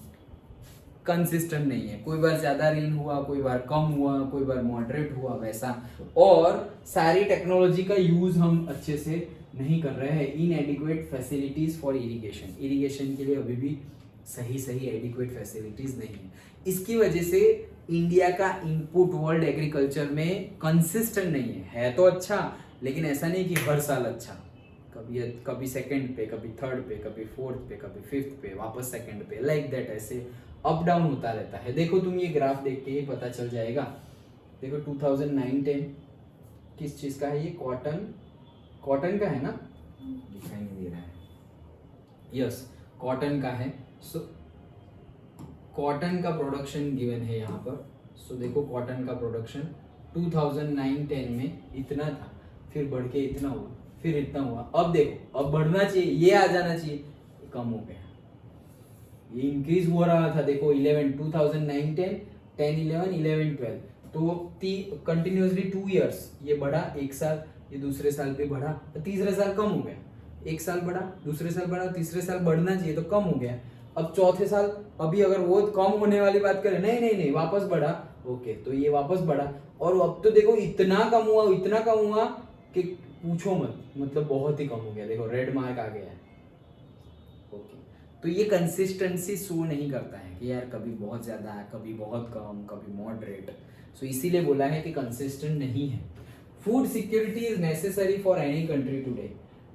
कंसिस्टेंट नहीं है. कोई बार ज़्यादा रेन हुआ, कोई बार कम हुआ, कोई बार मॉडरेट हुआ, वैसा. और सारी टेक्नोलॉजी का यूज़ हम अच्छे से नहीं कर रहे हैं. इनएडिक्वेट फैसिलिटीज़ फॉर इरिगेशन. इरिगेशन के लिए अभी भी सही एडिक्वेट फैसिलिटीज़ नहीं है. इसकी वजह से इंडिया का इनपुट वर्ल्ड एग्रीकल्चर में कंसिस्टेंट नहीं है. है तो अच्छा, लेकिन ऐसा नहीं कि हर साल अच्छा. कभी सेकंड पे, कभी थर्ड पे, कभी फोर्थ पे, कभी फिफ्थ पे, वापस सेकंड पे, लाइक दैट. ऐसे अप डाउन होता रहता है. देखो तुम ये ग्राफ देख के ही पता चल जाएगा. देखो 2009-10 किस चीज़ का है? ये कॉटन का है ना, दिखाई नहीं दे रहा है. यस, कॉटन का है. सो कॉटन का प्रोडक्शन गिवन है यहाँ पर. सो देखो कॉटन का प्रोडक्शन 2009-10 में इतना था, फिर बढ़ के इतना हुआ, फिर इतना हुआ. अब देखो अब बढ़ना चाहिए, ये आ जाना चाहिए, कम हो गया। ये इंक्रीज हो रहा था, देखो 11 2009 10 10 11 11 12, तो कंटिन्यूसली 2 years ये बढ़ा, एक साल ये दूसरे साल पे बढ़ा, तीसरे साल कम हो गया, एक साल बढ़ा, दूसरे साल बढ़ा, तीसरे साल बढ़ना चाहिए तो कम हो गया। अब चौथे साल अभी अगर वो कम होने वाली बात करें, नहीं नहीं नहीं वापस बढ़ा, ओके तो ये वापस बढ़ा, और अब तो देखो इतना कम हुआ, इतना कम हुआ कि पूछो मत, मतलब बहुत ही कम हो गया, देखो रेड मार्क आ गया है। ओके तो ये कंसिस्टेंसी शो नहीं करता है कि यार कभी बहुत ज़्यादा है, कभी बहुत कम, कभी मॉडरेट, सो इसीलिए बोला है कि कंसिस्टेंट नहीं है। Food security is necessary for any country today.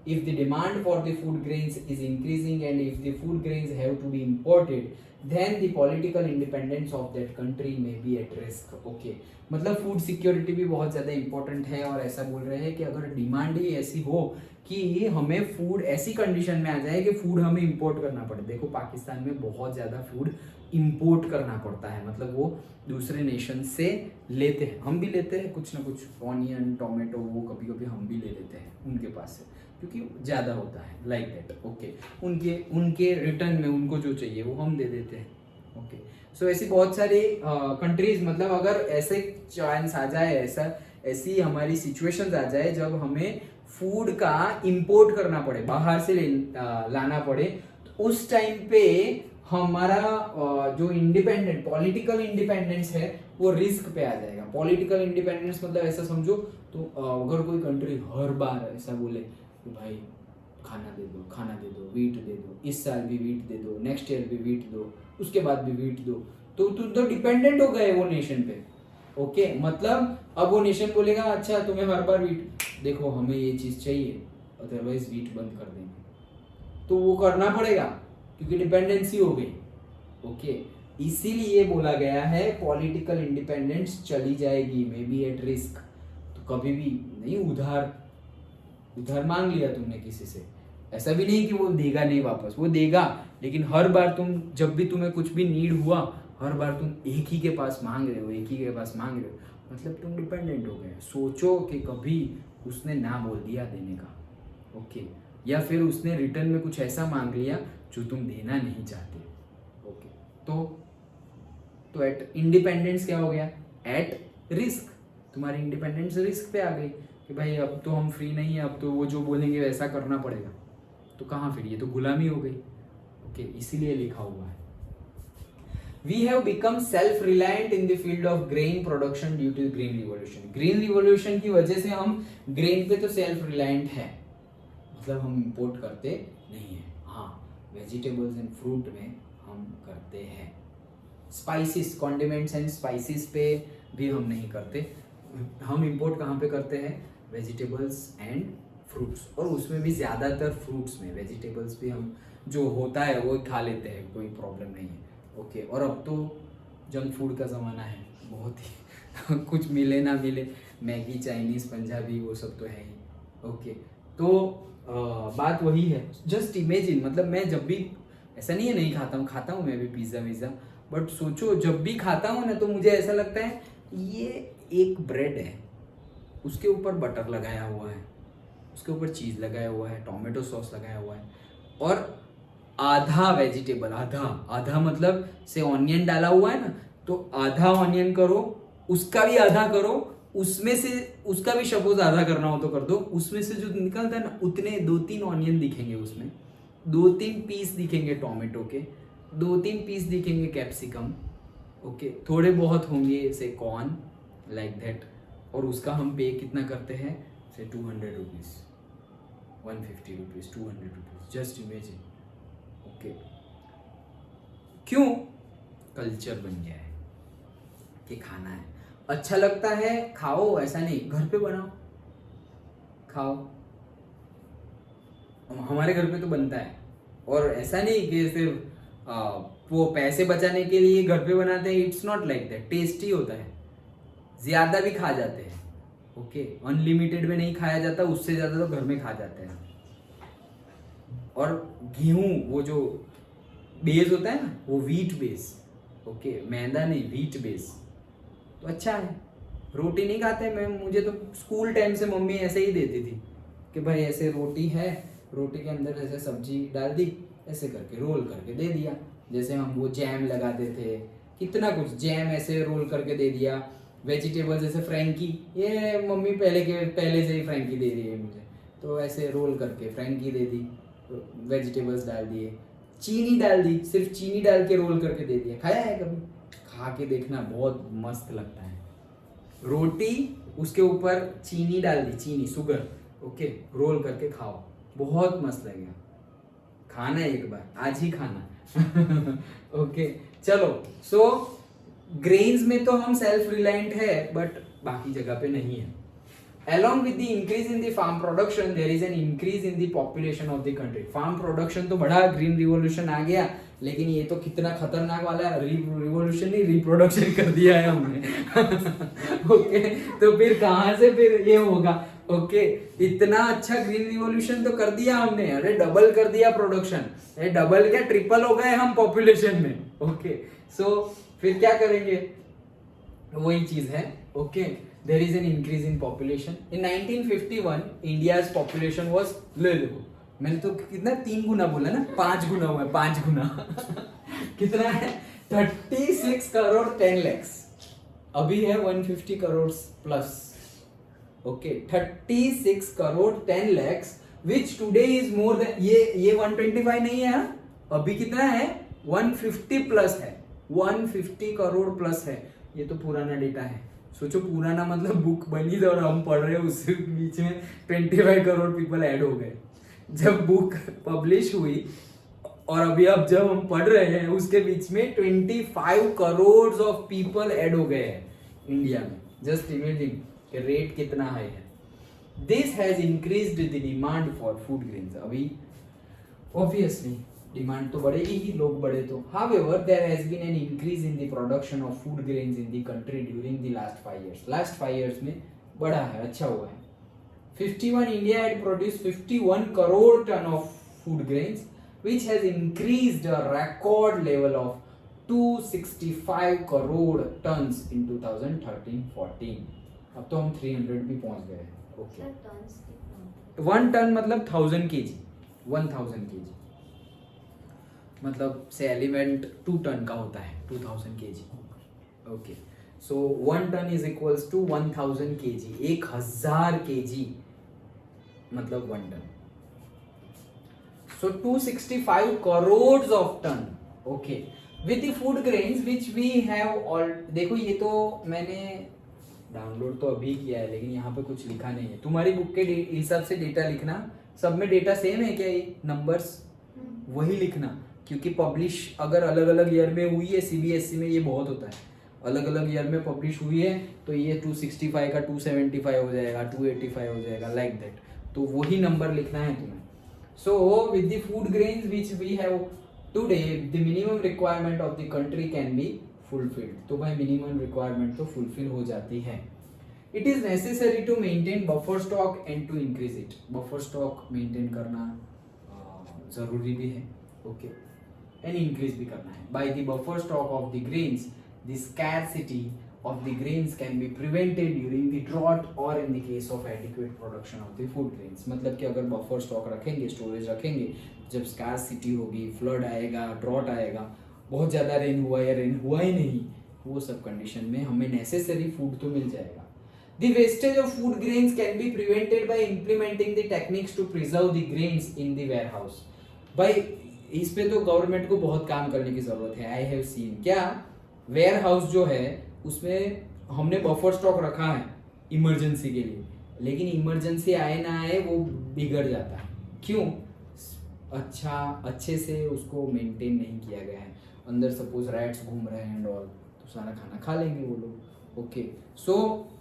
If the demand for the food grains is increasing and if the food grains have to be imported, then the political independence of that country may be at risk. Okay, मतलब food security भी बहुत ज़्यादा important है, और ऐसा बोल रहे हैं कि अगर डिमांड ही ऐसी हो कि हमें फूड ऐसी कंडीशन में आ जाए कि फूड हमें इंपोर्ट करना पड़े। देखो पाकिस्तान में बहुत ज़्यादा फूड इंपोर्ट करना पड़ता है, मतलब वो दूसरे नेशन से लेते हैं, हम भी लेते हैं कुछ ना कुछ, ऑनियन टोमेटो वो कभी कभी हम भी ले लेते हैं उनके पास से, क्योंकि ज़्यादा होता है लाइक दैट। ओके उनके रिटर्न में उनको जो चाहिए वो हम दे देते हैं। ओके सो ऐसी बहुत सारी कंट्रीज, मतलब अगर ऐसे चांस आ जाए, ऐसी हमारी सिचुएशंस आ जाए जब हमें फूड का इंपोर्ट करना पड़े, बाहर से लाना पड़े, तो उस टाइम पे हमारा जो इंडिपेंडेंट पॉलिटिकल इंडिपेंडेंस है वो रिस्क पे आ जाएगा। पॉलिटिकल इंडिपेंडेंस मतलब ऐसा समझो, तो अगर कोई कंट्री हर बार ऐसा बोले कि भाई खाना दे दो, वीट दे दो, इस साल भी वीट दे दो, नेक्स्ट ईयर भी वीट दो, उसके बाद भी वीट दो, तो तुम तो डिपेंडेंट हो गए वो नेशन पे। ओके मतलब अब वो नेशन बोलेगा अच्छा तुम्हें हर बार वीट, देखो हमें ये चीज़ चाहिए अदरवाइज वीट बंद कर देंगे, तो वो करना पड़ेगा क्योंकि डिपेंडेंसी हो गई। ओके इसीलिए बोला गया है पॉलिटिकल इंडिपेंडेंस चली जाएगी, मे बी एट रिस्क। तो कभी भी नहीं उधार मांग लिया तुमने किसी से, ऐसा भी नहीं कि वो देगा नहीं वापस, वो देगा, लेकिन हर बार तुम जब भी तुम्हें कुछ भी नीड हुआ, हर बार तुम एक ही के पास मांग रहे हो, मतलब तुम डिपेंडेंट हो गए। सोचो कि कभी उसने ना बोल दिया देने का, ओके, या फिर उसने रिटर्न में कुछ ऐसा मांग लिया जो तुम देना नहीं चाहते। ओके तो एट इंडिपेंडेंस क्या हो गया, एट रिस्क, तुम्हारी इंडिपेंडेंस रिस्क पे आ गई कि भाई अब तो हम फ्री नहीं है, अब तो वो जो बोलेंगे वैसा करना पड़ेगा, तो कहाँ फिर ये तो गुलामी हो गई। ओके इसीलिए लिखा हुआ है We have become self-reliant in the field of grain production due to green revolution. Green revolution की वजह से हम ग्रेन पे तो सेल्फ रिलायंट है, मतलब हम इंपोर्ट करते नहीं है। हाँ वेजिटेबल्स एंड फ्रूट में हम करते हैं, स्पाइसेस, कॉन्डिमेंट्स एंड स्पाइसेस पे भी हम नहीं करते। हम इंपोर्ट कहाँ पे करते हैं, वेजिटेबल्स एंड फ्रूट्स, और उसमें भी ज़्यादातर फ्रूट्स में, वेजिटेबल्स भी हम जो होता है वो खा लेते हैं, कोई प्रॉब्लम नहीं है। ओके और अब तो जंक फूड का ज़माना है, बहुत ही कुछ मिले ना मिले, मैगी, चाइनीज़, पंजाबी वो सब तो है ही। ओके तो बात वही है, जस्ट इमेजिन, मतलब मैं जब भी, ऐसा नहीं है नहीं खाता हूँ मैं भी पिज़्ज़ा वीज़ा, बट सोचो जब भी खाता हूँ ना तो मुझे ऐसा लगता है ये एक ब्रेड है, उसके ऊपर बटर लगाया हुआ है, उसके ऊपर चीज़ लगाया हुआ है, टोमेटो सॉस लगाया हुआ है, और आधा वेजिटेबल, आधा मतलब से ऑनियन डाला हुआ है ना, तो आधा ऑनियन करो, उसका भी आधा करो, उसमें से उसका भी सपोज आधा करना हो तो कर दो, उसमें से जो निकलता है ना उतने 2-3 ऑनियन दिखेंगे, उसमें 2-3 पीस दिखेंगे टोमेटो के, 2-3 पीस दिखेंगे कैप्सिकम, ओके थोड़े बहुत होंगे से कॉर्न लाइक दैट, और उसका हम पे कितना करते हैं से 200 rupees, 150 rupees, 200 rupees, just imagine. Okay क्यों, कल्चर बन गया है कि खाना है, अच्छा लगता है खाओ, ऐसा नहीं घर पे बनाओ खाओ, हमारे घर पे तो बनता है, और ऐसा नहीं कि सिर्फ वो पैसे बचाने के लिए घर पे बनाते हैं, it's not like that, tasty होता है, ज़्यादा भी खा जाते हैं। ओके अनलिमिटेड में नहीं खाया जाता, उससे ज़्यादा तो घर में खा जाते हैं। और गेहूँ वो जो बेस होता है ना, वो व्हीट बेस, ओके मैदा नहीं, व्हीट बेस, तो अच्छा है। रोटी नहीं खाते, मैं मुझे तो स्कूल टाइम से मम्मी ऐसे ही देती थी कि भाई ऐसे रोटी है, रोटी के अंदर ऐसे सब्जी डाल दी, ऐसे करके रोल करके दे दिया। जैसे हम वो जैम लगाते थे, कितना कुछ जैम ऐसे रोल करके दे दिया। वेजिटेबल जैसे फ्रैंकी, ये मम्मी पहले से ही फ्रैंकी दे रही है मुझे, तो ऐसे रोल करके फ्रैंकी दे दी, वेजिटेबल्स डाल दिए, चीनी डाल दी, सिर्फ चीनी डाल के रोल करके दे दिया। खाया है कभी? खा के देखना, बहुत मस्त लगता है। रोटी उसके ऊपर चीनी डाल दी, चीनी शुगर, ओके, रोल करके खाओ, बहुत मस्त लगेगा। खाना एक बार, आज ही खाना। ओके चलो, सो ग्रेन्स में तो हम सेल्फ रिलायंट है, बट बाकी जगह पे नहीं है। Along with the increase in the farm production, there is an increase in the population of the country. Farm production तो बड़ा, ग्रीन रिवॉल्यूशन आ गया, लेकिन ये तो कितना खतरनाक वाला है, रिवॉल्यूशन नहीं, रिप्रोडक्शन कर दिया है हमने। ओके तो फिर कहाँ से फिर ये होगा? ओके इतना अच्छा ग्रीन रिवॉल्यूशन तो कर दिया हमने, अरे डबल कर दिया प्रोडक्शन, अरे डबल क्या ट्रिपल हो गए हम पॉपुलेशन में। ओके सो फिर क्या करेंगे? वही चीज है। Okay there is an increase in population. In 1951 India's population was, ले लो, मैंने तो कितना 3 गुना बोला ना, 5 गुना हुआ है, 5 गुना। कितना है? 36 करोड़ 10 lakhs, अभी है 150 crore plus. Okay 36 crore 10 lakhs which today is more than, ये 125 नहीं है हाँ? अभी कितना है? 150 प्लस है, 150 करोड़ प्लस है। ये तो पुराना डेटा है, सोचो पुराना मतलब बुक बनी थी और हम पढ़ रहे हैं, उसके बीच में 25 करोड़ पीपल ऐड हो गए जब बुक पब्लिश हुई, और अभी अब जब हम पढ़ रहे हैं उसके बीच में 25 करोड़ ऑफ पीपल ऐड हो गए हैं इंडिया में। जस्ट इमेजिन रेट कितना हाई है। This has increased the demand for food grains. अभी ऑब्वियसली डिमांड तो बढ़ेगी ही, लोग बढ़े तो। However, there has been an increase in the production of food grains in the country during the last 5 years. Last 5 years में बढ़ा है, अच्छा हुआ है। 51 India had produced 51 crore ton of food grains, which has increased a record level of 265 crore tons in 2013-14. अब तो हम 300 भी पहुंच गए हैं। ओके 1 टन मतलब 1000 kg, 1000 kg मतलब से एलिमेंट 2 टन का होता है, 2000 kg। Okay so 1 ton is equals to 1000 kg, 1000 kg मतलब 1 टन। सो 265 crore of ton. Okay with the food grains which we have all, देखो ये तो मैंने डाउनलोड तो अभी किया है, लेकिन यहाँ पे कुछ लिखा नहीं है। तुम्हारी बुक के हिसाब से डेटा लिखना, सब में डेटा सेम है क्या? ये नंबर्स वही लिखना, क्योंकि पब्लिश अगर अलग अलग ईयर में हुई है, सीबीएसई में ये बहुत होता है, अलग अलग ईयर में पब्लिश हुई है तो ये 265 का 275 हो जाएगा, 285 हो जाएगा, लाइक दैट। तो वही नंबर लिखना है तुम्हें। So with the food grains which we have today, the minimum requirement of the country can be fulfilled. तो भाई मिनिमम रिक्वायरमेंट तो फुलफिल हो जाती है। It is necessary to maintain buffer stock and to increase it. Buffer stock maintain करना जरूरी भी है, ओके, एंड इंक्रीज भी करना है। By the buffer stock of the grains, the scarcity of the grains can be prevented during the drought or in the case of adequate production of the food grains। मतलब कि अगर buffer stock रखेंगे, storage रखेंगे, जब scarcity होगी, flood आएगा, drought आएगा, बहुत ज़्यादा रेन हुआ या रेन हुआ ही नहीं, वो सब कंडीशन में हमें नेसेसरी फूड तो मिल जाएगा। The wastage of food grains can be prevented by implementing the techniques to preserve the grains in the warehouse। भाई इस पे तो गवर्नमेंट को बहुत काम करने की जरूरत है। आई हैव सीन, क्या वेयर हाउस जो है उसमें हमने बफर स्टॉक रखा है इमरजेंसी के लिए, लेकिन इमरजेंसी आए ना आए वो बिगड़ जाता है। क्यों? अच्छे से उसको मेंटेन नहीं किया गया है। अंदर सपोज रैट्स घूम रहे हैं एंड ऑल, तो सारा खाना खा लेंगे वो लोग। ओके सो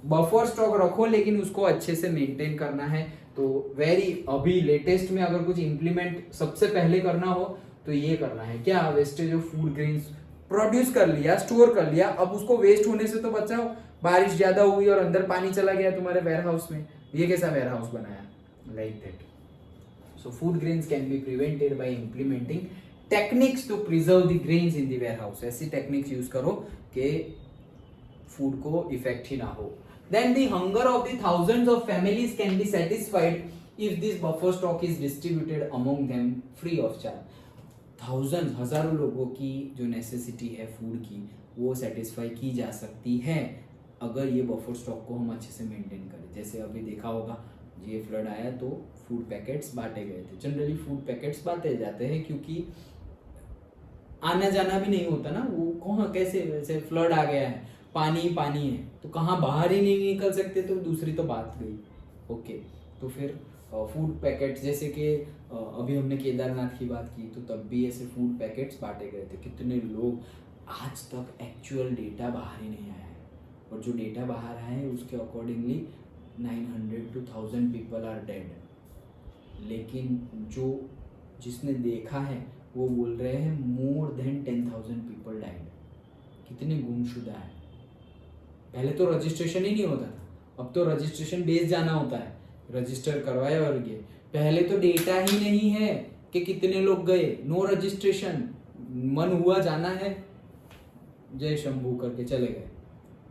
बफर स्टॉक रखो, लेकिन उसको अच्छे से मेंटेन करना है। तो वेरी अभी लेटेस्ट में अगर कुछ इम्प्लीमेंट सबसे पहले करना हो तो ये करना है। क्या? Wastage of food grains produce कर लिया, स्टोर कर लिया, अब उसको वेस्ट होने से तो बचाओ। बारिश ज्यादा हुई और अंदर पानी चला गया तुम्हारे वेयर हाउस में, ये कैसा वेयर हाउस बनाया? Like that. So food grains can be prevented by implementing techniques to preserve the grains in the warehouse. ऐसी टेक्निक्स यूज करो कि फूड को इफेक्ट ही ना हो। Then the hunger of the thousands of families can be satisfied if this buffer stock is distributed among them free of charge। हज़ारों लोगों की जो नेसेसिटी है फूड की वो सेटिस्फाई की जा सकती है अगर ये बफर स्टॉक को हम अच्छे से मेंटेन करें। जैसे अभी देखा होगा ये फ्लड आया तो फूड पैकेट्स बांटे गए थे। जनरली फूड पैकेट्स बांटे जाते हैं क्योंकि आना जाना भी नहीं होता ना, वो कहाँ कैसे, वैसे फ्लड आ गया है, पानी पानी है तो कहाँ बाहर ही नहीं निकल सकते, तो दूसरी तो बात गई। ओके, तो फिर फूड पैकेट्स जैसे कि अभी हमने केदारनाथ की बात की तो तब भी ऐसे फूड पैकेट्स बांटे गए थे। कितने लोग, आज तक एक्चुअल डेटा बाहर ही नहीं आया है, और जो डेटा बाहर आया है उसके accordingly 900 to 1000 people are dead. लेकिन जो जिसने देखा है वो बोल रहे हैं मोर देन 10,000 पीपल डाइड। कितने गुमशुदा है। पहले तो रजिस्ट्रेशन ही नहीं होता था, अब तो रजिस्ट्रेशन बेस जाना होता है, रजिस्टर करवाए और ये। पहले तो डेटा ही नहीं है कि कितने लोग गए, नो रजिस्ट्रेशन, मन हुआ जाना है जय शंभू करके चले गए।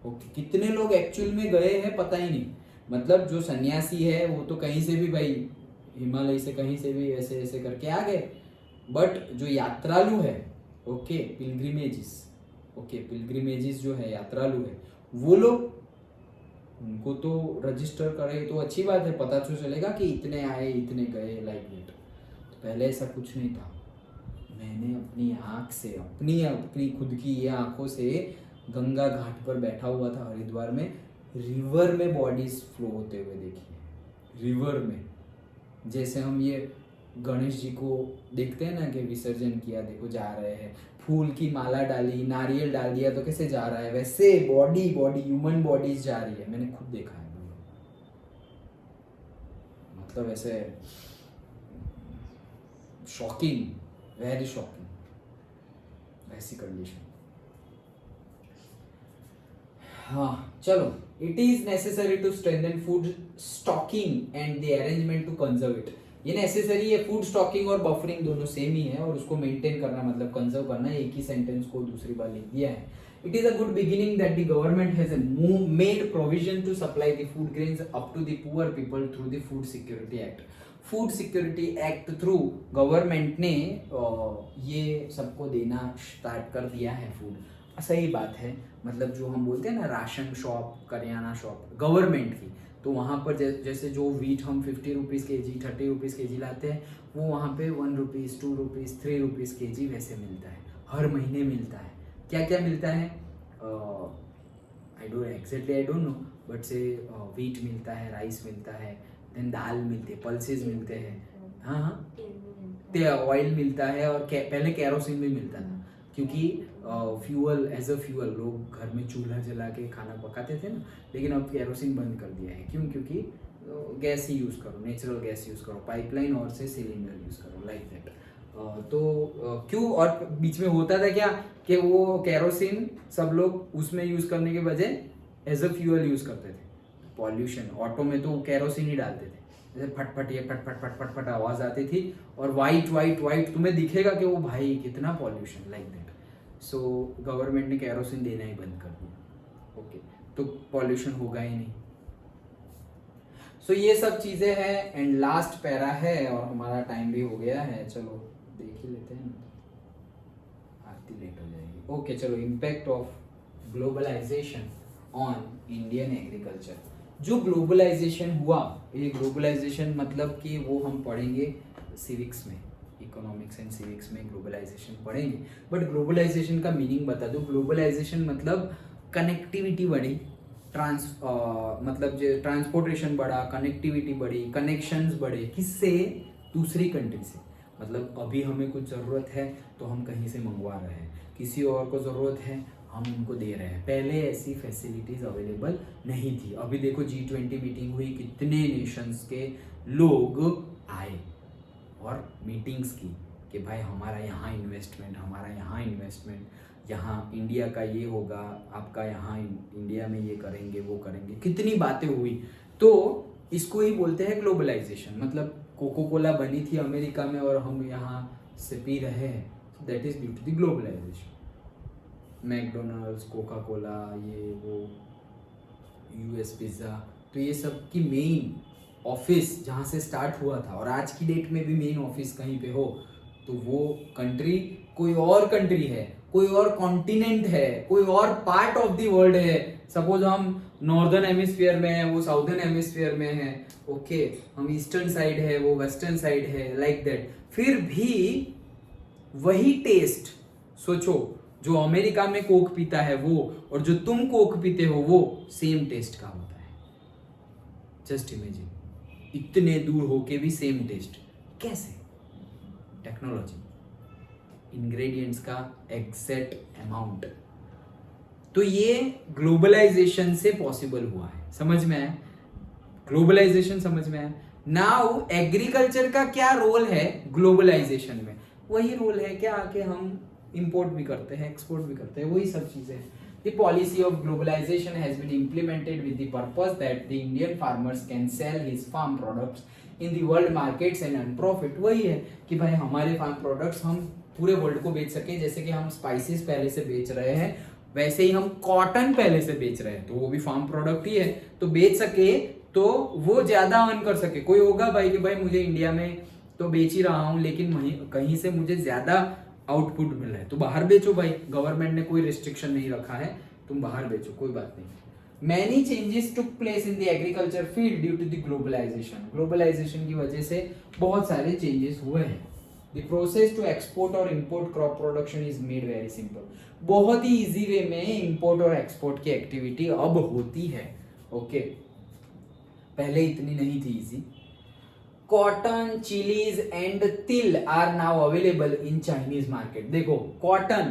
ओके, कितने लोग एक्चुअल में गए हैं पता ही नहीं। मतलब जो सन्यासी है वो तो कहीं से भी भाई हिमालय से कहीं से भी ऐसे ऐसे करके आ गए, बट जो यात्रालु है, ओके पिलग्रिमेजिस, ओके पिलग्रिमेजिस जो है यात्रालु है वो लोग, उनको तो रजिस्टर करे तो अच्छी बात है, पता तो चलेगा कि इतने आए इतने गए लाइक दैट। तो पहले ऐसा कुछ नहीं था। मैंने अपनी आँख से अपनी खुद की ये आँखों से गंगा घाट पर बैठा हुआ था हरिद्वार में, रिवर में बॉडीज फ्लो होते हुए देखी, रिवर में। जैसे हम ये गणेश जी को देखते हैं ना कि विसर्जन किया, देखो जा रहे हैं, फूल की माला डाली, नारियल डाल दिया तो कैसे जा रहा है, वैसे बॉडी ह्यूमन बॉडीज जा रही है। मैंने खुद देखा है, मतलब ऐसे शॉकिंग, वेरी शॉकिंग ऐसी कंडीशन। हाँ चलो, it is necessary to strengthen food stocking and the arrangement to conserve it. ये नेसेसरी है, फूड स्टॉकिंग और बफरिंग दोनों सेम ही है, और उसको मेंटेन करना मतलब कंजर्व करना, एक ही सेंटेंस को दूसरी बार लिख दिया है। It is a good beginning that the government has made provision to supply the food grains up to the poor people through the food security act. Food security act through government ने ये सबको देना start कर दिया है food. सही बात है, मतलब जो हम बोलते हैं ना ration shop, kirana shop government की, तो वहाँ पर जैसे जो वीट हम 50 रुपीज़ के जी 30 रुपीज़ के जी लाते हैं, वो वहाँ पे 1 रुपीज़ 2 रुपीज़ 3 रुपीज़ के जी वैसे मिलता है, हर महीने मिलता है। क्या क्या मिलता है आई डोंट नो, बट से वीट मिलता है, राइस मिलता है, देन दाल मिलती है, पल्सेस मिलते हैं, हाँ ऑयल मिलता है, और पहले कैरोसिन भी मिलता था, क्योंकि फ्यूअल एज अ फ्यूअल लोग घर में चूल्हा जला के खाना पकाते थे ना, लेकिन अब कैरोसिन बंद कर दिया है। क्यों? क्योंकि गैस ही यूज़ करो, नेचुरल गैस यूज़ करो, पाइपलाइन और से सिलेंडर यूज़ करो लाइक दैट। तो क्यों, और बीच में होता था क्या कि वो कैरोसिन सब लोग उसमें यूज़ करने के बजाय एज अ फ्यूअल यूज़ करते थे। पॉल्यूशन, ऑटो में तो कैरोसिन ही डालते थे, जैसे फटफट ये फटफट आवाज़ आती थी, और वाइट तुम्हें दिखेगा कि वो भाई कितना pollution like that. So government ने कैरोसिन देना ही बंद कर दिया। ओके, तो पॉल्यूशन होगा ही नहीं। सो ये सब चीज़ें हैं, एंड लास्ट पैरा है और हमारा टाइम भी हो गया है, चलो देख ही लेते हैं ना, आरती लेट हो जाएगी। ओके चलो, impact of globalisation on Indian agriculture. जो ग्लोबलाइजेशन हुआ, ये ग्लोबलाइजेशन मतलब कि वो हम पढ़ेंगे सिविक्स में, इकोनॉमिक्स एंड सिविक्स में ग्लोबलाइजेशन पढ़ेंगे, बट ग्लोबलाइजेशन का मीनिंग बता दो। ग्लोबलाइजेशन मतलब कनेक्टिविटी बढ़ी, मतलब जो ट्रांसपोर्टेशन बढ़ा, कनेक्टिविटी बढ़ी, कनेक्शंस बढ़े, किससे? दूसरी कंट्री से। मतलब अभी हमें कुछ ज़रूरत है तो हम कहीं से मंगवा रहे हैं, किसी और को ज़रूरत है हम उनको दे रहे हैं। पहले ऐसी फैसिलिटीज़ अवेलेबल नहीं थी। अभी देखो G20 मीटिंग हुई, कितने नेशंस के लोग आए और मीटिंग्स की कि भाई हमारा यहाँ इन्वेस्टमेंट, यहाँ इंडिया का ये होगा, आपका यहाँ इंडिया में ये करेंगे, वो करेंगे, कितनी बातें हुई। तो इसको ही बोलते हैं ग्लोबलाइजेशन। मतलब कोको कोला बनी थी अमेरिका में और हम यहाँ से पी रहे हैं, that is due to the globalisation. McDonald's, Coca Cola, ये वो, US पिज़्ज़ा, तो ये सब की मेन ऑफिस जहाँ से स्टार्ट हुआ था, और आज की डेट में भी मेन ऑफिस कहीं पे हो तो वो कंट्री कोई और कंट्री है, कोई और कॉन्टिनेंट है, कोई और पार्ट ऑफ द वर्ल्ड है। सपोज हम नॉर्दर्न हेमिस्फीयर में है, वो साउदर्न हेमिस्फीयर में है, ओके, हम ईस्टर्न साइड है, वो वेस्टर्न साइड है, लाइक दैट। फिर भी वही टेस्ट, सोचो, जो अमेरिका में कोक पीता है वो और जो तुम कोक पीते हो वो सेम टेस्ट का होता है। जस्ट इमेजिन, इतने दूर होके भी सेम टेस्ट, कैसे? टेक्नोलॉजी, इंग्रेडिएंट्स का एग्जैक्ट अमाउंट। तो ये ग्लोबलाइजेशन से पॉसिबल हुआ है। समझ में आया? ग्लोबलाइजेशन समझ में आया? नाउ एग्रीकल्चर का क्या रोल है ग्लोबलाइजेशन में? वही रोल है क्या कि हम इंपोर्ट भी करते हैं, एक्सपोर्ट भी करते हैं, वही सब चीजें हैं। The policy of globalization has been implemented with the purpose that the Indian farmers can sell his farm products in the world markets and earn profit। वही है कि भाई हमारे फार्म प्रोडक्ट्स हम पूरे वर्ल्ड को बेच सके। जैसे कि हम स्पाइसेस पहले से बेच रहे हैं, वैसे ही हम कॉटन पहले से बेच रहे हैं, तो वो भी फार्म प्रोडक्ट ही है। तो बेच सके तो वो ज्यादा अर्न कर सके। कोई होगा भाई कि भाई मुझे इंडिया में तो बेच ही रहा हूँ, लेकिन कहीं से मुझे ज्यादा आउटपुट मिल रहा है, तो बाहर बेचो भाई। गवर्नमेंट ने कोई रिस्ट्रिक्शन नहीं रखा है, तुम बाहर बेचो, कोई बात नहीं। Many changes took place in the agriculture field due to the globalisation. Globalisation की वजह से बहुत सारे चेंजेस हुए हैं। द प्रोसेस टू एक्सपोर्ट और import crop production is made very simple. बहुत ही इजी वे में इंपोर्ट और एक्सपोर्ट की एक्टिविटी अब होती है। ओके, पहले इतनी नहीं थी इजी। कॉटन, चिलीज एंड तिल are now available in Chinese market. देखो, कॉटन,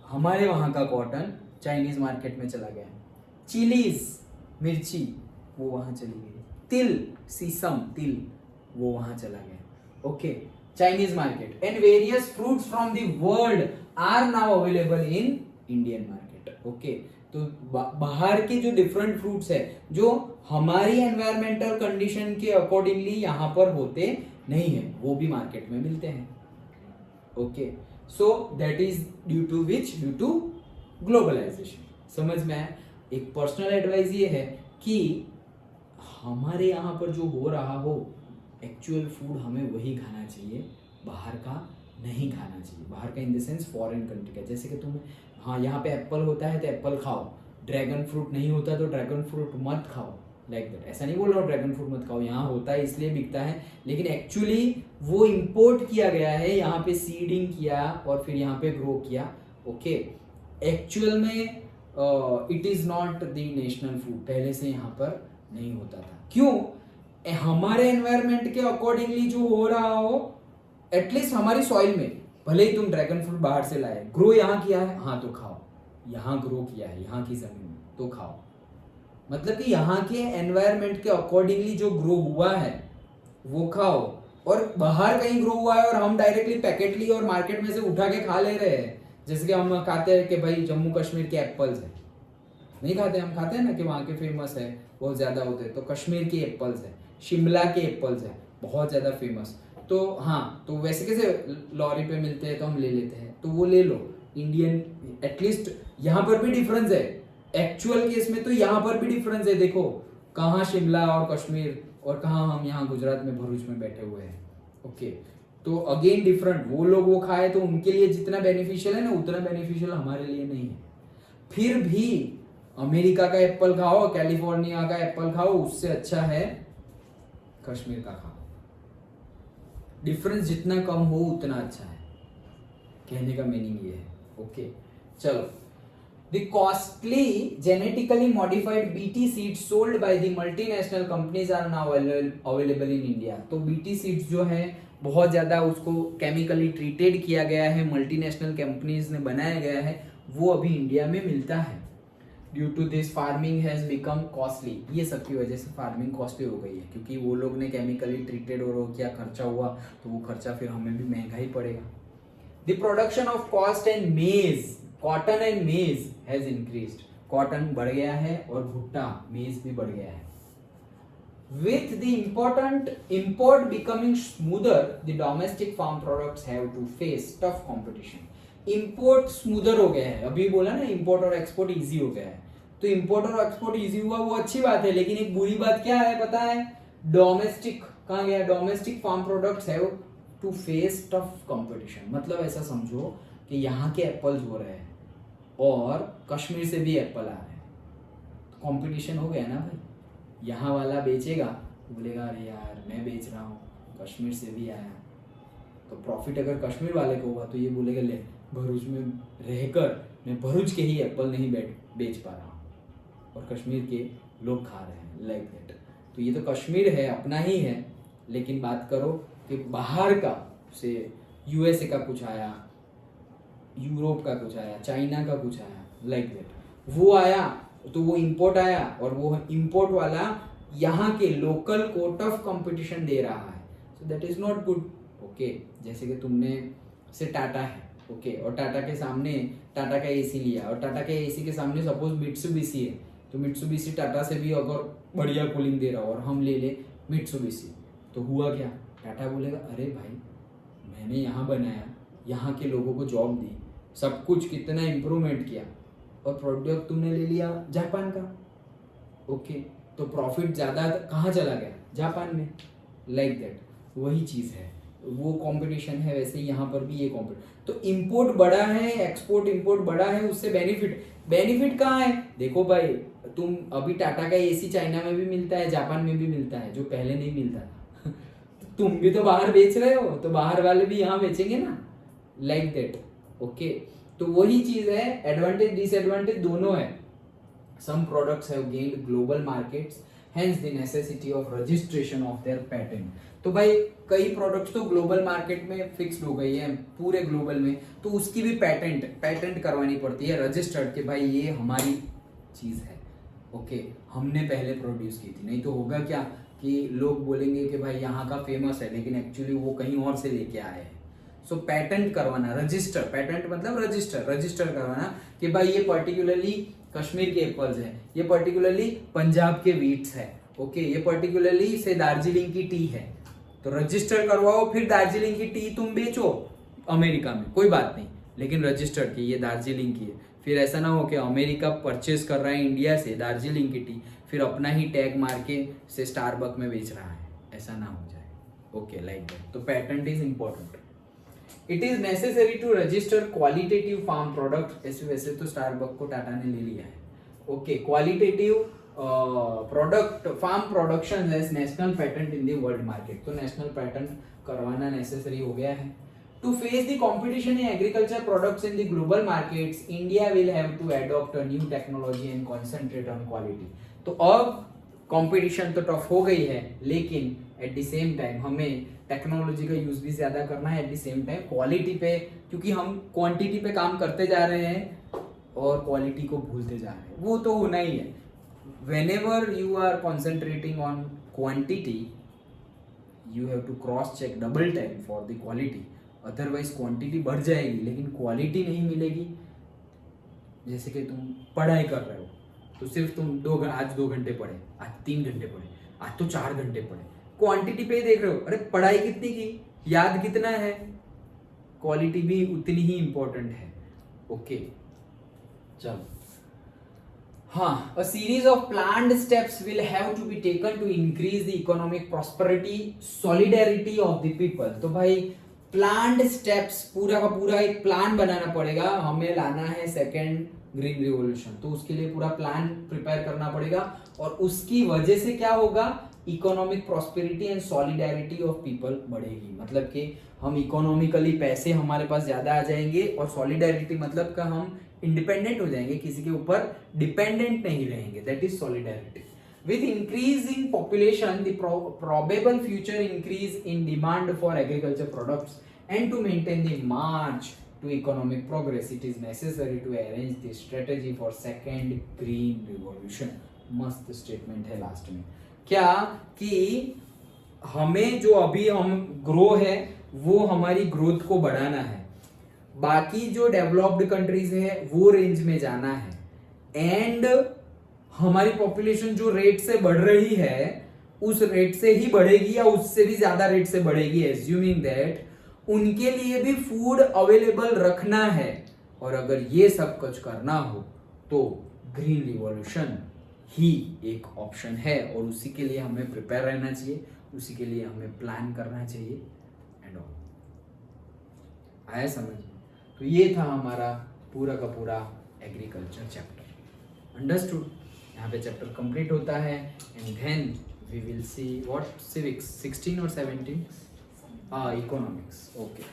हमारे वहां का कॉटन चाइनीज मार्केट में चला गया। चिलीज, मिर्ची, वो वहां चली गई। तिल, सीसम, तिल, वो वहां चला गया। Okay, Chinese market. And various fruits from the world are now available in Indian market. Okay, तो बाहर के जो डिफरेंट फ्रूट्स है जो हमारी एनवायरमेंटल कंडीशन के अकॉर्डिंगली यहाँ पर होते नहीं है, वो भी मार्केट में मिलते हैं। Okay, so that is due to which? Due to globalisation. समझ में आया? एक पर्सनल एडवाइस ये है कि हमारे यहाँ पर जो हो रहा हो, एक्चुअल फूड हमें वही खाना चाहिए, बाहर का नहीं खाना चाहिए। बाहर का इन द सेंस फॉरेन कंट्री का। जैसे कि तुम, हाँ, यहाँ पे एप्पल होता है तो एप्पल खाओ, ड्रैगन फ्रूट नहीं होता तो ड्रैगन फ्रूट मत खाओ, लाइक दैट। ऐसा नहीं बोल रहा हूँ ड्रैगन फ्रूट मत खाओ, यहाँ होता है इसलिए बिकता है, लेकिन एक्चुअली वो इंपोर्ट किया गया है, यहाँ पे सीडिंग किया और फिर यहाँ पे ग्रो किया। ओके, एक्चुअल में it is not the national food, पहले से यहाँ पर नहीं होता था। क्यों? हमारे एनवायरमेंट के अकॉर्डिंगली जो हो रहा हो, एटलीस्ट हमारी सॉइल में, भले ही तुम ड्रैगन फ्रूट बाहर से लाए, ग्रो यहाँ किया है, हाँ तो खाओ। यहाँ ग्रो किया है, यहाँ की जमीन में, तो खाओ। मतलब कि यहाँ के एनवायरमेंट के अकॉर्डिंगली जो ग्रो हुआ है वो खाओ। और बाहर कहीं ग्रो हुआ है और हम डायरेक्टली पैकेटली और मार्केट में से उठा के खा ले रहे हैं। जैसे कि हम खाते हैं कि भाई जम्मू कश्मीर के एप्पल्स है, नहीं खाते, हम खाते हैं ना कि वहाँ के फेमस है, बहुत ज़्यादा होते हैं। तो कश्मीर के एप्पल्स है, शिमला के एप्पल्स है, बहुत ज़्यादा फेमस। तो हाँ, तो वैसे कैसे लॉरी पे मिलते हैं तो हम ले लेते हैं, तो वो ले लो। इंडियन, एटलीस्ट यहाँ पर भी डिफरेंस है, एक्चुअल केस में तो यहाँ पर भी डिफरेंस है। देखो कहाँ शिमला और कश्मीर और कहाँ हम यहाँ गुजरात में भरूच में बैठे हुए हैं। ओके, तो अगेन डिफरेंट। वो लोग वो खाए तो उनके लिए जितना बेनिफिशियल है ना, उतना बेनिफिशियल हमारे लिए नहीं है। फिर भी अमेरिका का एप्पल खाओ, कैलिफोर्निया का एप्पल खाओ, उससे अच्छा है कश्मीर का खाओ। डिफरेंस जितना कम हो उतना अच्छा है, कहने का मीनिंग ये है। ओके, चलो। The costly genetically modified BT seeds sold by the multinational companies are now available in India। तो BT seeds जो है बहुत ज़्यादा उसको केमिकली ट्रीटेड किया गया है, मल्टीनेशनल कंपनीज ने बनाया गया है, वो अभी इंडिया में मिलता है। Due to this farming has become costly. ये सब की वजह से फार्मिंग कॉस्टली हो गई है, क्योंकि वो लोग ने केमिकली ट्रीटेड और वो क्या खर्चा हुआ, तो वो खर्चा फिर हमें भी महंगा ही पड़ेगा। The production of cost and मेज, कॉटन एंड मेज हैज इंक्रीज्ड। कॉटन बढ़ गया है और भुट्टा, मेज भी बढ़ गया है। With the important import becoming smoother, the domestic farm products have to face tough competition। Import smoother हो गया है, अभी बोला ना इंपोर्ट और एक्सपोर्ट इजी हो गया है, तो इंपोर्ट और एक्सपोर्ट इजी हुआ वो अच्छी बात है, लेकिन एक बुरी बात क्या है पता है? डोमेस्टिक कहाँ गया? डोमेस्टिक फार्म प्रोडक्ट्स है टू फेस टफ कंपटीशन। मतलब ऐसा समझो कि यहाँ के एप्पल्स हो रहे हैं और कश्मीर से भी एप्पल आ रहे हैं, तो कंपटीशन हो गया ना भाई। यहाँ वाला बेचेगा, बोलेगा अरे यार मैं बेच रहा हूँ, कश्मीर से भी आया, तो प्रॉफिट अगर कश्मीर वाले को हुआ तो ये बोलेगा ले भरूच में रहकर मैं भरूच के ही एप्पल नहीं बेच पा रहा हूँ और कश्मीर के लोग खा रहे हैं, लाइक दैट। तो ये तो कश्मीर है, अपना ही है, लेकिन बात करो कि बाहर का, से यूएसए का कुछ आया, यूरोप का कुछ आया, चाइना का कुछ आया, लाइक दैट, वो आया तो वो इंपोर्ट आया और वो इंपोर्ट वाला यहाँ के लोकल को टफ कंपटीशन दे रहा है, सो that is not good. Okay, जैसे कि तुमने से टाटा है, ओके, और टाटा के सामने टाटा का एसी लिया और टाटा के एसी के सामने सपोज मित्सुबिशी है, तो मित्सुबिशी टाटा से भी अगर बढ़िया कूलिंग दे रहा हो और हम ले ले मित्सुबिशी, तो हुआ क्या, टाटा बोलेगा अरे भाई मैंने यहाँ बनाया, यहाँ के लोगों को जॉब दी, सब कुछ कितना इम्प्रूवमेंट किया, और प्रोडक्ट तुमने ले लिया जापान का, ओके, तो प्रॉफिट ज़्यादा कहाँ चला गया, जापान में, लाइक दैट। वही चीज़ है, वो कंपटीशन है, वैसे यहाँ पर भी ये कंपटीशन। तो इंपोर्ट बड़ा है, एक्सपोर्ट इंपोर्ट बड़ा है, उससे बेनिफिट कहाँ है, देखो भाई तुम अभी टाटा का एसी चाइना में भी मिलता है, जापान में भी मिलता है, जो पहले नहीं मिलता था तुम भी तो बाहर बेच रहे हो, तो बाहर वाले भी यहाँ बेचेंगे ना, लाइक दैट। ओके, तो वही चीज है, एडवांटेज डिसएडवांटेज दोनों है। Some products have gained global markets, hence the necessity of registration of their patent. तो भाई कई प्रोडक्ट्स तो ग्लोबल मार्केट में फिक्स्ड हो गई है पूरे ग्लोबल में, तो उसकी भी पेटेंट करवानी पड़ती है, रजिस्टर्ड, कि भाई ये हमारी चीज है, ओके, हमने पहले प्रोड्यूस की थी। नहीं तो होगा क्या कि लोग बोलेंगे कि भाई यहाँ का फेमस है, लेकिन एक्चुअली वो कहीं और से लेके आए हैं। सो पेटेंट करवाना, रजिस्टर, पेटेंट मतलब रजिस्टर करवाना कि भाई ये पर्टिकुलरली कश्मीर के एप्पल्स है, ये पर्टिकुलरली पंजाब के वीट्स है, ओके, ये पर्टिकुलरली से दार्जिलिंग की टी है, तो रजिस्टर करवाओ, फिर दार्जिलिंग की टी तुम बेचो अमेरिका में, कोई बात नहीं, लेकिन रजिस्टर की ये दार्जिलिंग की है। फिर ऐसा ना हो कि अमेरिका परचेज कर रहा है इंडिया से दार्जिलिंग की टी, फिर अपना ही टैग मार के से स्टारबक में बेच रहा है, ऐसा ना हो जाए, ओके, लाइक दैट। तो patent is important. It is necessary to register qualitative farm product, ऐसे वैसे तो स्टारबक को टाटा ने ले लिया है, okay, qualitative product farm production has national patent in the world market, तो नेशनल पेटेंट करवाना नेसेसरी हो गया है। To face the competition in agriculture products in the global markets, India will have to adopt a new technology and concentrate on quality. तो अब competition तो tough हो गई है, लेकिन एट द सेम टाइम हमें टेक्नोलॉजी का यूज भी ज्यादा करना है, at the same time quality पे, क्योंकि हम क्वांटिटी पे काम करते जा रहे हैं और क्वालिटी को भूलते जा रहे हैं, वो तो होना ही है। whenever you are concentrating on quantity, you have to cross check double time for the quality, otherwise quantity बढ़ जाएगी लेकिन क्वालिटी नहीं मिलेगी। जैसे कि तुम पढ़ाई कर रहे हो, तो सिर्फ तुम आज 2 घंटे पढ़े, आज 3 घंटे पढ़े, आज तो 4 घंटे पढ़े, क्वांटिटी पे देख रहे हो, अरे पढ़ाई कितनी की, याद कितना है, क्वालिटी भी उतनी ही इंपॉर्टेंट है, ओके। चलो, हाँ, a series of planned steps will have to be taken to increase the economic prosperity, solidarity of the people। तो भाई planned steps, पूरा का पूरा एक प्लान बनाना पड़ेगा, हमें लाना है सेकेंड ग्रीन रिवॉल्यूशन, तो उसके लिए पूरा प्लान प्रिपेयर करना पड़ेगा, और उसकी वजह से क्या होगा, economic prosperity and solidarity of people बढ़ेगी। मतलब कि हम इकोनॉमिकली पैसे हमारे पास ज्यादा आ जाएंगे, और सॉलिडेरिटी मतलब का हम इंडिपेंडेंट हो जाएंगे, किसी के ऊपर डिपेंडेंट नहीं रहेंगे, that is solidarity. With increasing population the probable future increase in demand for agriculture products and to maintain the march to economic progress, it is necessary to arrange the strategy for second green revolution. मस्त statement है last में, क्या कि हमें जो अभी हम grow है वो हमारी ग्रोथ को बढ़ाना है, बाकी जो डेवलप्ड कंट्रीज है वो रेंज में जाना है, एंड हमारी पॉपुलेशन जो रेट से बढ़ रही है उस रेट से ही बढ़ेगी या उससे भी ज्यादा रेट से बढ़ेगी, एज्यूमिंग दैट उनके लिए भी फूड अवेलेबल रखना है। और अगर ये सब कुछ करना हो तो ग्रीन रिवॉल्यूशन ही एक ऑप्शन है, और उसी के लिए हमें प्रिपेयर रहना चाहिए, उसी के लिए हमें प्लान करना चाहिए एंड ऑल। आया समझ में? तो ये था हमारा पूरा का पूरा एग्रीकल्चर चैप्टर। अंडरस्टूड? यहाँ पे चैप्टर कंप्लीट होता है and then we will see what civics 16 और 17 इकोनॉमिक्स। ओके।